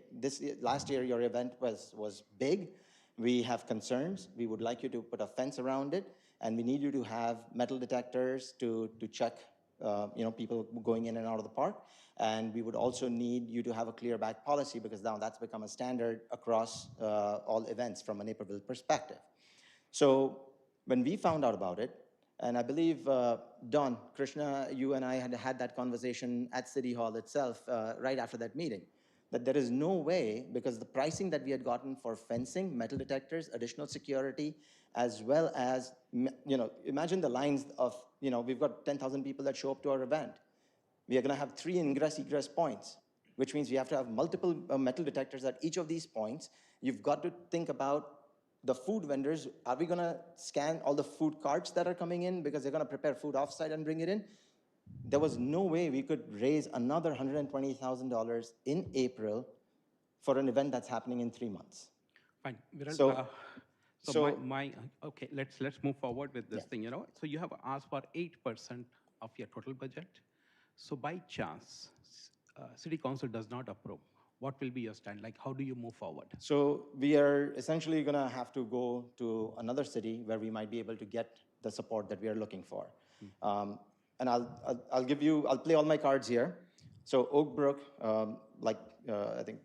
Speaker 8: last year your event was big. We have concerns. We would like you to put a fence around it, and we need you to have metal detectors to check people going in and out of the park. And we would also need you to have a clear back policy, because now that's become a standard across all events from a Naperville perspective. So when we found out about it, and I believe, Don, Krishna, you and I had that conversation at City Hall itself right after that meeting, that there is no way, because the pricing that we had gotten for fencing, metal detectors, additional security, as well as, imagine the lines of, we've got 10,000 people that show up to our event. We are going to have 3 ingress-egress points, which means we have to have multiple metal detectors at each of these points. You've got to think about the food vendors. Are we going to scan all the food carts that are coming in because they're going to prepare food offsite and bring it in? There was no way we could raise another $120,000 in April for an event that's happening in 3 months.
Speaker 17: Fine. Viral,
Speaker 8: So,
Speaker 17: okay, let's move forward with this thing, So you have asked for 8% of your total budget. So by chance, City Council does not approve. What will be your stand? Like, how do you move forward?
Speaker 8: So we are essentially going to have to go to another city where we might be able to get the support that we are looking for. And I'll play all my cards here. So Oak Brook, I think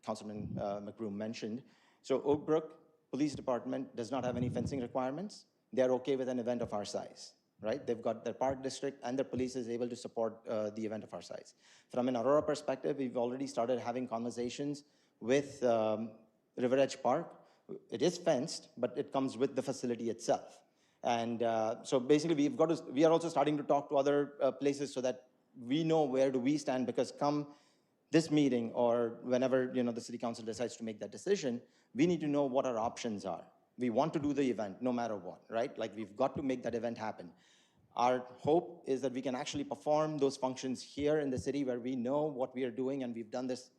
Speaker 8: Councilman McBroom mentioned, so Oak Brook Police Department does not have any fencing requirements. They're okay with an event of our size, right? They've got their park district and their police is able to support the event of our size. From an Aurora perspective, we've already started having conversations with River Edge Park. It is fenced, but it comes with the facility itself. And so basically, we are also starting to talk to other places so that we know where do we stand, because come this meeting or whenever the City Council decides to make that decision, we need to know what our options are. We want to do the event no matter what, right? Like, we've got to make that event happen. Our hope is that we can actually perform those functions here in the city where we know what we are doing, and we've done this,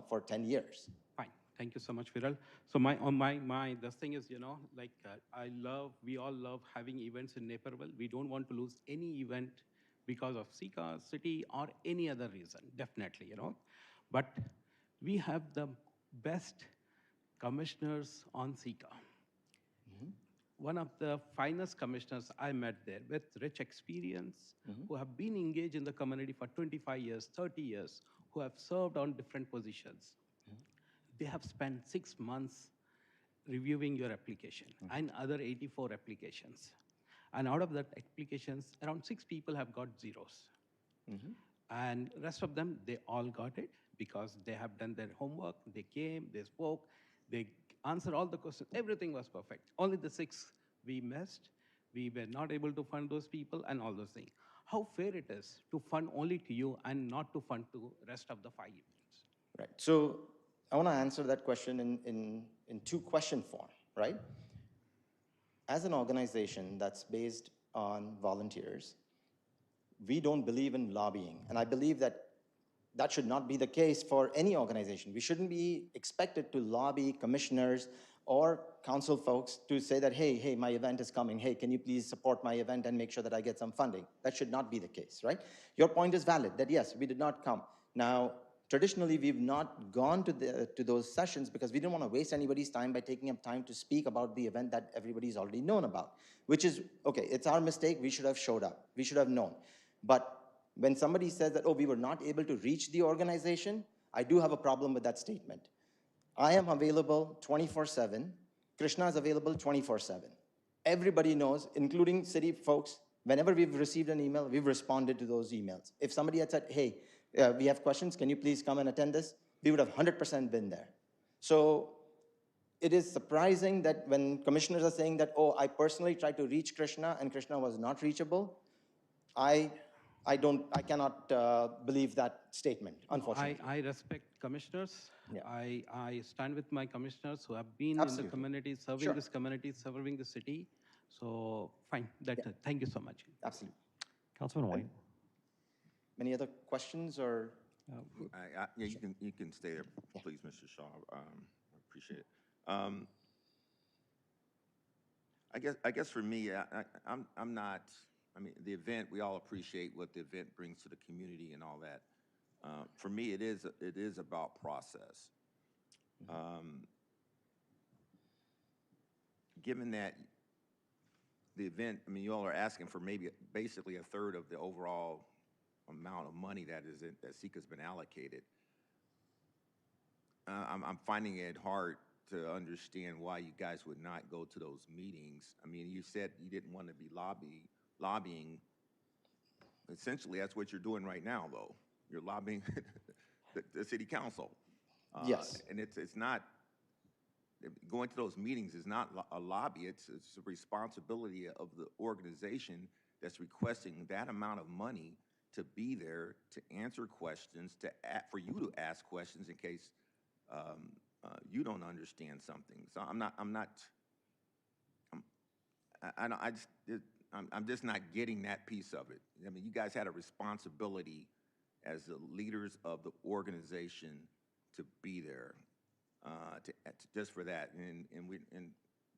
Speaker 8: for 10 years.
Speaker 17: Fine. Thank you so much, Viral. So this thing is, we all love having events in Naperville. We don't want to lose any event because of Sika, city, or any other reason, definitely, But we have the best commissioners on Sika. One of the finest commissioners I met there with rich experience, who have been engaged in the community for 25 years, 30 years, who have served on different positions. They have spent 6 months reviewing your application and other 84 applications. And out of that applications, around 6 people have got zeros. And rest of them, they all got it because they have done their homework, they came, they spoke, they answered all the questions, everything was perfect. Only the 6 we missed. We were not able to fund those people and all those things. How fair it is to fund only to you and not to fund to rest of the 5 events?
Speaker 8: Right. So I want to answer that question in 2 question form, right? As an organization that's based on volunteers, we don't believe in lobbying. And I believe that should not be the case for any organization. We shouldn't be expected to lobby commissioners or council folks to say that, hey, my event is coming. Hey, can you please support my event and make sure that I get some funding? That should not be the case, right? Your point is valid, that yes, we did not come. Now, traditionally, we've not gone to those sessions because we didn't want to waste anybody's time by taking up time to speak about the event that everybody's already known about, which is, okay, it's our mistake. We should have showed up. We should have known. But when somebody says that, oh, we were not able to reach the organization, I do have a problem with that statement. I am available 24/7. Krishna is available 24/7. Everybody knows, including city folks, whenever we've received an email, we've responded to those emails. If somebody had said, hey, we have questions, can you please come and attend this? We would have 100% been there. So it is surprising that when commissioners are saying that, oh, I personally tried to reach Krishna and Krishna was not reachable, I cannot believe that statement, unfortunately.
Speaker 17: I respect commissioners.
Speaker 8: Yeah.
Speaker 17: I stand with my commissioners who have been
Speaker 8: Absolutely.
Speaker 17: in the community, serving this community, serving the city. So, fine, that's it. Thank you so much.
Speaker 8: Absolutely.
Speaker 1: Councilman White.
Speaker 8: Any other questions or?
Speaker 20: Yeah, you can stay there, please, Mr. Shaw. I appreciate it. I guess for me, I'm not. I mean, the event, we all appreciate what the event brings to the community and all that. For me, it is about process. Given that the event, I mean, you all are asking for basically a third of the overall amount of money that SECA's been allocated. I'm finding it hard to understand why you guys would not go to those meetings. I mean, you said you didn't want to be lobbying. Essentially, that's what you're doing right now, though. You're lobbying the city council.
Speaker 8: Yes.
Speaker 20: And it's not, going to those meetings is not a lobby. It's a responsibility of the organization that's requesting that amount of money to be there, to answer questions, for you to ask questions in case you don't understand something. So I'm just not getting that piece of it. I mean, you guys had a responsibility as the leaders of the organization to be there, just for that. And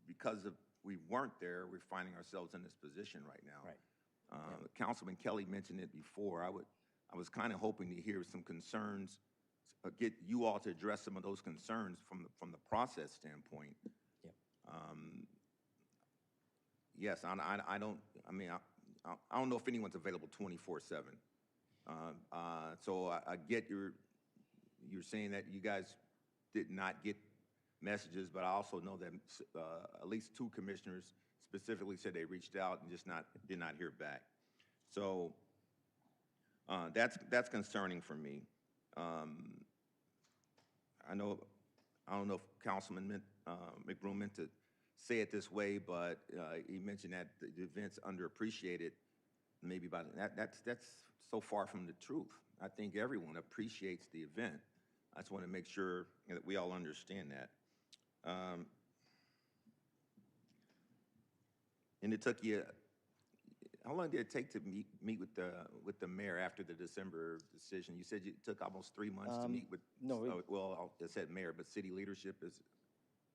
Speaker 20: because we weren't there, we're finding ourselves in this position right now.
Speaker 8: Right.
Speaker 20: Councilman Kelly mentioned it before. I was kind of hoping to hear some concerns, get you all to address some of those concerns from the process standpoint.
Speaker 8: Yep.
Speaker 20: Yes, I don't know if anyone's available 24/7. So I get you're saying that you guys did not get messages, but I also know that at least 2 commissioners specifically said they reached out and did not hear back. So that's concerning for me. I don't know if Councilman McBroom meant to say it this way, but he mentioned that the event's underappreciated. Maybe by that's so far from the truth. I think everyone appreciates the event. I just want to make sure that we all understand that. And it took you. How long did it take to meet with the mayor after the December decision? You said it took almost 3 months to meet with.
Speaker 8: No.
Speaker 20: Well, I said mayor, but city leadership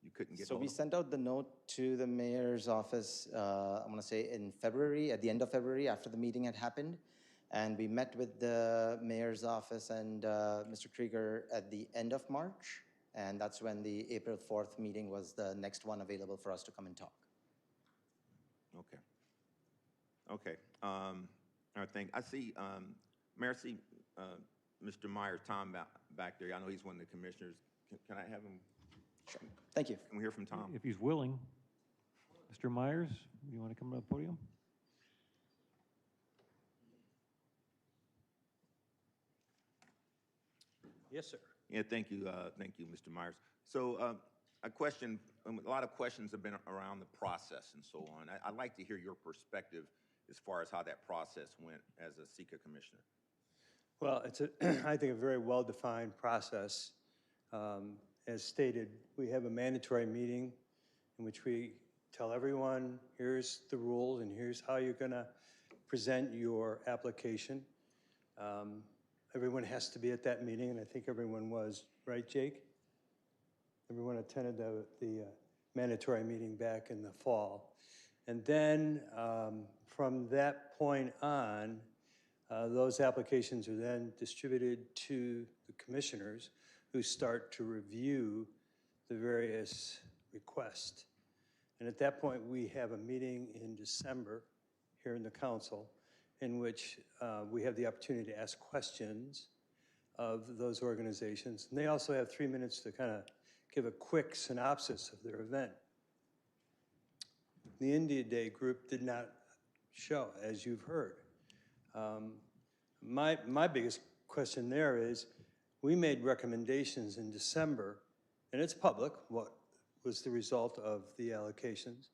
Speaker 20: you couldn't get.
Speaker 8: So we sent out the note to the mayor's office, I want to say in February, at the end of February, after the meeting had happened. And we met with the mayor's office and Mr. Krieger at the end of March. And that's when the April 4th meeting was the next one available for us to come and talk.
Speaker 20: Okay. Okay. I see, Mayor, I see Mr. Myers, Tom back there. I know he's one of the commissioners. Can I have him?
Speaker 8: Sure. Thank you.
Speaker 20: Can we hear from Tom?
Speaker 1: If he's willing. Mr. Myers, you want to come to the podium?
Speaker 4: Yes, sir.
Speaker 20: Yeah, thank you, Mr. Myers. So a lot of questions have been around the process and so on. I'd like to hear your perspective as far as how that process went as a SECA commissioner.
Speaker 4: Well, it's I think a very well-defined process. As stated, we have a mandatory meeting in which we tell everyone, here's the rules and here's how you're going to present your application. Everyone has to be at that meeting, and I think everyone was, right, Jake? Everyone attended the mandatory meeting back in the fall. And then from that point on, those applications are then distributed to the commissioners who start to review the various requests. And at that point, we have a meeting in December here in the council in which we have the opportunity to ask questions of those organizations. And they also have 3 minutes to kind of give a quick synopsis of their event. The India Day group did not show, as you've heard. My biggest question there is, we made recommendations in December, and it's public, what was the result of the allocations,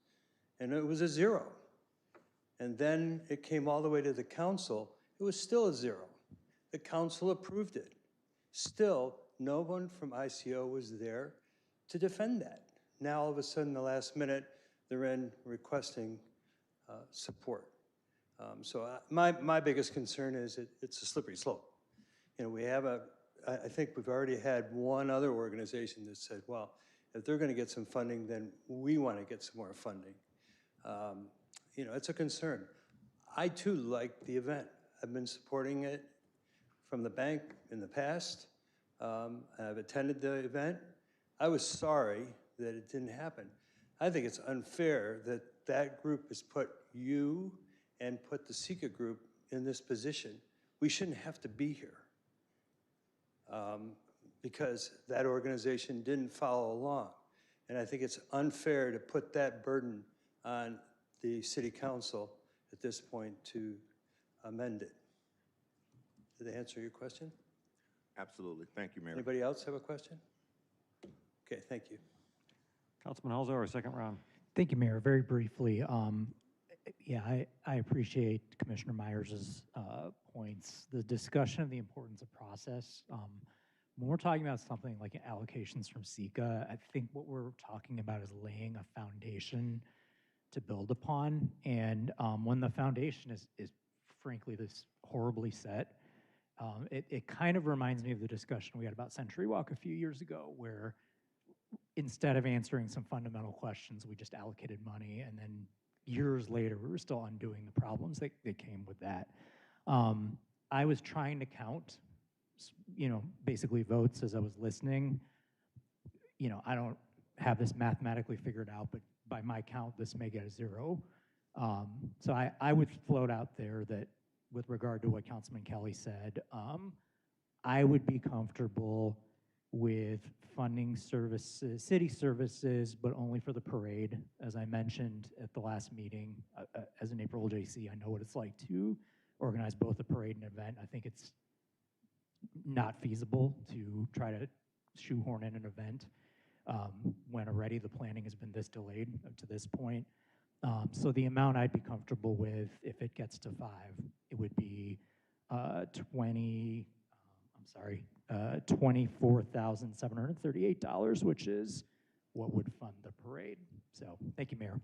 Speaker 4: and it was a 0. And then it came all the way to the council, it was still a 0. The council approved it. Still, no one from ICO was there to defend that. Now, all of a sudden, the last minute, they're in requesting support. My biggest concern is it's a slippery slope. You know, we have I think we've already had one other organization that said, well, if they're going to get some funding, then we want to get some more funding. You know, it's a concern. I too like the event. I've been supporting it from the bank in the past. I've attended the event. I was sorry that it didn't happen. I think it's unfair that that group has put you and put the Sika group in this position. We shouldn't have to be here because that organization didn't follow along. And I think it's unfair to put that burden on the city council at this point to amend it. Did I answer your question?
Speaker 20: Absolutely. Thank you, Mayor.
Speaker 4: Anybody else have a question? Okay, thank you.
Speaker 1: Councilman Halsauer, second round.
Speaker 18: Thank you, Mayor. Very briefly, yeah, I appreciate Commissioner Myers' points. The discussion of the importance of process. When we're talking about something like allocations from Sika, I think what we're talking about is laying a foundation to build upon. And when the foundation is frankly this horribly set, it kind of reminds me of the discussion we had about Century Walk a few years ago, where instead of answering some fundamental questions, we just allocated money, and then years later, we were still undoing the problems that came with that. I was trying to count, you know, basically votes as I was listening. You know, I don't have this mathematically figured out, but by my count, this may get a 0. So I would float out there that with regard to what Councilman Kelly said, I would be comfortable with funding services, city services, but only for the parade. As I mentioned at the last meeting, as an April JC, I know what it's like to organize both a parade and an event. I think it's not feasible to try to shoehorn in an event when already the planning has been this delayed up to this point. So the amount I'd be comfortable with, if it gets to 5, it would be $24,738, which is what would fund the parade. So thank you, Mayor.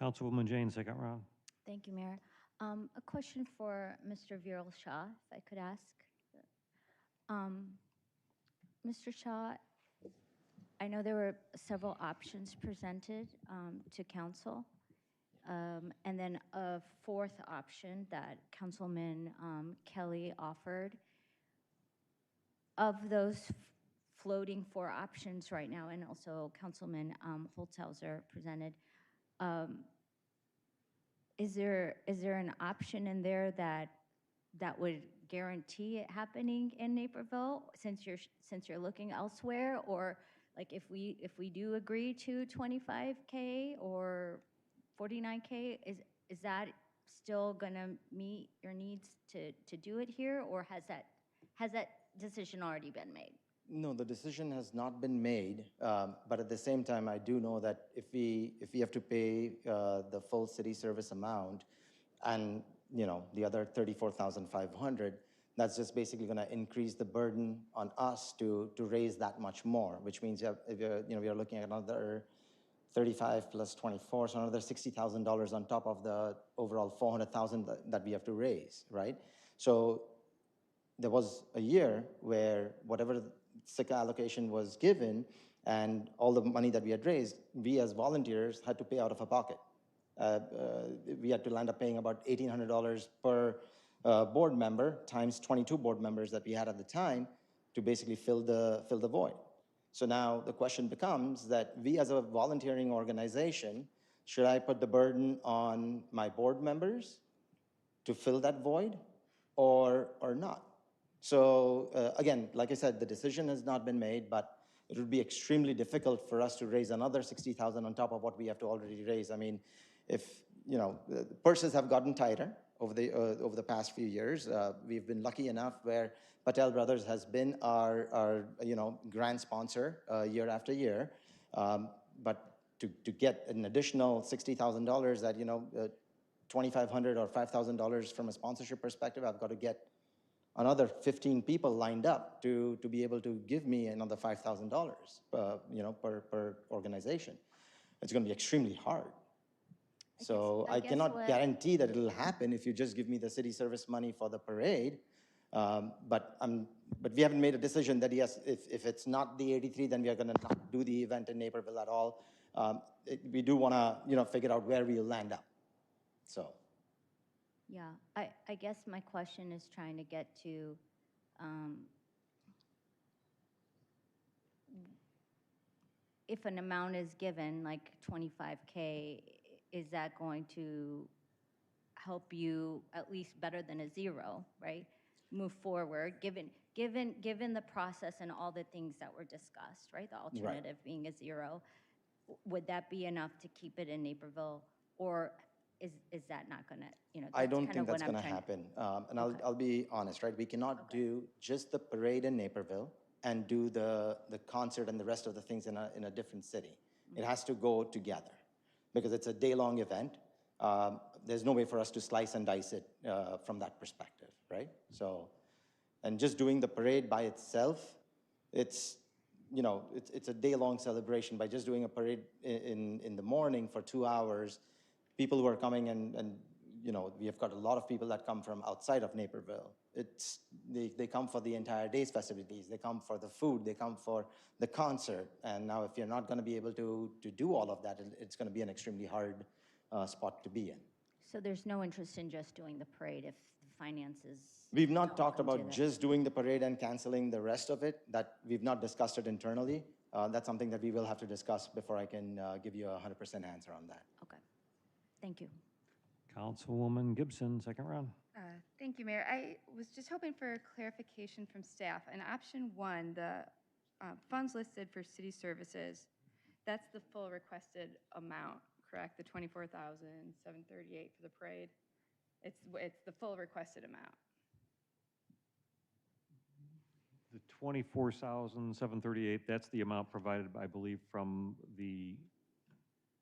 Speaker 1: Councilwoman Jane, second round.
Speaker 13: Thank you, Mayor. A question for Mr. Viral Shah, if I could ask. Mr. Shah, I know there were several options presented to council, and then a 4th option that Councilman Kelly offered. Of those floating 4 options right now, and also Councilman Holzhauser presented, is there an option in there that would guarantee it happening in Naperville, since you're looking elsewhere? Or like if we do agree to 25K or 49K, is that still gonna meet your needs to do it here, or has that decision already been made?
Speaker 8: No, the decision has not been made, but at the same time, I do know that if we have to pay the full city service amount, and you know the other $34,500, that's just basically going to increase the burden on us to raise that much more, which means we are looking at another 35 plus 24, so another $60,000 on top of the overall $400,000 that we have to raise, right? So there was a year where whatever Sika allocation was given and all the money that we had raised, we as volunteers had to pay out of our pocket. We had to land up paying about $1,800 per board member times 22 board members that we had at the time to basically fill the void. So now the question becomes that we as a volunteering organization, should I put the burden on my board members to fill that void or not? So again, like I said, the decision has not been made, but it would be extremely difficult for us to raise another $60,000 on top of what we have to already raise. I mean, if you know, the purses have gotten tighter over the past few years. We've been lucky enough where Patel Brothers has been our grant sponsor year after year, but to get an additional $60,000 at $2,500 or $5,000 from a sponsorship perspective, I've got to get another 15 people lined up to be able to give me another $5,000 per organization. It's going to be extremely hard. So
Speaker 13: I
Speaker 8: I
Speaker 13: guess
Speaker 8: cannot
Speaker 13: what-
Speaker 8: guarantee that it'll happen if you just give me the city service money for the parade. But we haven't made a decision that yes, if it's not the 83, then we are gonna not do the event in Naperville at all. We do wanna, figure out where we'll land up, so.
Speaker 13: Yeah, I guess my question is trying to get to, if an amount is given, like 25K, is that going to help you at least better than a zero, right? Move forward, given the process and all the things that were discussed, right? The alternative being a zero. Would that be enough to keep it in Naperville? Or is that not gonna,
Speaker 8: I don't
Speaker 13: kind
Speaker 8: think
Speaker 13: of what
Speaker 8: that's
Speaker 13: I'm
Speaker 8: gonna
Speaker 13: trying-
Speaker 8: happen. And I'll be honest, right? We cannot do just the parade in Naperville and do the concert and the rest of the things in a different city. It has to go together because it's a day-long event. There's no way for us to slice and dice it from that perspective, right? So, and just doing the parade by itself, it's a day-long celebration. By just doing a parade in the morning for 2 hours, people who are coming and we have got a lot of people that come from outside of Naperville. They come for the entire day's festivities. They come for the food. They come for the concert. And now if you're not going to be able to do all of that, it's going to be an extremely hard spot to be in.
Speaker 13: So there's no interest in just doing the parade if the finances.
Speaker 8: We've not
Speaker 13: don't
Speaker 8: talked
Speaker 13: come
Speaker 8: about
Speaker 13: together?
Speaker 8: just doing the parade and canceling the rest of it. That we've not discussed it internally. That's something that we will have to discuss before I can give you a 100% answer on that.
Speaker 13: Okay, thank you.
Speaker 1: Councilwoman Gibson, second round.
Speaker 6: Thank you, Mayor. I was just hoping for clarification from staff. In option 1, the funds listed for city services, that's the full requested amount, correct? The $24,738 for the parade? It's the full requested amount.
Speaker 1: The 24,738, that's the amount provided, I believe, from the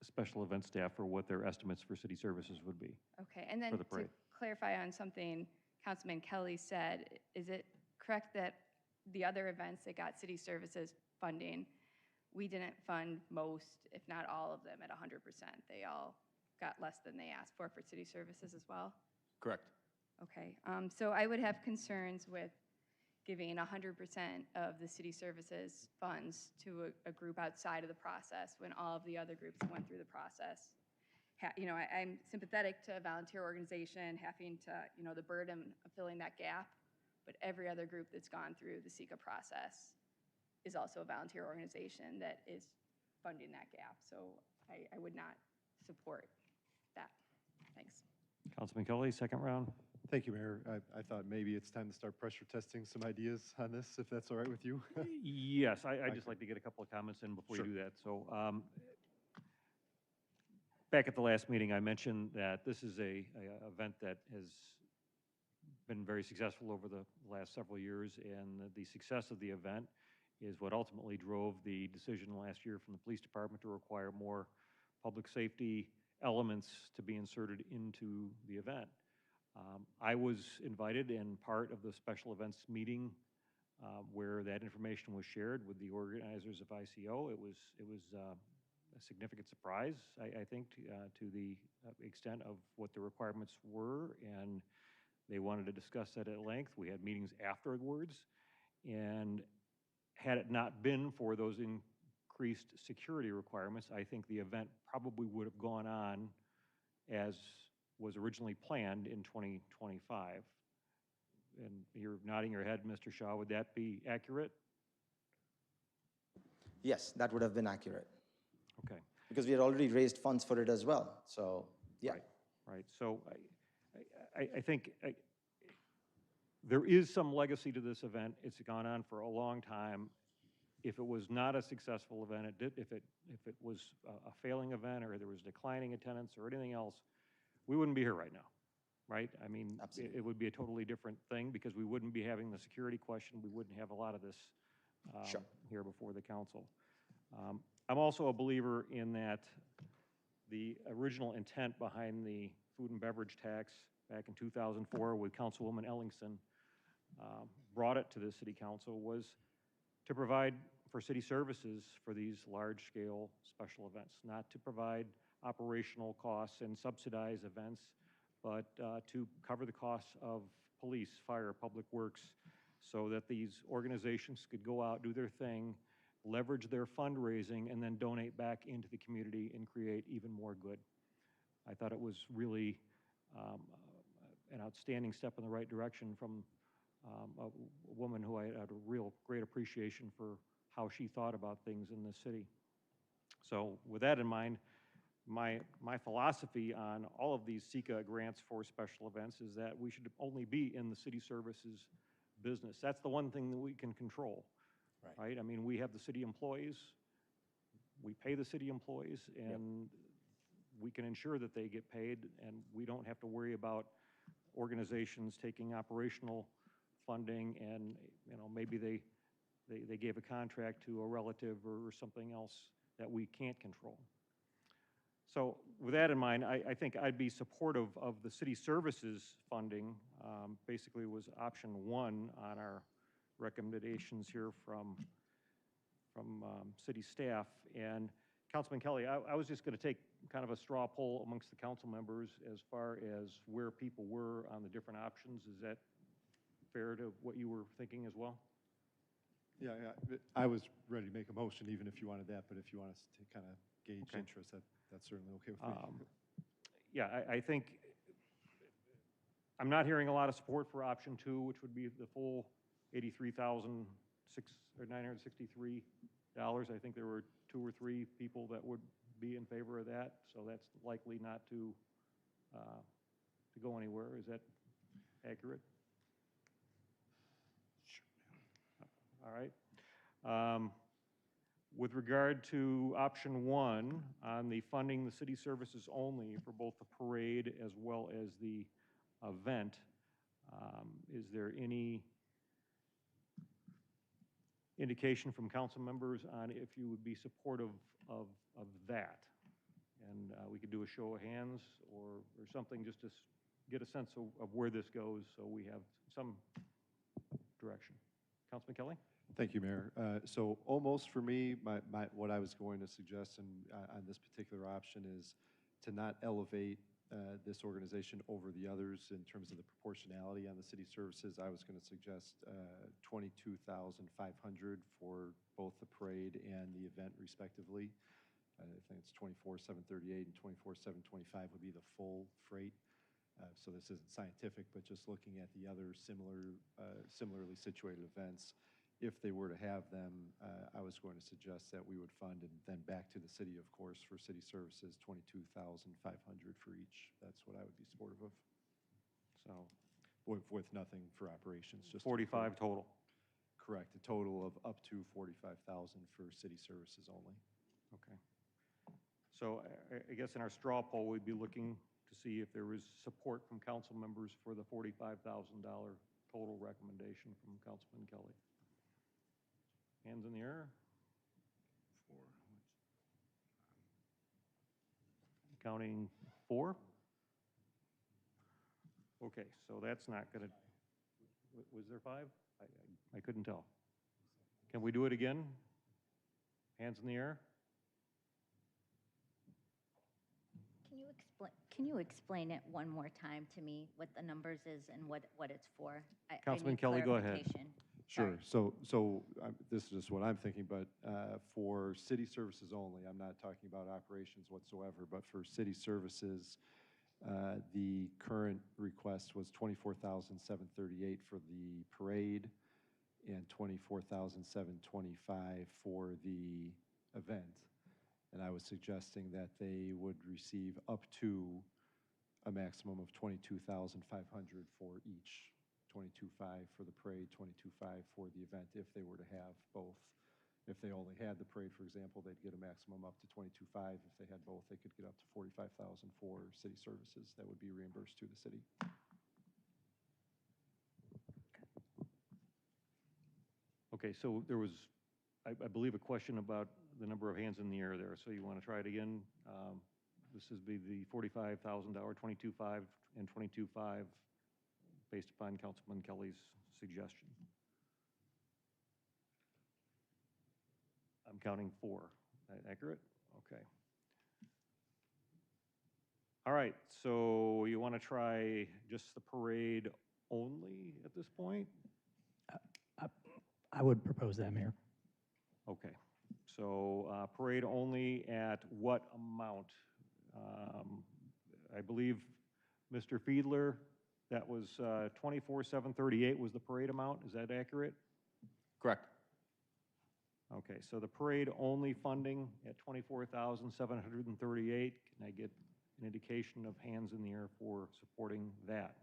Speaker 1: special event staff for what their estimates for city services would be.
Speaker 6: Okay, and then
Speaker 1: For the
Speaker 6: to
Speaker 1: parade.
Speaker 6: clarify on something Councilman Kelly said, is it correct that the other events that got city services funding, we didn't fund most, if not all of them, at 100%? They all got less than they asked for city services as well?
Speaker 5: Correct.
Speaker 6: Okay, so I would have concerns with giving 100% of the city services funds to a group outside of the process when all of the other groups went through the process. I'm sympathetic to a volunteer organization having to, the burden of filling that gap, but every other group that's gone through the SECA process is also a volunteer organization that is funding that gap. So I would not support that. Thanks.
Speaker 1: Councilman Kelly, second round.
Speaker 5: Thank you, Mayor. I thought maybe it's time to start pressure testing some ideas on this, if that's all right with you.
Speaker 1: Yes, I'd just like to get a couple of comments in before you do that. So back at the last meeting, I mentioned that this is a event that has been very successful over the last several years, and the success of the event is what ultimately drove the decision last year from the police department to require more public safety elements to be inserted into the event. I was invited and part of the special events meeting where that information was shared with the organizers of ICO. It was a significant surprise, I think, to the extent of what the requirements were, and they wanted to discuss that at length. We had meetings afterwards, and had it not been for those increased security requirements, I think the event probably would have gone on as was originally planned in 2025. And you're nodding your head, Mr. Shaw. Would that be accurate?
Speaker 8: Yes, that would have been accurate.
Speaker 1: Okay.
Speaker 8: Because we had already raised funds for it as well. So, yeah.
Speaker 1: Right. So I think there is some legacy to this event. It's gone on for a long time. If it was not a successful event, if it was a failing event, or there was declining attendance or anything else, we wouldn't be here right now, right? I mean, it would be a totally different thing because we wouldn't be having the security question. We wouldn't have a lot of this here before the council. I'm also a believer in that the original intent behind the food and beverage tax back in 2004 with Councilwoman Ellingson brought it to the city council was to provide for city services for these large-scale special events, not to provide operational costs and subsidize events, but to cover the costs of police, fire, public works, so that these organizations could go out, do their thing, leverage their fundraising, and then donate back into the community and create even more good. I thought it was really an outstanding step in the right direction from a woman who I had a real great appreciation for how she thought about things in this city. So with that in mind, my philosophy on all of these SECA grants for special events is that we should only be in the city services business. That's the one thing that we can control, right? I mean, we have the city employees, we pay the city employees, and we can ensure that they get paid, and we don't have to worry about organizations taking operational funding and, you know, maybe they gave a contract to a relative or something else that we can't control. So with that in mind, I think I'd be supportive of the city services funding. Basically was option 1 on our recommendations here from city staff. And Councilman Kelly, I was just going to take kind of a straw poll amongst the council members as far as where people were on the different options. Is that fair to what you were thinking as well?
Speaker 12: Yeah, I was ready to make a motion even if you wanted that, but if you want us to kind of gauge interest, that's certainly okay with me.
Speaker 1: Yeah, I think I'm not hearing a lot of support for option 2, which would be the full $83,963. I think there were 2 or 3 people that would be in favor of that, so that's likely not to go anywhere. Is that accurate? Sure. All right. With regard to option 1 on the funding the city services only for both the parade as well as the event, is there any indication from council members on if you would be supportive of that? And we could do a show of hands or something just to get a sense of where this goes so we have some direction. Councilman Kelly?
Speaker 12: Thank you, Mayor. So almost for me, what I was going to suggest on this particular option is to not elevate this organization over the others in terms of the proportionality on the city services. I was going to suggest $22,500 for both the parade and the event respectively. I think it's $24,738 and $24,725 would be the full freight. So this isn't scientific, but just looking at the other similarly situated events, if they were to have them, I was going to suggest that we would fund and then back to the city, of course, for city services, $22,500 for each. That's what I would be supportive of.
Speaker 1: So,
Speaker 12: with nothing for operations, just
Speaker 1: 45 total.
Speaker 12: Correct, a total of up to $45,000 for city services only.
Speaker 1: Okay. So I guess in our straw poll, we'd be looking to see if there was support from council members for the $45,000 total recommendation from Councilman Kelly. Hands in the air. Counting 4. Okay, so that's not going to, was there 5? I couldn't tell. Can we do it again? Hands in the air.
Speaker 13: Can you explain it one more time to me, what the numbers is and what it's for?
Speaker 1: Councilman Kelly, go ahead.
Speaker 12: Sure. So this is just what I'm thinking, but for city services only, I'm not talking about operations whatsoever, but for city services, the current request was $24,738 for the parade and $24,725 for the event. And I was suggesting that they would receive up to a maximum of $22,500 for each. $22,500 for the parade, $22,500 for the event if they were to have both. If they only had the parade, for example, they'd get a maximum up to $22,500. If they had both, they could get up to $45,000 for city services that would be reimbursed to the city.
Speaker 1: Okay, so there was, I believe, a question about the number of hands in the air there. So you want to try it again? This is the $45,000, $22,500 and $22,500 based upon Councilman Kelly's suggestion. I'm counting 4. Accurate? Okay. All right, so you want to try just the parade only at this point?
Speaker 18: I would propose that, Mayor.
Speaker 1: Okay, so parade only at what amount? I believe, Mr. Fiedler, that was 24,738 was the parade amount, is that accurate?
Speaker 23: Correct.
Speaker 1: Okay, so the parade only funding at 24,738. Can I get an indication of hands in the air for supporting that?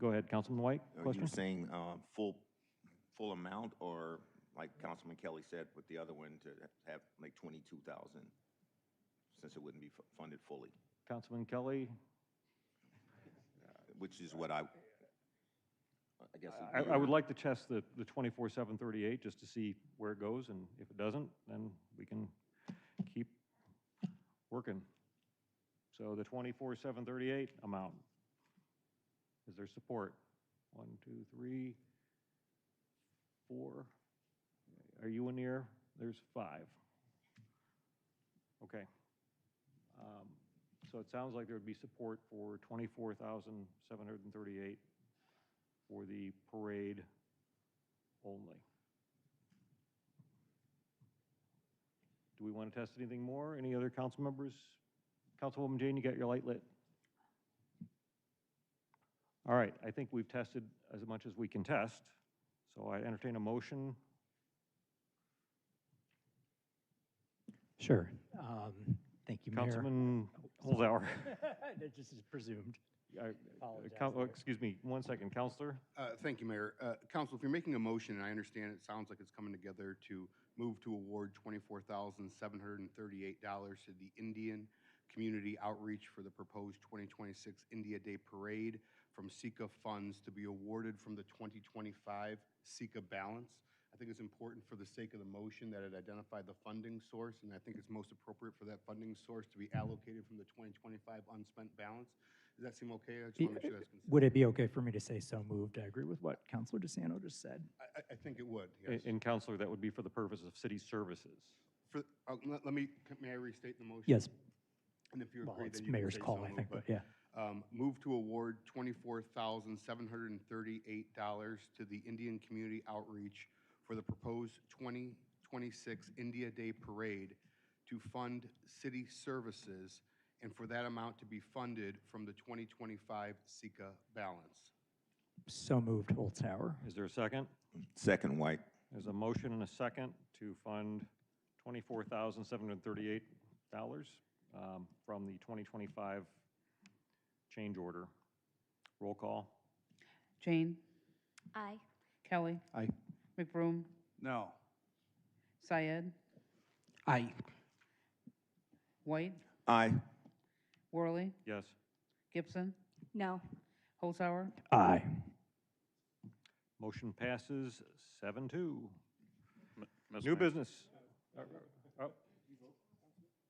Speaker 1: Go ahead, Councilman White.
Speaker 20: Are
Speaker 1: Question?
Speaker 20: you saying full amount, or like Councilman Kelly said with the other one, to have like 22,000, since it wouldn't be funded fully?
Speaker 1: Councilman Kelly?
Speaker 20: Which is what I guess.
Speaker 1: I would like to test the 24,738 just to see where it goes, and if it doesn't, then we can keep working. So the 24,738 amount. Is there support? 1, 2, 3, 4. Are you in the air? There's 5. Okay. So it sounds like there would be support for 24,738 for the parade only. Do we want to test anything more? Any other council members? Councilwoman Jane, you got your light lit? All right, I think we've tested as much as we can test. So I entertain a motion.
Speaker 18: Sure. Thank you, Mayor.
Speaker 1: Councilman Holzhauer.
Speaker 18: That just is presumed.
Speaker 1: Excuse me, 1 second, Counselor.
Speaker 19: Thank you, Mayor. Council, if you're making a motion, and I understand it sounds like it's coming together to move to award $24,738 to the Indian Community Outreach for the proposed 2026 India Day Parade from SECA funds to be awarded from the 2025 SECA balance. I think it's important for the sake of the motion that it identify the funding source, and I think it's most appropriate for that funding source to be allocated from the 2025 unspent balance. Does that seem okay? I just want to make sure that's consistent.
Speaker 18: Would it be okay for me to say so moved? I agree with what Councilor DeSanto just said.
Speaker 19: I think it would, yes.
Speaker 1: And Counselor, that would be for the purpose of city services.
Speaker 19: May I restate the motion?
Speaker 18: Yes.
Speaker 19: And if you
Speaker 18: Well,
Speaker 19: agree,
Speaker 18: it's
Speaker 19: then you
Speaker 18: mayor's
Speaker 19: can say
Speaker 18: call,
Speaker 19: so
Speaker 18: I
Speaker 19: moved,
Speaker 18: think, but yeah.
Speaker 19: Move to award $24,738 to the Indian Community Outreach for the proposed 2026 India Day Parade to fund city services, and for that amount to be funded from the 2025 SECA balance.
Speaker 18: So moved, Holzhauer.
Speaker 1: Is there a second?
Speaker 20: Second, White.
Speaker 1: There's a motion and a second to fund $24,738 from the 2025 change order. Roll call.
Speaker 21: Jane?
Speaker 13: Aye.
Speaker 21: Kelly?
Speaker 18: Aye.
Speaker 21: McBroom?
Speaker 15: No.
Speaker 21: Syed?
Speaker 18: Aye.
Speaker 21: White?
Speaker 20: Aye.
Speaker 21: Worley?
Speaker 1: Yes.
Speaker 21: Gibson?
Speaker 13: No.
Speaker 21: Holzhauer?
Speaker 18: Aye.
Speaker 1: Motion passes 7-2.
Speaker 23: Mr.
Speaker 1: New
Speaker 23: Mayor.
Speaker 1: business. Oh,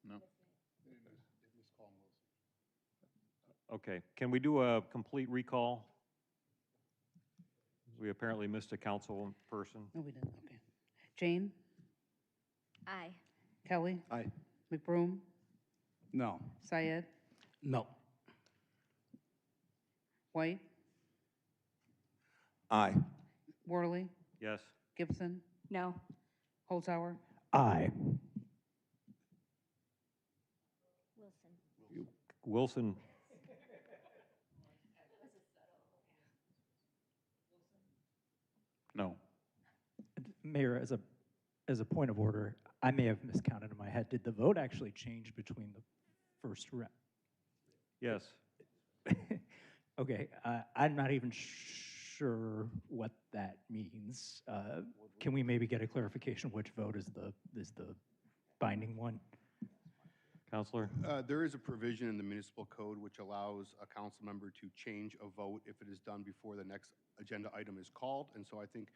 Speaker 23: No.
Speaker 1: okay, can we do a complete recall? We apparently missed a council person.
Speaker 21: No, we didn't, okay. Jane?
Speaker 13: Aye.
Speaker 21: Kelly?
Speaker 18: Aye.
Speaker 21: McBroom?
Speaker 15: No.
Speaker 21: Syed?
Speaker 18: No.
Speaker 21: White?
Speaker 20: Aye.
Speaker 21: Worley?
Speaker 1: Yes.
Speaker 21: Gibson?
Speaker 13: No.
Speaker 21: Holzhauer?
Speaker 18: Aye.
Speaker 13: Wilson.
Speaker 1: Wilson.
Speaker 23: No.
Speaker 18: Mayor, as a point of order, I may have miscounted in my head. Did the vote actually change between the first round?
Speaker 1: Yes.
Speaker 18: Okay, I'm not even sure what that means. Can we maybe get a clarification which vote is the binding one?
Speaker 1: Counselor?
Speaker 19: There is a provision in the municipal code which allows a council member to change a vote if it is done before the next agenda item is called. And so I think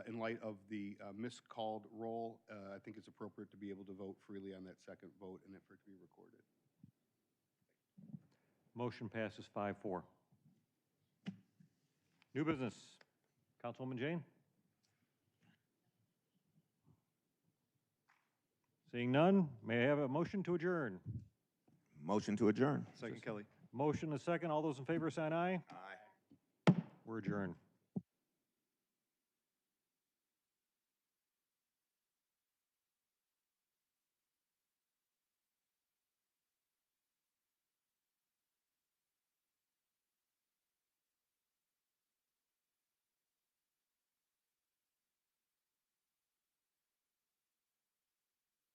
Speaker 19: in light of the miscalled roll, I think it's appropriate to be able to vote freely on that second vote and for it to be recorded.
Speaker 1: Motion passes 5-4. New business. Councilwoman Jane? Seeing none, may I have a motion to adjourn?
Speaker 20: Motion to adjourn.
Speaker 12: Second, Kelly.
Speaker 1: Motion and a second. All those in favor, sign aye.
Speaker 20: Aye.
Speaker 1: We're adjourned.